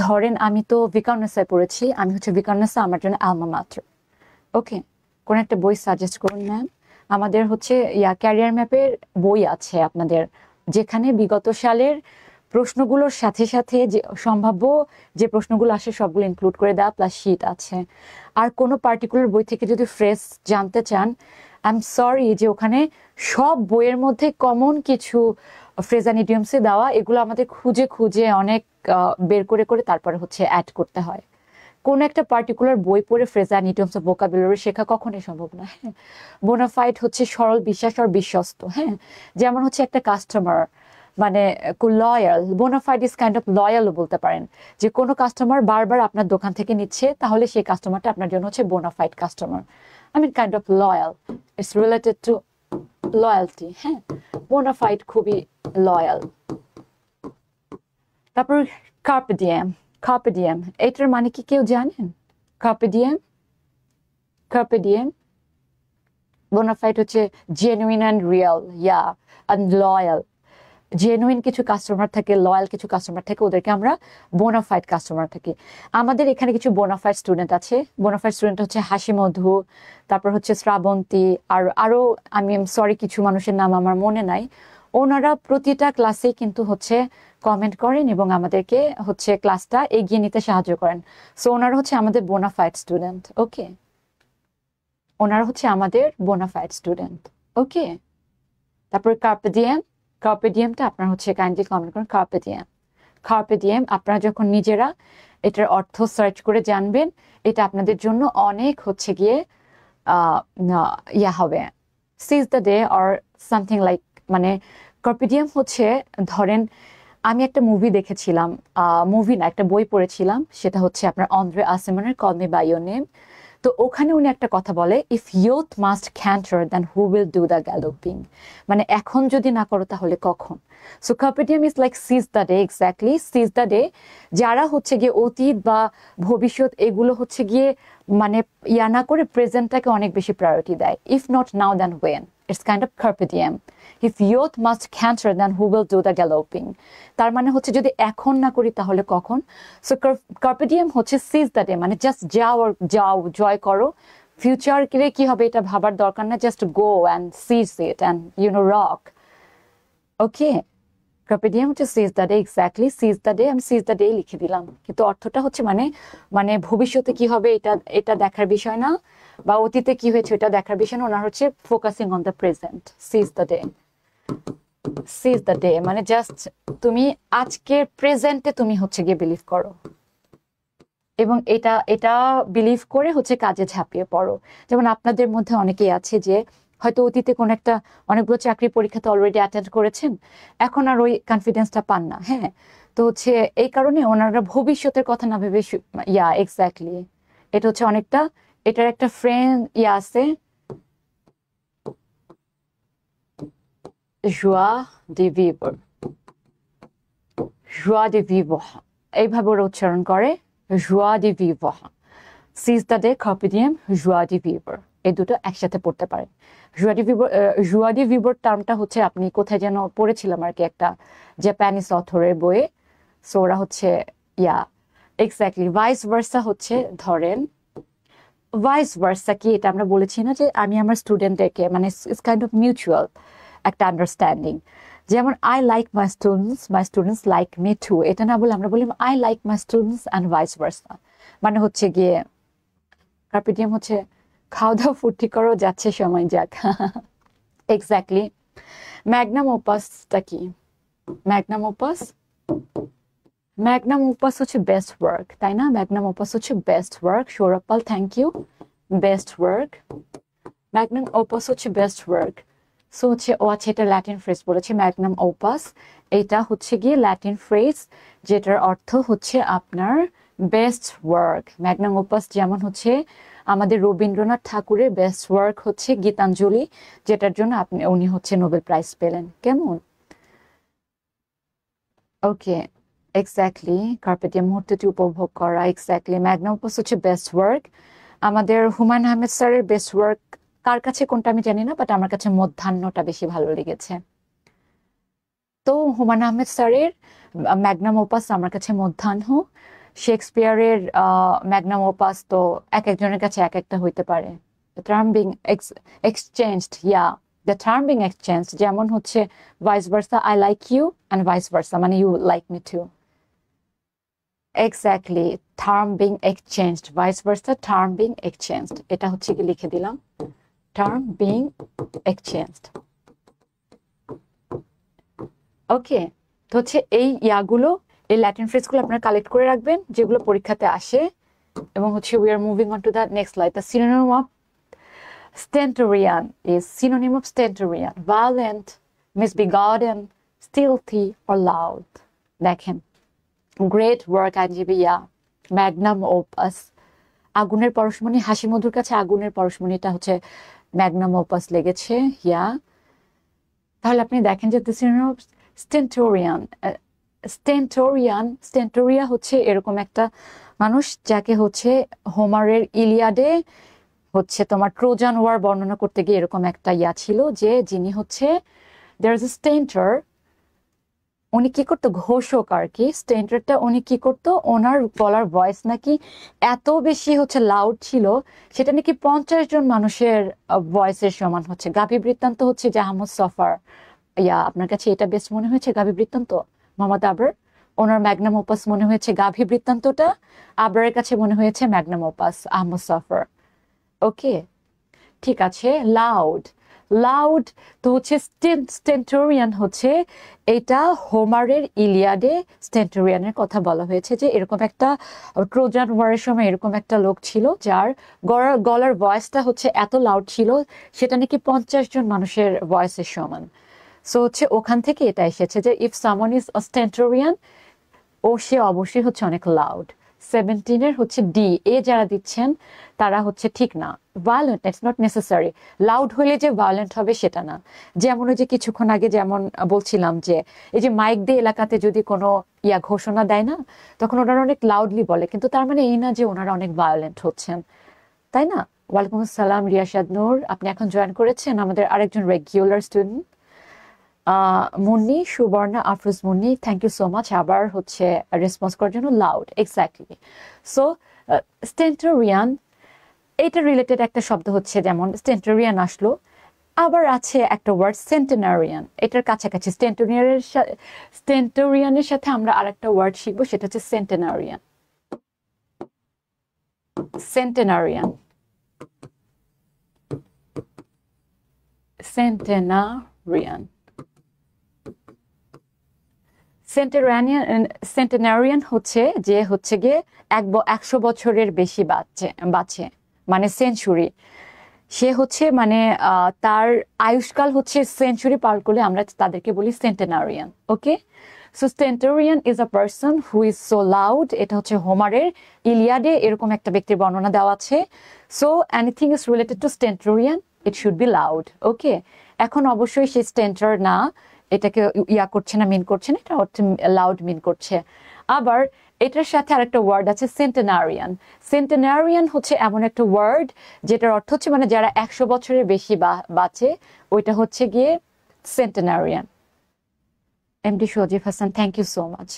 ধরেন আমি তো ভিকারনেসায় পড়েছি, আমি হচ্ছে ভিকারনেসা আমার জন্য আলমা ম্যাটার। ওকে, কোন একটা বই সাজেস্ট করুন ম্যাম। আমাদের হচ্ছে ক্যারিয়ার ম্যাপের বই আছে আপনাদের, যেখানে বিগত সালের প্রশ্নগুলোর সাথে সাথে যে সম্ভাব্য যে প্রশ্নগুলো আসে সবগুলো ইনক্লুড করে দেওয়া, প্লাস শীট আছে। আর কোনো পার্টিকুলার বই থেকে যদি ফ্রেজ জানতে চান, আই এম সরি যে ওখানে সব বইয়ের মধ্যে কমন কিছু ফ্রেজ অ্যান্ড ইডিয়মসে দেওয়া, এগুলো আমাদের খুঁজে খুঁজে অনেক বের করে করে তারপরে হচ্ছে অ্যাড করতে হয়। কোন একটা পার্টিকুলার বই পড়ে phrase and idioms of vocabulary শেখা কখনোই সম্ভব না। হ্যাঁ, বোনাফাইড হচ্ছে সরল, বিশ্বাস আর বিশ্বস্ত। হ্যাঁ, যেমন হচ্ছে একটা কাস্টমার মানে loyal, bona fide is kind of লয়ালও বলতে পারেন। যে কোনো কাস্টমার বারবার আপনার দোকান থেকে নিচ্ছে, তাহলে সেই কাস্টমারটা আপনার জন্য হচ্ছে bonafide customer. I mean kind of loyal, it's related to loyalty. হ্যাঁ, বোনাফাইড খুবই লয়াল। তারপর কার্পে ডিএম, কার্পে ডিএম এটার মানে কি কেউ জানেন? কার্পে ডিএম, কার্পে ডিএম বোনাফাইড হচ্ছে genuine and real, yeah, and loyal. Genuine কিছু কাস্টমার থাকে, লয়াল কিছু কাস্টমার থাকে, ওদেরকে আমরা বোনাফাইড কাস্টমার থাকি। আমাদের এখানে কিছু বোনাফাইড স্টুডেন্ট আছে। বোনাফাইড স্টুডেন্ট হচ্ছে হাসি মধু, তারপর হচ্ছে শ্রাবন্তী, আর আরো আমি সরি কিছু মানুষের নাম আমার মনে নাই। ওনারা প্রতিটা ক্লাসে কিন্তু হচ্ছে কমেন্ট করেন এবং আমাদেরকে হচ্ছে ক্লাসটা এগিয়ে নিতে সাহায্য করেন। সো ওনারা হচ্ছে আমাদের বোনাফাইড স্টুডেন্ট। ওকে, ওনারা হচ্ছে আমাদের বোনাফাইড স্টুডেন্ট। ওকে, তারপরে কার্পে ডিএম, কার্পে ডিএমটা আপনারা হচ্ছে কাইন্ডলি কমেন্ট করুন। কার্পে ডিএম, কার্পে ডিএম আপনারা যখন নিজেরা এটার অর্থ সার্চ করে জানবেন, এটা আপনাদের জন্য অনেক হচ্ছে গিয়ে ইয়া হবে, seize the day or something like. মানে কার্পে ডিএম হচ্ছে, ধরেন আমি একটা মুভি দেখেছিলাম, মুভি না, একটা বই পড়েছিলাম, সেটা হচ্ছে আপনার অন্দ্রে আসেমানের Call Me by Your Name. তো ওখানে উনি একটা কথা বলে, if youth must canter then who will do the galloping. মানে এখন যদি না করো তাহলে কখন? So carpe diem is like seize the day, exactly seize the day. যারা হচ্ছে গিয়ে অতীত বা ভবিষ্যৎ এগুলো হচ্ছে গিয়ে মানে ইয়া না করে প্রেজেন্টটাকে অনেক বেশি প্রায়োরিটি দেয়। If not now then when, it's kind of carpe diem. If youth must canter then who will do the galloping. তার মানে হচ্ছে যদি এখন না করি তাহলে কখন? সো কার্পে ডিএম হচ্ছে সিজ দ্য ডে, মানে জাস্ট যাও আর যাও, জয় করো। ফিউচার কি হবে এটা ভাবার দরকার না, just go and seize it and you know rock. Okay, carpe diem হচ্ছে seize the day, exactly seize the day. আমি সিজ দ্য ডে লিখে দিলাম, কিন্তু অর্থটা হচ্ছে মানে মানে ভবিষ্যতে কি হবে এটা এটা দেখার বিষয় না, বা অতীতে কি হয়েছে এটা দেখার বিষয় না। ওনার হচ্ছে focusing on the present. Seize the day, seize the day মানে জাস্ট তুমি আজকের প্রেজেন্টে তুমি হচ্ছে গিয়ে বিলিভ করো, এবং এটা এটা বিলিভ করে হচ্ছে কাজে ঝাঁপিয়ে পড়ো। যেমন আপনাদের মধ্যে অনেকেই আছে যে হয়তো অতীতে কোনো একটা অনেকগুলো চাকরি পরীক্ষাতে অলরেডি অ্যাটেন্ড করেছেন, এখন আর ওই কনফিডেন্সটা পান না। হ্যাঁ, তো হচ্ছে এই কারণে ওনারা ভবিষ্যতের কথা না ভেবে ইয়া, এক্স্যাক্টলি এটা হচ্ছে অনেকটা, এটার একটা ফ্রেন্ড ইয়া আছে, joie de vivre, joie de vivre, এইভাবে ওরা উচ্চারণ করে, joie de vivre। Seize the day, carpe diem, joie de vivre, এই দুটো একসাথে পড়তে পারেন। joie de vivre, joie de vivre টার্মটা হচ্ছে আপনি কোথায় যেন পড়েছিলাম আর কি, একটা জাপানিজ অথরের বইয়ে। সো ওরা হচ্ছে ইয়া, এক্স্যাক্টলি ভাইস ভার্সা হচ্ছে, ধরেন ভাইস ভার্সা কি এটা আমরা বলেছি না যে আমি আমার স্টুডেন্টদেরকে, মানে ইটস কাইন্ড অফ মিউচুয়াল একটা আন্ডারস্ট্যান্ডিং। যেমন I like my students like me two, এটা না বলে আমরা বলি I like my students and vice versa. মানে হচ্ছে গিয়ে কার্পে ডিএম হচ্ছে খাওয়া দাওয়া ফুর্তি করো, যাচ্ছে সময় যাক। এক্স্যাক্টলি। ম্যাগনাম ওপাসটা কি? ম্যাগনাম ওপাস, ম্যাগনাম ওপাস হচ্ছে বেস্ট ওয়ার্ক, তাই না? ম্যাগনাম ওপাস হচ্ছে best work. Sourav Pal, thank you. Best work, magnum opus হচ্ছে বেস্ট ওয়ার্ক। সো হচ্ছে ও আচ্ছা, এটা ল্যাটিন ফ্রেজ বলেছে ম্যাগনাম ওপাস, এটা হচ্ছে গিয়ে ল্যাটিন ফ্রেজ যেটার অর্থ হচ্ছে আপনার বেস্ট ওয়ার্ক। ম্যাগনাম ওপাস যেমন হচ্ছে আমাদের রবীন্দ্রনাথ ঠাকুরের বেস্ট ওয়ার্ক হচ্ছে গীতাঞ্জলি, যেটার জন্য উনি হচ্ছে নোবেল প্রাইজ পেলেন। কেমন? ওকে, এক্স্যাক্টলি কার্পে ডিএম, মুহূর্তটি উপভোগ করা, এক্স্যাক্টলি ম্যাগনাম ওপাস হচ্ছে বেস্ট ওয়ার্ক। আমাদের হুমায়ুন আহমেদ স্যারের বেস্ট ওয়ার্ক কার কাছে কোনটা আমি জানি না, বাট আমার কাছে মধ্যাহ্নটা বেশি ভালো লেগেছে। তো হুমায়ুন আহমেদ স্যারের ম্যাগনাম ওপাস আমার কাছে মধ্যাহ্ন, শেক্সপিয়ারের ম্যাগনাম ওপাস তো এক একজনের কাছে এক একটা হইতে পারে। Term being exchanged, yeah, the term being exchange, যেমন হচ্ছে vice versa, I like you and vice versa, মানে you like me too. Exactly, term being exchanged, vice versa term being exchanged, এটা হচ্ছে কি লিখে দিলাম, টার্ম বিং এক্সচেঞ্জড। ওকে, তো হচ্ছে এই ইয়াগুলো, এই ল্যাটিন ফ্রেজগুলো আপনারা কালেক্ট করে রাখবেন যেগুলো পরীক্ষাতে আসে। এবং হচ্ছে we are moving on to the next slide. The synonym of stentorian is synonym of stentorian, violent, misbegotten, stealthy or loud. দেখেন, গ্রেট ওয়ার্ক আইনজীবী, ইয়া, ম্যাগনাম ওপাস, আগুনের পরশমণি, হাসি মধুর কাছে আগুনের পরশমণিটা হচ্ছে ম্যাগনাম ওপাস লেগেছে, ইয়া। তাহলে আপনি দেখেন যে stentorian, স্টেন্টোরিয়া হচ্ছে এরকম একটা মানুষ যাকে হচ্ছে হোমারের ইলিয়াডে হচ্ছে তোমার ট্রোজান ওয়ার বর্ণনা করতে গিয়ে এরকম একটা ইয়া ছিল যে যিনি হচ্ছে দেয়ার ইজ এ স্টেন্টার, উনি কি করতো, ঘোষক আর কি। স্টেন্টারটা উনি কি করতো, ওনার গলার ভয়েস নাকি এত বেশি হচ্ছে লাউড ছিল, সেটা নাকি 50 জন মানুষের ভয়েসের সমান হচ্ছে। গাভী বৃত্তান্ত হচ্ছে জাহামুদ সফার, ইয়া, আপনার কাছে এটা বেস্ট মনে হয়েছে গাভী বৃত্তান্ত? মোহাম্মদ আবর, ওনার ম্যাগনাম ওপাস মনে হয়েছে গাভী বৃত্তান্তটা, আবরের কাছে মনে হয়েছে ম্যাগনাম ওপাস আহমদ সফার। ওকে, ঠিক আছে। লাউড, লাউড তো হচ্ছে স্টেন্টোরিয়ান হচ্ছে এটা হোমারের ইলিয়াডে স্টেন্টোরিয়ানের কথা বলা হয়েছে যে এরকম একটা ট্রোজান ওয়ারের সময় এরকম একটা লোক ছিল যার গলার ভয়েসটা হচ্ছে এত লাউড ছিল সেটা নাকি 50 জন মানুষের ভয়েসের সমান। সো হচ্ছে ওখান থেকে এটা এসেছে যে ইফ সামন ইজ আ স্টেন্টোরিয়ান, ও সে অবশ্যই হচ্ছে অনেক লাউড। 17 হচ্ছে ডি, এ যারা দিচ্ছেন তারা হচ্ছে ঠিক না। Violent, it's not necessary. Loud হলে যে ভায়োলেন্ট হবে সেটা না। যেমন ওই যে কিছুক্ষণ আগে যেমন বলছিলাম যে এই যে মাইক দিয়ে এলাকাতে যদি কোনো ইয়া ঘোষণা দেয় না, তখন ওনারা অনেক লাউডলি বলে, কিন্তু তার মানে এই না যে ওনারা অনেক ভায়োলেন্ট হচ্ছেন, তাই না? ওয়ালাইকুম আসসালাম রিয়াশাদ নূর, আপনি এখন জয়েন করেছেন, আমাদের আরেকজন regular student. Munni, Subarna Afroz Munni, thank you so much আবার হচ্ছে রেসপন্স করার জন্য। Loud, exactly. সো স্টেন্টোরিয়ান, এটা রিলেটেড একটা শব্দ হচ্ছে, যেমন স্টেন্টোরিয়ান আসলো, আবার আছে একটা ওয়ার্ড সেন্টেনারিয়ান, এটার কাছাকাছি। স্টেন্টোরিয়ানের সাথে আমরা আরেকটা ওয়ার্ড শিখবো, সেটা হচ্ছে সেন্টেনারিয়ান। সেন্টেনারিয়ান, সেন্টেনারিয়ান, সেন্টেনারিয়ান হচ্ছে যে হচ্ছে গিয়ে 100 বছরের বেশি বাঁচে, মানে সেঞ্চুরি। সে হচ্ছে মানে তার আয়ুষ্কাল হচ্ছে সেঞ্চুরি পার করলে আমরা তাদেরকে বলি centenarian. Okay, so centenarian is a person who is so loud, এটা হচ্ছে হোমারের ইলিয়াডে এরকম একটা ব্যক্তির বর্ণনা দেওয়া আছে। So anything is related to stentorian, it should be loud. Okay, এখন অবশ্যই সে স্টেন্টার না, এটাকে ইয়া করছে না, মিন করছে না, এটা হচ্ছে লাউড মিন করছে। আবার এটার সাথে আরেকটা ওয়ার্ড আছে সেন্টেনারিয়ান। সেন্টেনারিয়ান হচ্ছে এমন একটা ওয়ার্ড যেটার অর্থ হচ্ছে মানে যারা 100 বছরের বেশি বাঁচে, ওইটা হচ্ছে গিয়ে centenarian. MD Sajib Hasan, thank you so much.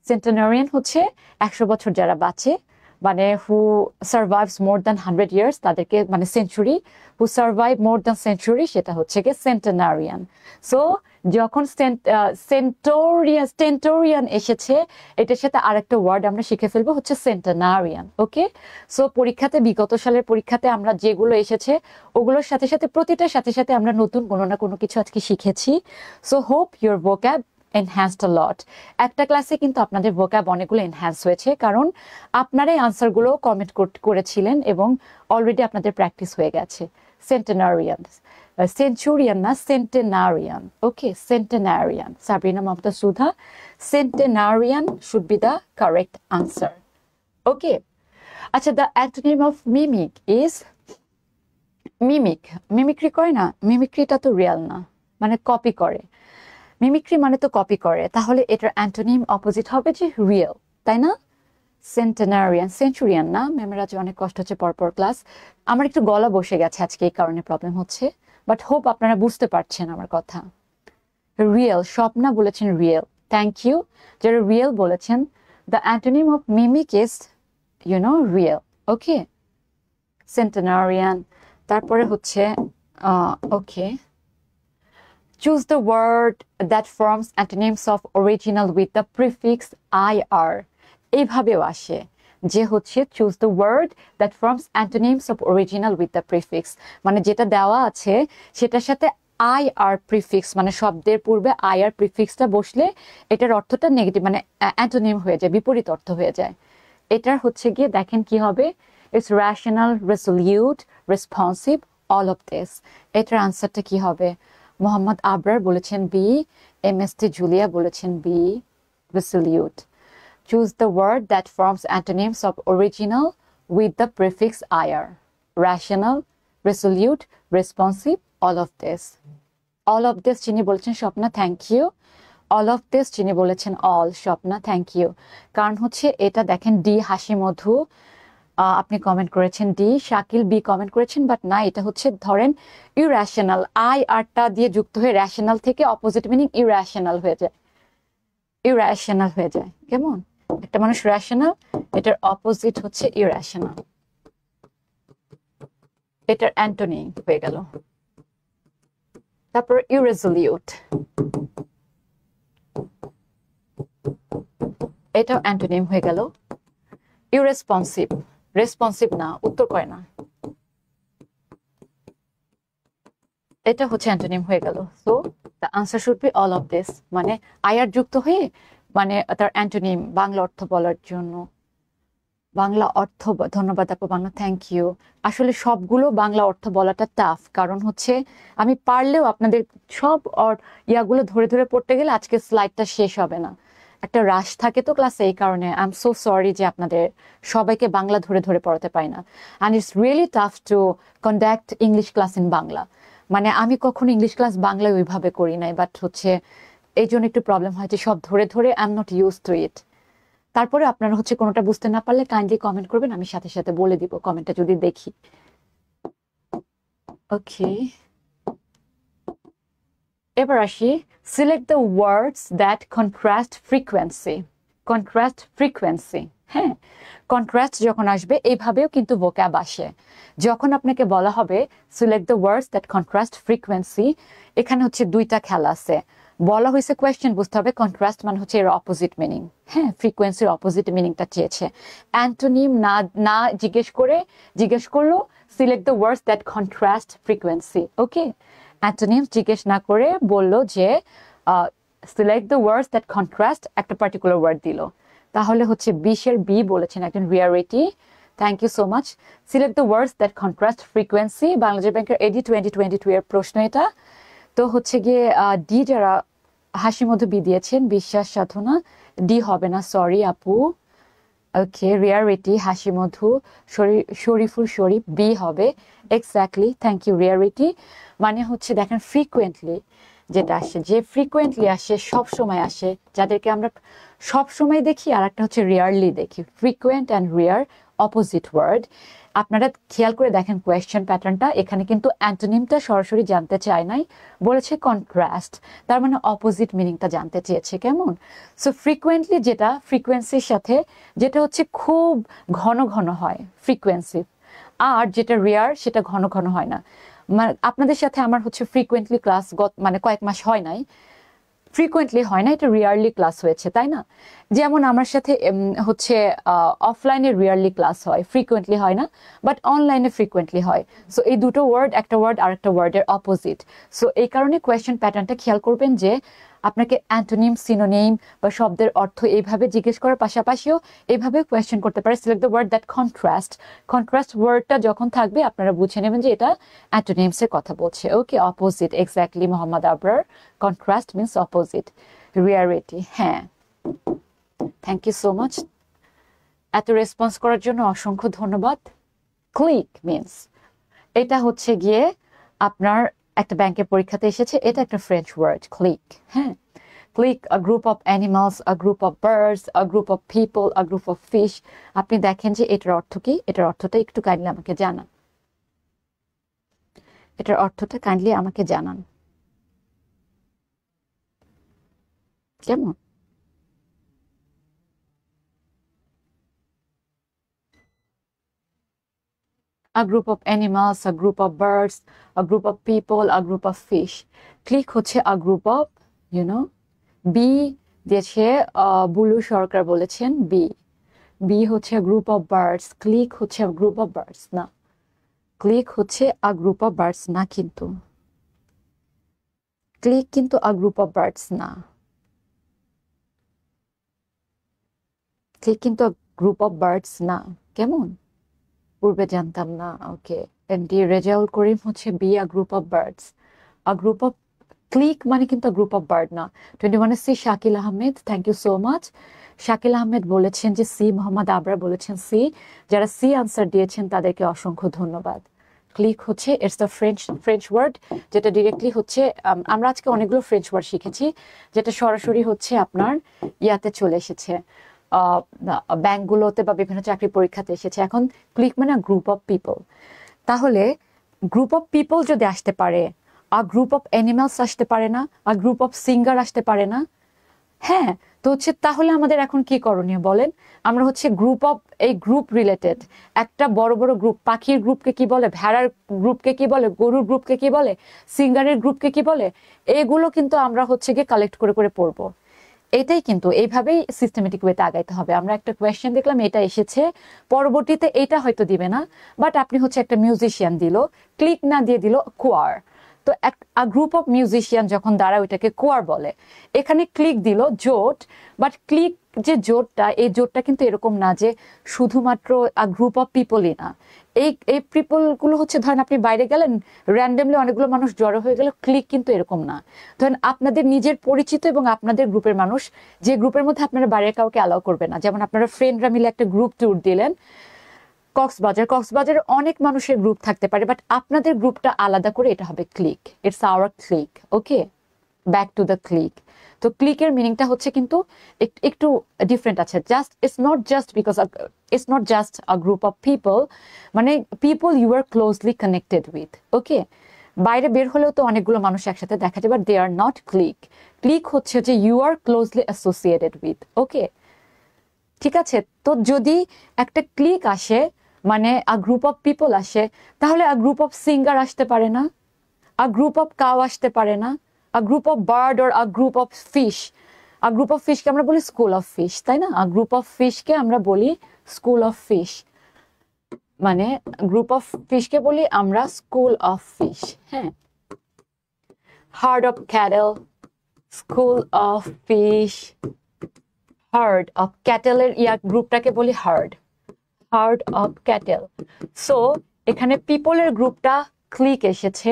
Centenarian হচ্ছে 100 বছর যারা বাঁচে, মানে হু সার্ভাইভস মোর দ্যান 100 ইয়ার্স, তাদেরকে মানে সেঞ্চুরি, হু সার্ভাইভ মোর দ্যান সেঞ্চুরি, সেটা হচ্ছে গিয়ে সেন্টেনারিয়ান। সো যখন স্টেন্টোরিয়ান এসেছে, এটার সাথে আরেকটা ওয়ার্ড আমরা শিখে ফেলবো, হচ্ছে সেন্টেনারিয়ান। ওকে, সো পরীক্ষাতে, বিগত সালের পরীক্ষাতে আমরা যেগুলো এসেছে ওগুলোর সাথে সাথে প্রতিটার সাথে সাথে আমরা নতুন কোনো না কোনো কিছু আজকে শিখেছি। So hope your vocab enhanced a lot. একটা ক্লাসে কিন্তু আপনাদের ভোক্যাব অনেকগুলো এনহ্যান্স হয়েছে, কারণ আপনারা এই আনসারগুলো কমেন্ট করেছিলেন এবং অলরেডি আপনাদের প্র্যাকটিস হয়ে গেছে। সেন্টেনারিয়ান, সেঞ্চুরিয়ান না, centenarian. Okay, centenarian. Sabrina Momota Sudha, centenarian should be the correct answer. Okay, আচ্ছা, the antonym of mimic is mimic. Mimicry করে না, মিমিক্রিটা তো রিয়াল না, মানে কপি করে। মিমিক্রি মানে তো কপি করে, তাহলে এটার অ্যান্টোনিম অপোজিট হবে যে রিয়েল, তাই না? সেন্টেনারিয়ান, সেঞ্চুরিয়ান না। ম্যামের আজ অনেক কষ্ট হচ্ছে পরপর ক্লাস, আমার একটু গলা বসে গেছে আজকে, এই কারণে প্রবলেম হচ্ছে, বাট হোপ আপনারা বুঝতে পারছেন আমার কথা। রিয়েল, স্বপ্না বলেছেন রিয়েল, থ্যাংক ইউ যারা রিয়েল বলেছেন। The antonym of mimic is real. Okay, centenarian. তারপরে হচ্ছে ওকে, Choose the word that forms antonyms of original with the prefix IR. এইভাবেও আসে যে হচ্ছে choose the word that forms antonyms of original with the prefix, মানে যেটা দেওয়া আছে সেটার সাথে IR প্রিফিক্স, মানে শব্দের পূর্বে IR প্রিফিক্সটা বসলে এটার অর্থটা নেগেটিভ, মানে অ্যান্টোনিম হয়ে যায়, বিপরীত অর্থ হয়ে যায়। এটার হচ্ছে গিয়ে দেখেন কি হবে, it's rational, resolute, responsive, all of this. এটার আনসারটা কি হবে? মোহাম্মদ আবরার বলেছেন বি, MST জুলিয়া বলেছেন B, resolute. Choose the word that forms antonyms of original with the prefix IR. Rational, resolute, responsive, all of this. All of this যিনি বলেছেন Swapna, thank you. All of this যিনি বলেছেন all, Swapna thank you. কারণ হচ্ছে এটা দেখেন D হাসি মধু আপনি কমেন্ট করেছেন, ডি শাকিল বি কমেন্ট করেছেন, বাট না, এটা হচ্ছে ধরেন ইউরেশনাল, আই আরটা দিয়ে যুক্ত হয়ে রেশনাল থেকে অপোজিট মিনিং ইউরেশনাল হয়ে যায়, ইউরেশনাল হয়ে যায়। কেমন? একটা মানুষ রেশনাল, এটার অপোজিট হচ্ছে ইরেশনাল, এটার অ্যান্টোনি হয়ে গেল। তারপর ইরেজলিউট, এটাও অ্যান্টোনিম হয়ে গেল। ইরেসপন্সিভ, রেসপন্সিভ না, উত্তর করে না, এটা হচ্ছে অ্যান্টোনিম হয়ে গেল। So the answer should be all of this, মানে আয়ার যুক্ত হয়ে মানে তার অ্যান্টোনিম বাংলা অর্থ বলার জন্য। বাংলা অর্থ, ধন্যবাদ আপু বাংলা, থ্যাংক ইউ। আসলে সবগুলো বাংলা অর্থ বলাটা টাফ, কারণ হচ্ছে আমি পারলেও আপনাদের সব ইয়াগুলো ধরে ধরে পড়তে গেলে আজকে স্লাইডটা শেষ হবে না, একটা রাশ থাকে তো ক্লাসে, এই কারণে আই এম সো সরি যে আপনাদের সবাইকে বাংলা ধরে ধরে পড়াতে পারি না। And it's really tough to conduct English class in Bangla, মানে আমি কখনো ইংলিশ ক্লাস বাংলায় ওইভাবে করি নাই, বাট হচ্ছে এই জন্য একটু প্রবলেম হয় যে সব ধরে ধরে I am not use to it. তারপরে আপনারা হচ্ছে কোনোটা বুঝতে না পারলে কাইন্ডলি কমেন্ট করবেন, আমি সাথে সাথে বলে দিব কমেন্টটা যদি দেখি। ওকে, এবার আসি, select the words that contrast frequency. Contrast frequency, হ্যাঁ, কন্ট্রাস্ট যখন আসবে এইভাবেও কিন্তু ভোক্যাব আসে। যখন আপনাকে বলা হবে select the words that contrast frequency, এখানে হচ্ছে দুইটা খেলা আছে। বলা হয়েছে কোয়েশ্চেন বুঝতে হবে, কন্ট্রাস্ট মানে হচ্ছে এর অপোজিট মিনিং, হ্যাঁ, ফ্রিকোয়েন্সির অপোজিট মিনিংটা চেয়েছে। অ্যান্টোনিম না না জিজ্ঞেস করলো select the words that contrast frequency. Okay, antonyms জিজ্ঞেস না করে বললো যে select the words that contrast, একটা পার্টিকুলার ওয়ার্ড দিল। তাহলে হচ্ছে 20-এর বি বলেছেন একজন rarity, thank you so much. Select the words that contrast frequency, Bangladesh ব্যাংকের এডি 2022 এর প্রশ্ন এটা। তো হচ্ছে গিয়ে ডি যারা হাসি মধু বি দিয়েছেন, বিশ্বাস সাধনা, ডি হবে না, সরি আপু। ওকে, রিয়ারিটি, হাসি মধু, শরীফুল শরীফ, বি হবে এক্স্যাক্টলি, থ্যাংক ইউ রিয়ারিটি। মানে হচ্ছে দেখেন ফ্রিকুয়েন্টলি যেটা আসে, যে ফ্রিকুয়েন্টলি আসে, সব সময় আসে, যাদেরকে আমরা সব সময় দেখি, আর একটা হচ্ছে রিয়ারলি দেখি। Frequent and rare opposite word. আপনারা খেয়াল করে দেখেন কোয়েশ্চেন প্যাটার্নটা, এখানে কিন্তু অ্যান্টোনিমটা সরাসরি জানতে চায় নাই, বলেছে কন্ট্রাস্ট, তার মানে অপোজিট মিনিংটা জানতে চেয়েছে। কেমন? সো ফ্রিকুয়েন্টলি যেটা ফ্রিকোয়েন্সির সাথে, যেটা হচ্ছে খুব ঘন ঘন হয় ফ্রিকোয়েন্সি, আর যেটা রেয়ার সেটা ঘন ঘন হয় না। আপনাদের সাথে আমার হচ্ছে ফ্রিকুয়েন্টলি ক্লাস মানে কয়েক মাস হয় নাই, ফ্রিকুয়েন্টলি হয় না, এটা রিয়ারলি ক্লাস হয়েছে, তাই না? যেমন আমার সাথে হচ্ছে অফলাইনে রিয়ারলি ক্লাস হয়, ফ্রিকুয়েন্টলি হয় না, বাট অনলাইনে ফ্রিকুয়েন্টলি হয়। সো এই দুটো ওয়ার্ড, একটা ওয়ার্ড আর একটা ওয়ার্ডের অপোজিট। সো এই কারণে কোয়েশ্চেন প্যাটার্নটা খেয়াল করবেন যে আপনাকে অ্যান্টোনিম, সিনোনিম বা শব্দের অর্থ এইভাবে জিজ্ঞেস করার পাশাপাশিও এইভাবে কোয়েশ্চেন করতে পারে, select the word that contrast. Contrast ওয়ার্ডটা যখন থাকবে আপনারা বুঝে নেবেন যে এটা অ্যান্টোনিমসের কথা বলছে। Okay, opposite, exactly Mohammad Abrar, contrast means opposite. Rarity, হ্যাঁ, থ্যাংক ইউ সো মাচ, এত রেসপন্স করার জন্য অসংখ্য ধন্যবাদ। ক্লিক মিনস, এটা হচ্ছে গিয়ে আপনার একটা ব্যাংকের পরীক্ষাতে এসেছে, এটা একটা ফ্রেঞ্চ ওয়ার্ড, ক্লিক, হ্যাঁ। Click, a group of animals, a group of birds, a group of people, a group of fish। আপনি দেখেন যে এটার অর্থ কি, এটার অর্থটা একটু কাইন্ডলি আমাকে জানান, এটার অর্থটা কাইন্ডলি আমাকে জানান। কেমন? a group of animals, a group of birds, a group of people, a group of fish. Click হচ্ছে a group of, you know, B দিয়েছে বুলু সরকার বলেছেন বি হচ্ছে a group of birds. Clique হচ্ছে a group of birds না, clique হচ্ছে a group of birds না, কিন্তু click কিন্তু a group of birds না, ক্লিক কিন্তু a group of birds না। কেমন? পূর্বে জানতাম না। ওকে, এন্ডি রেজাউল করিম হচ্ছে B a group of birds. A group of clique মানে কিন্তু গ্রুপ অফ বার্ড না। 21 C Shakil Ahmed, thank you so much. Shakil Ahmed বলেছেন যে সি, মোহাম্মদ আবরার বলেছেন সি। যারা সি আনসার দিয়েছেন তাদেরকে অসংখ্য ধন্যবাদ। ক্লিক হচ্ছে ইটস দ্য ফ্রেঞ্চ ওয়ার্ড, যেটা ডিরেক্টলি হচ্ছে আমরা আজকে অনেকগুলো ফ্রেঞ্চ ওয়ার্ড শিখেছি, যেটা সরাসরি হচ্ছে আপনার ইয়াতে চলে এসেছে, ব্যাংকগুলোতে বা বিভিন্ন চাকরি পরীক্ষাতে এসেছে। এখন ক্লিক মানে গ্রুপ অফ পিপল। তাহলে গ্রুপ অফ পিপল যদি আসতে পারে, আর গ্রুপ অফ অ্যানিমালস আসতে পারে না, আর গ্রুপ অফ সিঙ্গার আসতে পারে না? হ্যাঁ, তো হচ্ছে তাহলে আমাদের এখন কি করণীয় বলেন? আমরা হচ্ছে গ্রুপ অফ, এই গ্রুপ রিলেটেড একটা বড় বড় গ্রুপ, পাখির গ্রুপকে কি বলে, ভেড়ার গ্রুপকে কি বলে, গরুর গ্রুপকে কি বলে, সিঙ্গারের গ্রুপকে কি বলে, এগুলো কিন্তু আমরা হচ্ছে গিয়ে কালেক্ট করে করে পড়বো। এটাই কিন্তু এইভাবেই সিস্টেমেটিক ওয়েতে আগাইতে হবে। আমরা একটা কোয়েশ্চেন দেখলাম, এটা এসেছে, পরবর্তীতে এটা হয়তো দিবে না, বাট আপনি হচ্ছে একটা মিউজিশিয়ান দিল, ক্লিক না দিয়ে দিল কোয়ার। তো গ্রুপ অফ মিউজিশিয়ান যখন দ্বারা ওইটাকে কোয়ার বলে, এখানে ক্লিক দিল জোট, বাট ক্লিক যে জোটটা, এই জোটটা কিন্তু এরকম না যে শুধুমাত্র গ্রুপ অফ পিপলই না। এই পিপলগুলো হচ্ছে, ধরেন আপনি বাইরে গেলেন, র্যান্ডমলি অনেকগুলো মানুষ জড়ো হয়ে গেল, ক্লিক কিন্তু এরকম না। ধরেন আপনাদের নিজের পরিচিত এবং আপনাদের গ্রুপের মানুষ, যে গ্রুপের মধ্যে আপনারা বাইরে কাউকে অ্যালাউ করবে না। যেমন আপনারা ফ্রেন্ডরা মিলে একটা গ্রুপ ট্যুর দিলেন কক্সবাজারে অনেক মানুষের গ্রুপ থাকতে পারে, বাট আপনাদের গ্রুপটা আলাদা করে, এটা হবে clique, it's our clique. Okay, back to the clique. তো ক্লিকের মিনিংটা হচ্ছে কিন্তু একটু ডিফারেন্ট আছে। Just it's not just a group of people, মানে people you are closely connected with. Okay, বাইরে বের হলেও তো অনেকগুলো মানুষ একসাথে দেখা যায়, but they are not clique. Clique হচ্ছে যে you are closely associated with. Okay, ঠিক আছে। তো যদি একটা ক্লিক আসে, মানে আ গ্রুপ অফ পিপল আসে, তাহলে আ গ্রুপ অফ সিঙ্গার আসতে পারে না, আ গ্রুপ অফ কাউ আসতে পারে না, a group of bird or a group of fish. A group of ফিশকে আমরা বলি স্কুল অফ ফিশ, তাই না? আ গ্রুপ অফ ফিশকে আমরা বলি স্কুল অফ ফিশ, মানে গ্রুপ অফ ফিশকে বলি আমরা স্কুল অফ ফিশ। হ্যাঁ, herd of cattle, school of fish, herd of ক্যাটেলের গ্রুপটাকে বলি হার্ড অফ ক্যাটেল। সো এখানে পিপলের গ্রুপটা ক্লিক এসেছে।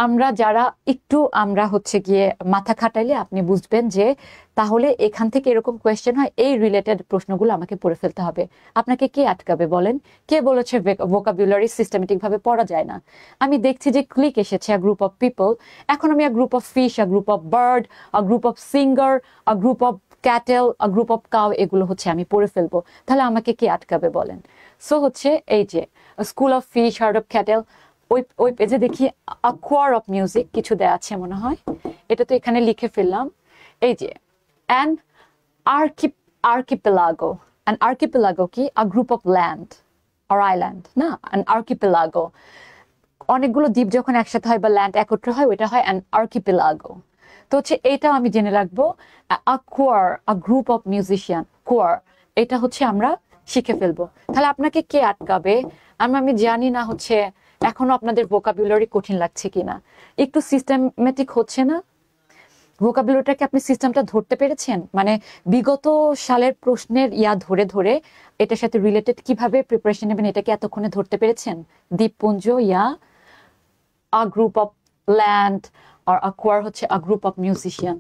আমরা যারা একটু আমরা হচ্ছে গিয়ে মাথা খাটাইলে আপনি বুঝবেন যে তাহলে এখান থেকে এরকম কোয়েশ্চেন হয়, এই রিলেটেড প্রশ্নগুলো আমাকে পড়ে ফেলতে হবে। আপনাকে কে আটকাবে বলেন? কে বলেছে ভোকাবুলারি সিস্টেমেটিক ভাবে পড়া যায় না? আমি দেখছি যে ক্লিক এসেছে আ গ্রুপ অফ পিপল, এখন আমি a group of fish, a group of bird, a group of singer, a group of cattle, a group of cow, এগুলো হচ্ছে আমি পড়ে ফেলবো। তাহলে আমাকে কে আটকাবে বলেন? সো হচ্ছে এই যে school of fish, herd of cattle, ওই পেজে দেখি কোয়ার অফ মিউজিক কিছু দেয়া আছে মনে হয়, এটা তো এখানে লিখে ফেললাম। এই যে অ্যান আর্কিপেলাগো, অ্যান আর্কিপেলাগো কি? A group of land or island না, অ্যান আর্কিপেলাগো অনেকগুলো দ্বীপ যখন একসাথে হয় বা ল্যান্ড একত্র হয়, ওইটা হয় অ্যান আর্কিপেলাগো। তো হচ্ছে এইটাও আমি জেনে রাখবো। আ কোয়ার, আ গ্রুপ অফ মিউজিশিয়ান, কোয়ার, এটা হচ্ছে আমরা শিখে ফেলবো। তাহলে আপনাকে কে আটকাবে? আমি জানি না হচ্ছে এখনো আপনাদের ভোকাবুলারি কঠিন লাগছে কিনা, একটু সিস্টেমেটিক হচ্ছে না ভোকাবুলারিটাকে? আপনি সিস্টেমটা ধরতে পেরেছেন? মানে বিগত সালের প্রশ্নের ধরে ধরে এটার সাথে রিলেটেড কিভাবে প্রিপারেশন নেবেন, এটাকে এতক্ষণে ধরতে পেরেছেন? দ্বীপপুঞ্জ, আ গ্রুপ অফ ল্যান্ড, আর কোয়ার হচ্ছে a group of musician,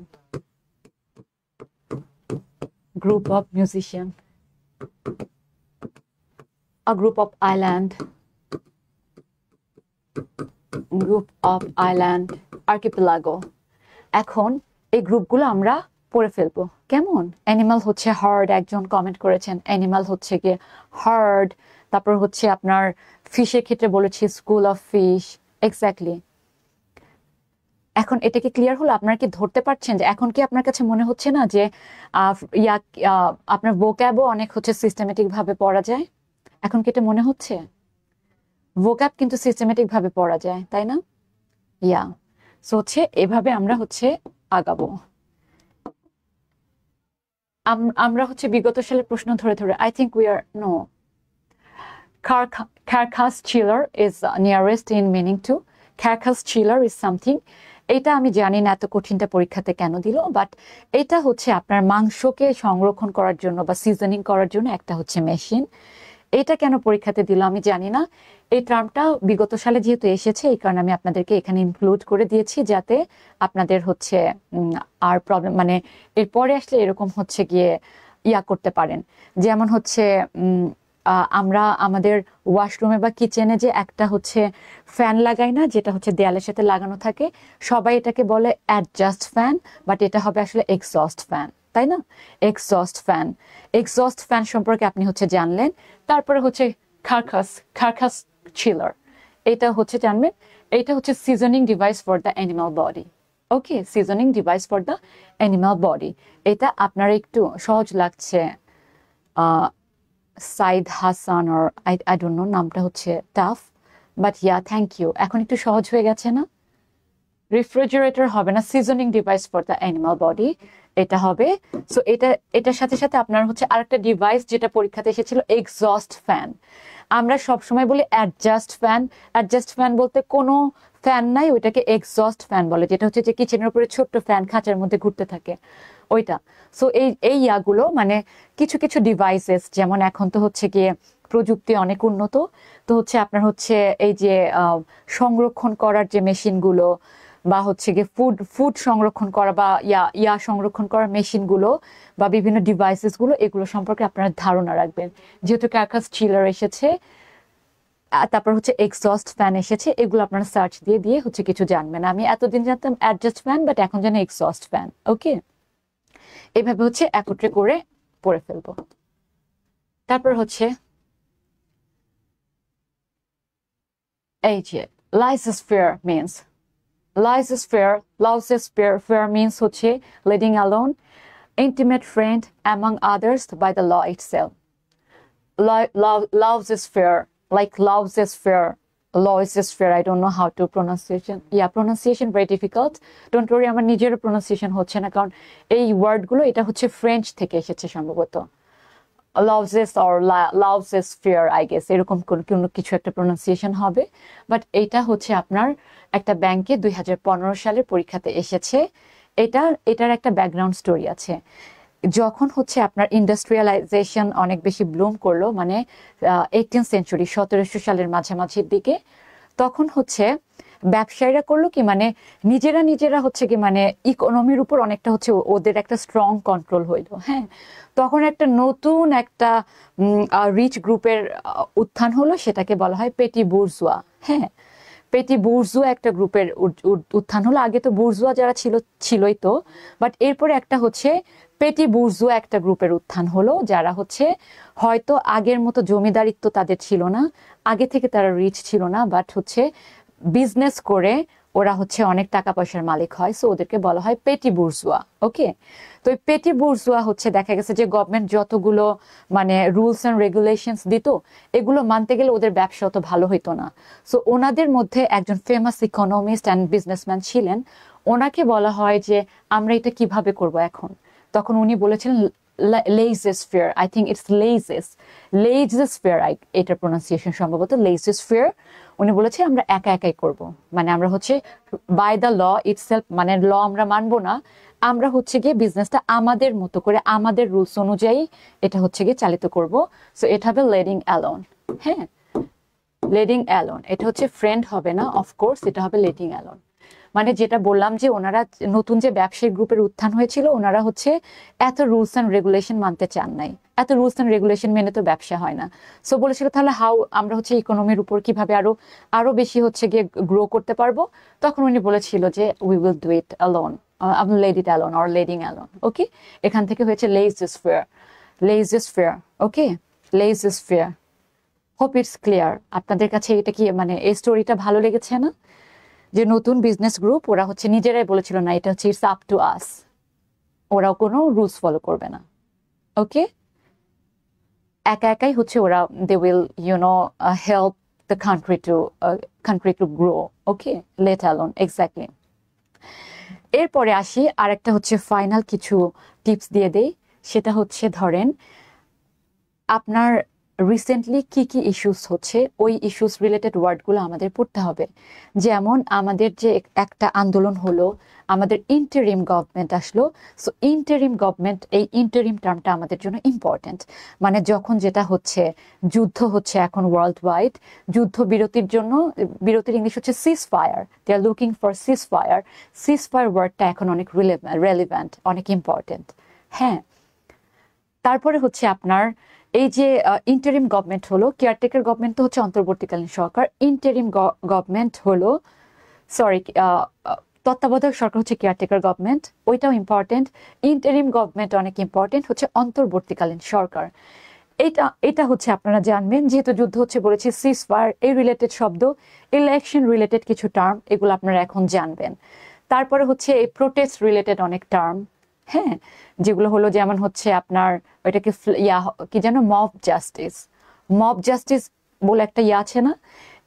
group of musician, a group of island, group of island, archipelago. এখন এই গ্রুপগুলো আমরা পড়ে ফেলবো। কেমন? অ্যানিমাল হচ্ছে হার্ড, একজন কমেন্ট করেছেন অ্যানিমাল হচ্ছে গিয়ে হার্ড। তারপর হচ্ছে আপনার ফিশের ক্ষেত্রে বলেছি স্কুল অফ ফিশ, এক্স্যাক্টলি। এখন এটা কি ক্লিয়ার হলো? আপনারা কি ধরতে পারছেন যে এখন কি আপনার কাছে মনে হচ্ছে না যে আপনার ভোক্যাবও অনেক হচ্ছে সিস্টেমেটিক ভাবে পড়া যায়? এখন কি এটা মনে হচ্ছে? ভোকাব কিন্তু সিস্টেমেটিক ভাবে পড়া যায়, তাই না? ইয়া, সো হচ্ছে এভাবে আমরা হচ্ছে আগাবো। আমরা হচ্ছে বিগত সালের প্রশ্ন ধরে ধরে I think we are know Carcass chiller is nearest in meaning to Carcass chiller is something, এটা আমি জানি না এত কঠিনটা পরীক্ষাতে কেন দিল, বাট এটা হচ্ছে আপনার মাংসকে সংরক্ষণ করার জন্য বা সিজনিং করার জন্য একটা হচ্ছে মেশিন। এটা কেন পরীক্ষাতে দিল আমি জানি না। এই টার্মটা বিগত সালে যেহেতু এসেছে এই কারণে আমি আপনাদেরকে এখানে ইনক্লুড করে দিয়েছি, যাতে আপনাদের হচ্ছে আর প্রবলেম মানে এরপরে আসলে এরকম হচ্ছে গিয়ে ইয়া করতে পারেন। যেমন হচ্ছে আমরা আমাদের ওয়াশরুমে বা কিচেনে যে একটা হচ্ছে ফ্যান লাগাই না, যেটা হচ্ছে দেয়ালের সাথে লাগানো থাকে, সবাই এটাকে বলে অ্যাডজাস্ট ফ্যান, বাট এটা হবে আসলে এক্সস্ট ফ্যান, তাই না? এক্সস্ট ফ্যান সম্পর্কে আপনি হচ্ছে জানলেন। তারপরে হচ্ছে কার্কাস চিলার, এটা হচ্ছে জানবেন, এটা হচ্ছে seasoning device for the animal body. Okay, seasoning device for the animal body, এটা আপনার একটু সহজ লাগছে। Saeed Hasan or I don't know, নামটা হচ্ছে tough, but yeah thank you, এখন একটু সহজ হয়ে গেছে না? রেফ্রিজারেটর হবে না, seasoning device for the animal body এটা হবে। সো এটার সাথে সাথে আপনার হচ্ছে আরেকটা ডিভাইস যেটা পরীক্ষাতে এসেছিল, এক্সস্ট ফ্যান। আমরা সবসময় বলি অ্যাডজাস্ট ফ্যান বলতে কোনো ফ্যান নাই, ওইটাকে এক্সস্ট ফ্যান বলে, যেটা হচ্ছে যে কিচেনের উপরে ছোট্ট ফ্যান খাঁচার মধ্যে ঘুরতে থাকে ওইটা। সো এই ইয়াগুলো মানে কিছু কিছু ডিভাইসেস, যেমন এখন তো হচ্ছে গিয়ে প্রযুক্তি অনেক উন্নত, তো হচ্ছে আপনার হচ্ছে এই যে সংরক্ষণ করার যে মেশিনগুলো বা হচ্ছে গিয়ে ফুড সংরক্ষণ করা বা ইয়া সংরক্ষণ করার মেশিনগুলো বা বিভিন্ন ডিভাইসেস গুলো, এগুলো সম্পর্কে আপনারা ধারণা রাখবেন। যেহেতু কার্কাস চিলার এসেছে, তারপর হচ্ছে এক্সস্ট ফ্যান এসেছে, এগুলো আপনারা সার্চ দিয়ে দিয়ে হচ্ছে কিছু জানবেন। আমি এতদিন জানতাম অ্যাডজাস্ট ফ্যান, বাট এখন জানি এক্সস্ট ফ্যান। ওকে, এইভাবে হচ্ছে একত্রে করে পড়ে ফেলবো। তারপর হচ্ছে এই যে লাইসোস্ফিয়ার মিনস, Laissez-faire means হচ্ছে letting alone intimate friend among others by the law itself. Laissez-faire, I don't know how to pronunciation very difficult. Don't worry, আমার নিজেরও pronunciation হচ্ছে না, কারণ এই ওয়ার্ডগুলো এটা হচ্ছে ফ্রেঞ্চ থেকে এসেছে সম্ভবত। Laissez-faire, I guess এরকম কোনো কিছু একটা প্রনাউন্সিয়েশন হবে, বাট এটা হচ্ছে আপনার একটা ব্যাংকে 2015 সালের পরীক্ষাতে এসেছে। এটার একটা ব্যাকগ্রাউন্ড স্টোরি আছে। যখন হচ্ছে আপনার ইন্ডাস্ট্রিয়ালাইজেশন অনেক বেশি ব্লুম করলো, মানে 18th সেঞ্চুরি 1700 সালের মাঝামাঝির দিকে, তখন হচ্ছে ব্যবসায়ীরা করলো কি, মানে নিজেরা হচ্ছে কি, মানে ইকোনমির উপর অনেকটা হচ্ছে ওদের একটা স্ট্রং কন্ট্রোল হইলো। হ্যাঁ, তখন একটা নতুন একটা রিচ গ্রুপের উত্থান হলো, সেটাকে বলা হয় পেটি বুর্জোয়া। হ্যাঁ, পেটি বুর্জোয়া একটা গ্রুপের উত্থান হলো। আগে তো বুর্জোয়া যারা ছিলই তো, বাট এরপরে একটা হচ্ছে পেটি বুর্জোয়া একটা গ্রুপের উত্থান হলো, যারা হচ্ছে হয়তো আগের মতো জমিদারিত্ব তাদের ছিল না, আগে থেকে তারা রিচ ছিল না, বাট হচ্ছে বিজনেস করে ওরা হচ্ছে অনেক টাকা পয়সার মালিক হয়, সো ওদেরকে বলা হয় পেটি বুর্জোয়া। ওকে, তো এই পেটি বুর্জোয়া হচ্ছে দেখা গেছে যে গভর্নমেন্ট যতগুলো মানে রুলস অ্যান্ড রেগুলেশনস দিত, এগুলো মানতে গেলে ওদের ব্যবসা অত ভালো হইতো না। সো ওনাদের মধ্যে একজন ফেমাস ইকোনমিস্ট অ্যান্ড বিজনেসম্যান ছিলেন, ওনাকে বলা হয় যে আমরা এটা কিভাবে করব এখন। তখন উনি বলেছিলেন laissez-faire, I think it's laissez-faire, এটার প্রোনাউন্সিয়েশন সম্ভবত laissez-faire। উনি বলেছে আমরা একা একাই করব, মানে আমরা হচ্ছে বাই দ্য ল ইটসেলফ, মানে ল আমরা মানবো না, আমরা হচ্ছে গিয়ে বিজনেসটা আমাদের মতো করে আমাদের রুলস অনুযায়ী এটা হচ্ছে গিয়ে চালিত করব। সো এটা হবে লেটিং অ্যালোন। হ্যাঁ, লেটিং অ্যালোন, এটা হচ্ছে ফ্রেন্ড হবে না, অফকোর্স এটা হবে লেটিং অ্যালোন। মানে যেটা বললাম যে ওনারা নতুন যে ব্যবসায়িক গ্রুপের উত্থান হয়েছিল, ওনারা হচ্ছে এত রুলস অ্যান্ড রেগুলেশন মানতে চান নাই, এত রুলস অ্যান্ড রেগুলেশন মেনে তো ব্যবসা হয় না। সো বলেছিল তাহলে আমরা হচ্ছে ইকোনমির উপর কিভাবে আরো বেশি হচ্ছে গিয়ে গ্রো করতে পারবো। তখন উনি বলেছিল যে we will do it alone, let it alone or letting alone. Okay, এখান থেকে হয়েছে laissez-faire। Okay, laissez-faire, hope it's clear. আপনাদের কাছে এটা কি মানে এই স্টোরিটা ভালো লেগেছে না? যে নতুন বিজনেস গ্রুপ ওরা হচ্ছে নিজেরাই বলেছিল না, এটা হচ্ছে ইটস আপ টু আস, ওরাও কোনো রুলস ফলো করবে না। ওকে, একা একাই হচ্ছে ওরা they will help the country to grow. Okay, let alone exactly. এরপরে আসি আরেকটা হচ্ছে ফাইনাল কিছু টিপস দিয়ে দেই, সেটা হচ্ছে ধরেন আপনার রিসেন্টলি কি কি ইস্যুস হচ্ছে ওই ইস্যুস রিলেটেড ওয়ার্ডগুলো আমাদের পড়তে হবে। যেমন আমাদের যে একটা আন্দোলন হলো, আমাদের ইন্টারিম গভর্নমেন্ট আসলো, সো ইন্টারিম গভর্নমেন্ট, এই ইন্টারিম টার্মটা আমাদের জন্য ইম্পর্টেন্ট। মানে যখন যেটা হচ্ছে যুদ্ধ হচ্ছে এখন ওয়ার্ল্ড ওয়াইড, যুদ্ধ বিরতির জন্য, বিরতির ইংলিশ হচ্ছে cease fire, they are looking for cease fire. Cease fire ওয়ার্ডটা এখন অনেক রেলিভেন্ট, অনেক ইম্পর্টেন্ট। হ্যাঁ, তারপরে হচ্ছে আপনার এই যে ইন্টারিম গভর্নমেন্ট হলো, কেয়ারটেকার গভর্নমেন্ট তো হচ্ছে অন্তর্বর্তীকালীন সরকার, ইন্টারিম গভর্নমেন্ট হলো তত্ত্বাবধায়ক সরকার হচ্ছে কেয়ারটেকার গভর্নমেন্ট, ওইটাও ইম্পর্টেন্ট। ইন্টারিম গভর্নমেন্ট অনেক ইম্পর্টেন্ট, হচ্ছে অন্তর্বর্তীকালীন সরকার। এটা হচ্ছে আপনারা জানবেন, যেহেতু যুদ্ধ হচ্ছে বলেছি, সিজ ফায়ার, এই রিলেটেড শব্দ, ইলেকশন রিলেটেড কিছু টার্ম, এগুলো আপনারা এখন জানবেন। তারপরে হচ্ছে এই প্রোটেস্ট রিলেটেড অনেক টার্ম, হ্যাঁ, যেগুলো হলো যেমন হচ্ছে আপনার ওইটাকে কি যেন মব জাস্টিস বলে একটা আছে না,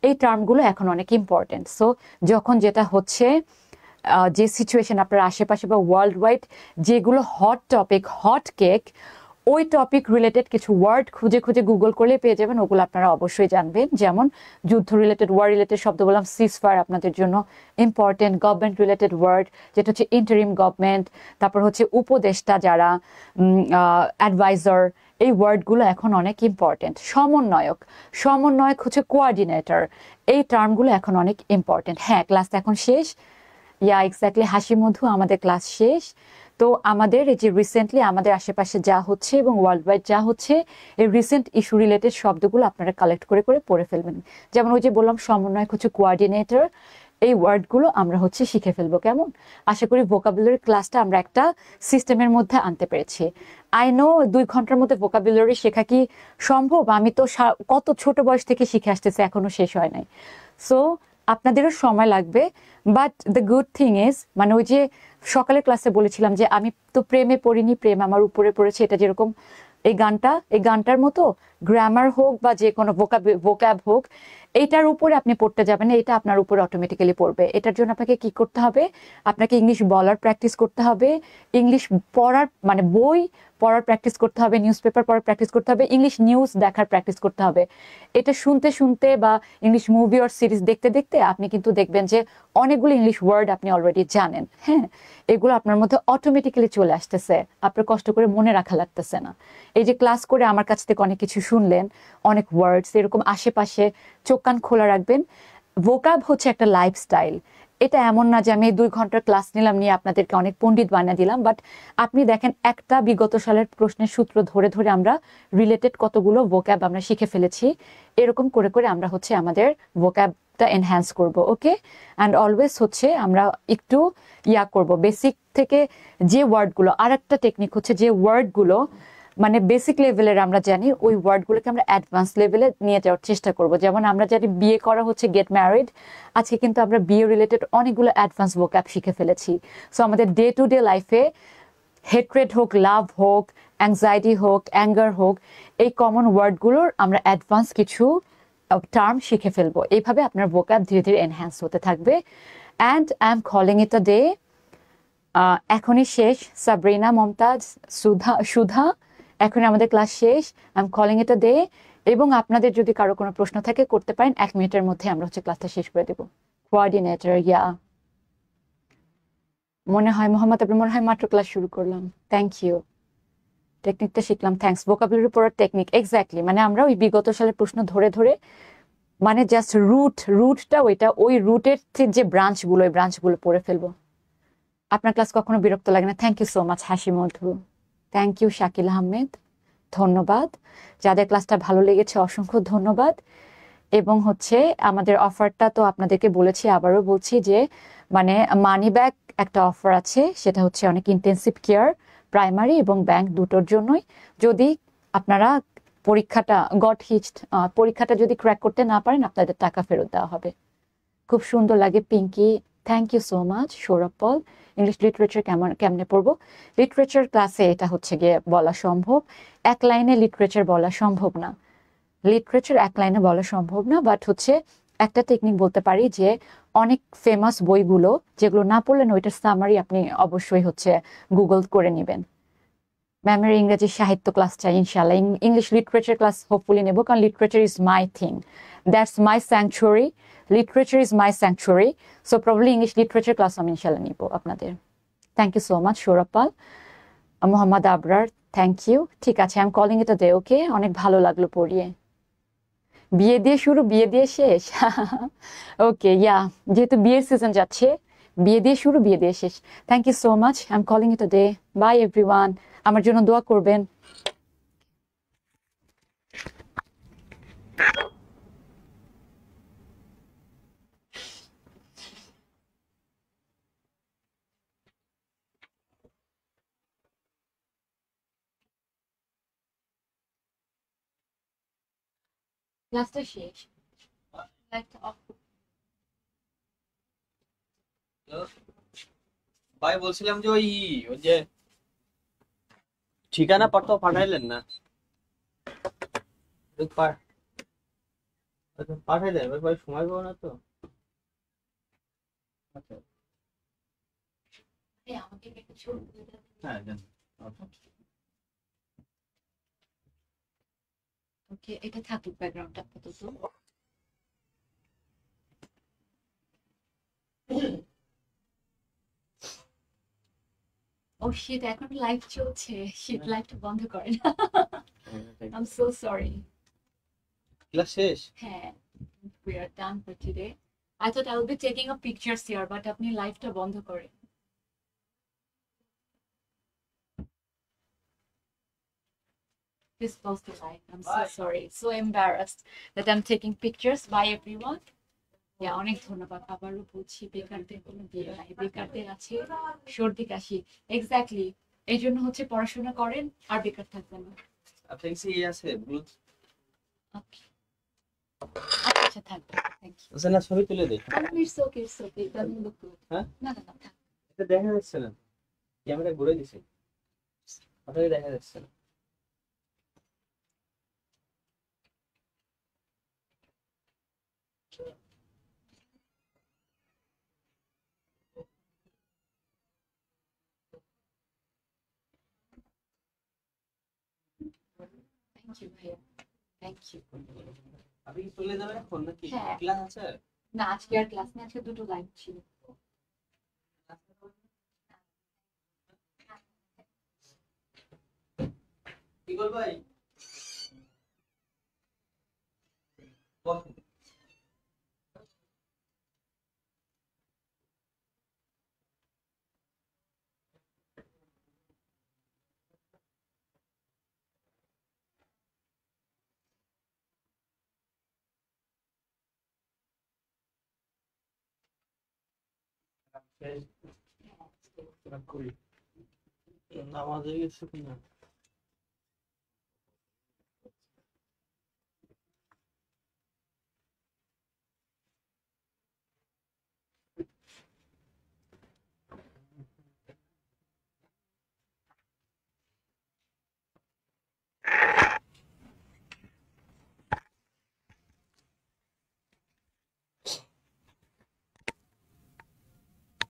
এই টার্মগুলো এখন অনেক ইম্পর্টেন্ট। সো যখন যেটা হচ্ছে যে সিচুয়েশন আপনার আশেপাশে বা ওয়ার্ল্ড ওয়াইড যেগুলো হট টপিক, হট কেক, ওই টপিক রিলেটেড কিছু ওয়ার্ড খুঁজে খুঁজে গুগল করলে পেয়ে যাবেন, ওগুলো আপনারা অবশ্যই জানবেন। যেমন যুদ্ধ রিলেটেড ওয়ার রিলেটেড শব্দ বললাম, সিজ ফায়ার আপনাদের জন্য ইম্পর্টেন্ট। গভর্নমেন্ট রিলেটেড ওয়ার্ড যেটা হচ্ছে ইন্টারিম গভর্নমেন্ট, তারপর হচ্ছে উপদেষ্টা যারা, অ্যাডভাইজার, এই ওয়ার্ডগুলো এখন অনেক ইম্পর্টেন্ট। সমন্বয়ক হচ্ছে কোঅর্ডিনেটর, এই টার্মগুলো এখন অনেক ইম্পর্টেন্ট। হ্যাঁ, ক্লাস এখন শেষ, এক্স্যাক্টলি হাসি মধু, আমাদের ক্লাস শেষ। তো আমাদের এই যে রিসেন্টলি আমাদের আশেপাশে যা হচ্ছে এবং ওয়ার্ল্ড ওয়াইড যা হচ্ছে, এই রিসেন্ট ইস্যু রিলেটেড শব্দগুলো আপনারা কালেক্ট করে করে পড়ে ফেলবেন। যেমন ওই যে বললাম সমন্বয়ক হচ্ছে কোঅর্ডিনেটর, এই ওয়ার্ডগুলো আমরা হচ্ছে শিখে ফেলবো। কেমন? আশা করি ভোকাবুলারি ক্লাসটা আমরা একটা সিস্টেমের মধ্যে আনতে পেরেছি। আই নো 2 ঘন্টার মধ্যে ভোকাবুলারি শেখা কি সম্ভব? আমি তো কত ছোট বয়স থেকে শিখে আসতেছি, এখনো শেষ হয় নাই। সো আপনাদেরও সময় লাগবে, but the good thing is, মানে ওই যে সকালের ক্লাসে বলেছিলাম যে আমি তো প্রেমে পড়িনি, প্রেম আমার উপরে পড়েছে, এটা যেরকম এই গানটার মতো গ্রামার হোক বা যে কোনো ভোকাব হোক, এইটার উপরে আপনি পড়তে যাবেন, এটা আপনার উপরে অটোমেটিক্যালি পড়বে। এটার জন্য আপনাকে কি করতে হবে? আপনাকে ইংলিশ বলার প্র্যাকটিস করতে হবে, ইংলিশ পড়ার মানে বই পড়ার প্র্যাকটিস করতে হবে, নিউজ পেপার পড়ার প্র্যাকটিস করতে হবে, ইংলিশ নিউজ দেখার প্র্যাকটিস করতে হবে। এটা শুনতে শুনতে বা ইংলিশ মুভি আর সিরিজ দেখতে দেখতে আপনি কিন্তু দেখবেন যে অনেকগুলো ইংলিশ ওয়ার্ড আপনি অলরেডি জানেন। হ্যাঁ, এগুলো আপনার মধ্যে অটোমেটিক্যালি চলে আসতেছে, আপনার কষ্ট করে মনে রাখা লাগতেছে না। এই যে ক্লাস করে আমার কাছ থেকে অনেক কিছু শুনলেন, অনেক ওয়ার্ডস, এরকম আশেপাশে চোখ কান খোলা রাখবেন। ভোকাব হচ্ছে একটা লাইফস্টাইল, এটা এমন না যে আমি 2 ঘন্টার ক্লাস নিলাম, নিয়ে আপনাদেরকে অনেক পণ্ডিত বানিয়ে দিলাম। বাট আপনি দেখেন একটা বিগত সালের প্রশ্নের সূত্র ধরে ধরে আমরা রিলেটেড কতগুলো ভোকাব আমরা শিখে ফেলেছি। এরকম করে করে আমরা হচ্ছে আমাদের ভোকাবটা এনহ্যান্স করব। ওকে, অ্যান্ড অলওয়েজ হচ্ছে আমরা একটু করব বেসিক থেকে যে ওয়ার্ডগুলো। আর একটা টেকনিক হচ্ছে যে ওয়ার্ডগুলো মানে বেসিক লেভেলের আমরা জানি, ওই ওয়ার্ডগুলোকে আমরা অ্যাডভান্স লেভেলে নিয়ে যাওয়ার চেষ্টা করব। যেমন আমরা জানি বিয়ে করা হচ্ছে গেট ম্যারিড, আজকে কিন্তু আমরা বিয়ে রিলেটেড অনেকগুলো অ্যাডভান্স ভোকাব শিখে ফেলেছি। সো আমাদের ডে টু ডে লাইফে হেট্রেড হোক, লাভ হোক, অ্যাংজাইটি হোক, অ্যাঙ্গার হোক, এই কমন ওয়ার্ডগুলোর আমরা অ্যাডভান্স কিছু টার্ম শিখে ফেলবো। এইভাবে আপনার ভোকাব ধীরে ধীরে এনহ্যান্স হতে থাকবে। And I am calling it a day. এখনই শেষ। সাবরিনা, মমতাজ, সুধা, এখন আমাদের ক্লাস শেষ। I am calling it a day. এবং আপনাদের যদি কারো কোনো প্রশ্ন থাকে করতে পারেন, 1 মিনিটের মধ্যে আমরা হচ্ছে ক্লাসটা শেষ করে দেবো। কোঅর্ডিনেটর, মনে হয় মোহাম্মদ, আপনি মনে হয় মাত্র ক্লাস শুরু করলাম। থ্যাংক ইউ, টেকনিকটা শিখলাম, থ্যাংকস। ভোকাবুলারি পড়ার টেকনিক, এক্স্যাক্টলি, মানে আমরা ওই বিগত সালের প্রশ্ন ধরে ধরে, মানে জাস্ট রুটটা ওইটা, ওই রুটের যে ব্রাঞ্চগুলো, ওই ব্রাঞ্চগুলো পড়ে ফেলবো। আপনার ক্লাস কখনো বিরক্ত লাগে না? থ্যাংক ইউ সো মাচ হাসি মধু, থ্যাংক ইউ শাকিল আহমেদ, ধন্যবাদ। যাদের ক্লাসটা ভালো লেগেছে অসংখ্য ধন্যবাদ। এবং হচ্ছে আমাদের অফারটা তো আপনাদেরকে বলেছি, আবারও বলছি যে মানে মানি ব্যাক একটা অফার আছে, সেটা হচ্ছে অনেক ইন্টেন্সিভ কেয়ার, প্রাইমারি এবং ব্যাংক দুটোর জন্যই। যদি আপনারা পরীক্ষাটা যদি ক্র্যাক করতে না পারেন, আপনাদের টাকা ফেরত দেওয়া হবে। খুব সুন্দর লাগে Pinki, thank you so much. Sourav Paul, English literature কেমনে পড়বো? লিটারেচার ক্লাসে এটা হচ্ছে গিয়ে বলা সম্ভব, এক লাইনে লিটারেচার বলা সম্ভব না। লিটারেচার এক লাইনে বলা সম্ভব না, বাট হচ্ছে একটা টেকনিক বলতে পারি যে অনেক ফেমাস বইগুলো যেগুলো না পড়লেন ওইটার সামারি আপনি অবশ্যই হচ্ছে গুগল করে নেবেন। ম্যামের ইংরেজি সাহিত্য ক্লাস চাই ইনশাল্লাহ, ইংলিশ লিটারেচার ক্লাস হোপফুলি নেব, কারণ literature is my thing, that's my sanctuary, literature is my sanctuary. So probably English literature class আমি ইনশাল্লাহ নিব আপনাদের। Thank you so much Sourav Pal, Mohammad Abrar, thank you. ঠিক আছে, I am calling it a day. Okay, অনেক ভালো লাগলো পড়িয়ে। বিয়ে দিয়ে শুরু, বিয়ে দিয়ে শেষ। ওকে, ইয়া, যেহেতু বিয়ের সিজন যাচ্ছে, বিয়ে দিয়ে শুরু, বিয়ে দিয়ে শেষ। Thank you so much, I am calling it a day. Bye everyone, আমার জন্য দোয়া করবেন। ক্লাসটা শেষ, লাইটটা অফ। ভাই বলছিলাম যে ওই ওই যে ঠিকানা পত্র পাঠাইলেন না? পাঠাই দেন, ভাই সময় পাবো না তো। আচ্ছা, আমাকে একটা ছবি তুলে দাও। হ্যাঁ দেন। ওকে, এটা থাকুক ব্যাকগ্রাউন্ডটা আপাতত। ও শিট, এখন লাইভ চলছে। শিট, লাইভটা বন্ধ করেন। I am so sorry. Class শেষ? হ্যাঁ, we are done for today. I thought I will be taking a pictures here, but আপনি লাইভটা বন্ধ করেন। Please close the light. I'm so sorry. So embarrassed that I'm taking pictures. Bye everyone. Yeah, অনেক ধন্যবাদ। আবারও বলছি, বেকারদের কোনো বিয়ে নাই, বেকারদের আছে সর্দি কাশি। এক্স্যাক্টলি, এই জন্য হচ্ছে পড়াশোনা করেন আর বেকার থাকবেন না। আপনার কাছে আছে ব্লুথ? Okay. আচ্ছা, থাকবে। Thank you. আচ্ছা, না ছবি তুলে দেই। It's okay, it's okay. It doesn't look good. হ্যাঁ, না না না, থাক। এটা দেখা যাচ্ছে না, ক্যামেরা ঘুরে দিছে, আপনাকে দেখা যাচ্ছে না। Thank you ভাইয়া, থ্যাংক ইউ। আপনি কি চলে যাবেন এখন নাকি হ্যাঁ। ক্লাস আছে? না, আজকে আর ক্লাস নেই, আজকে দুটো লাইভ ছিল। কি বল ভাই, বসেন। নামাজ হয়ে গেছে কিনা?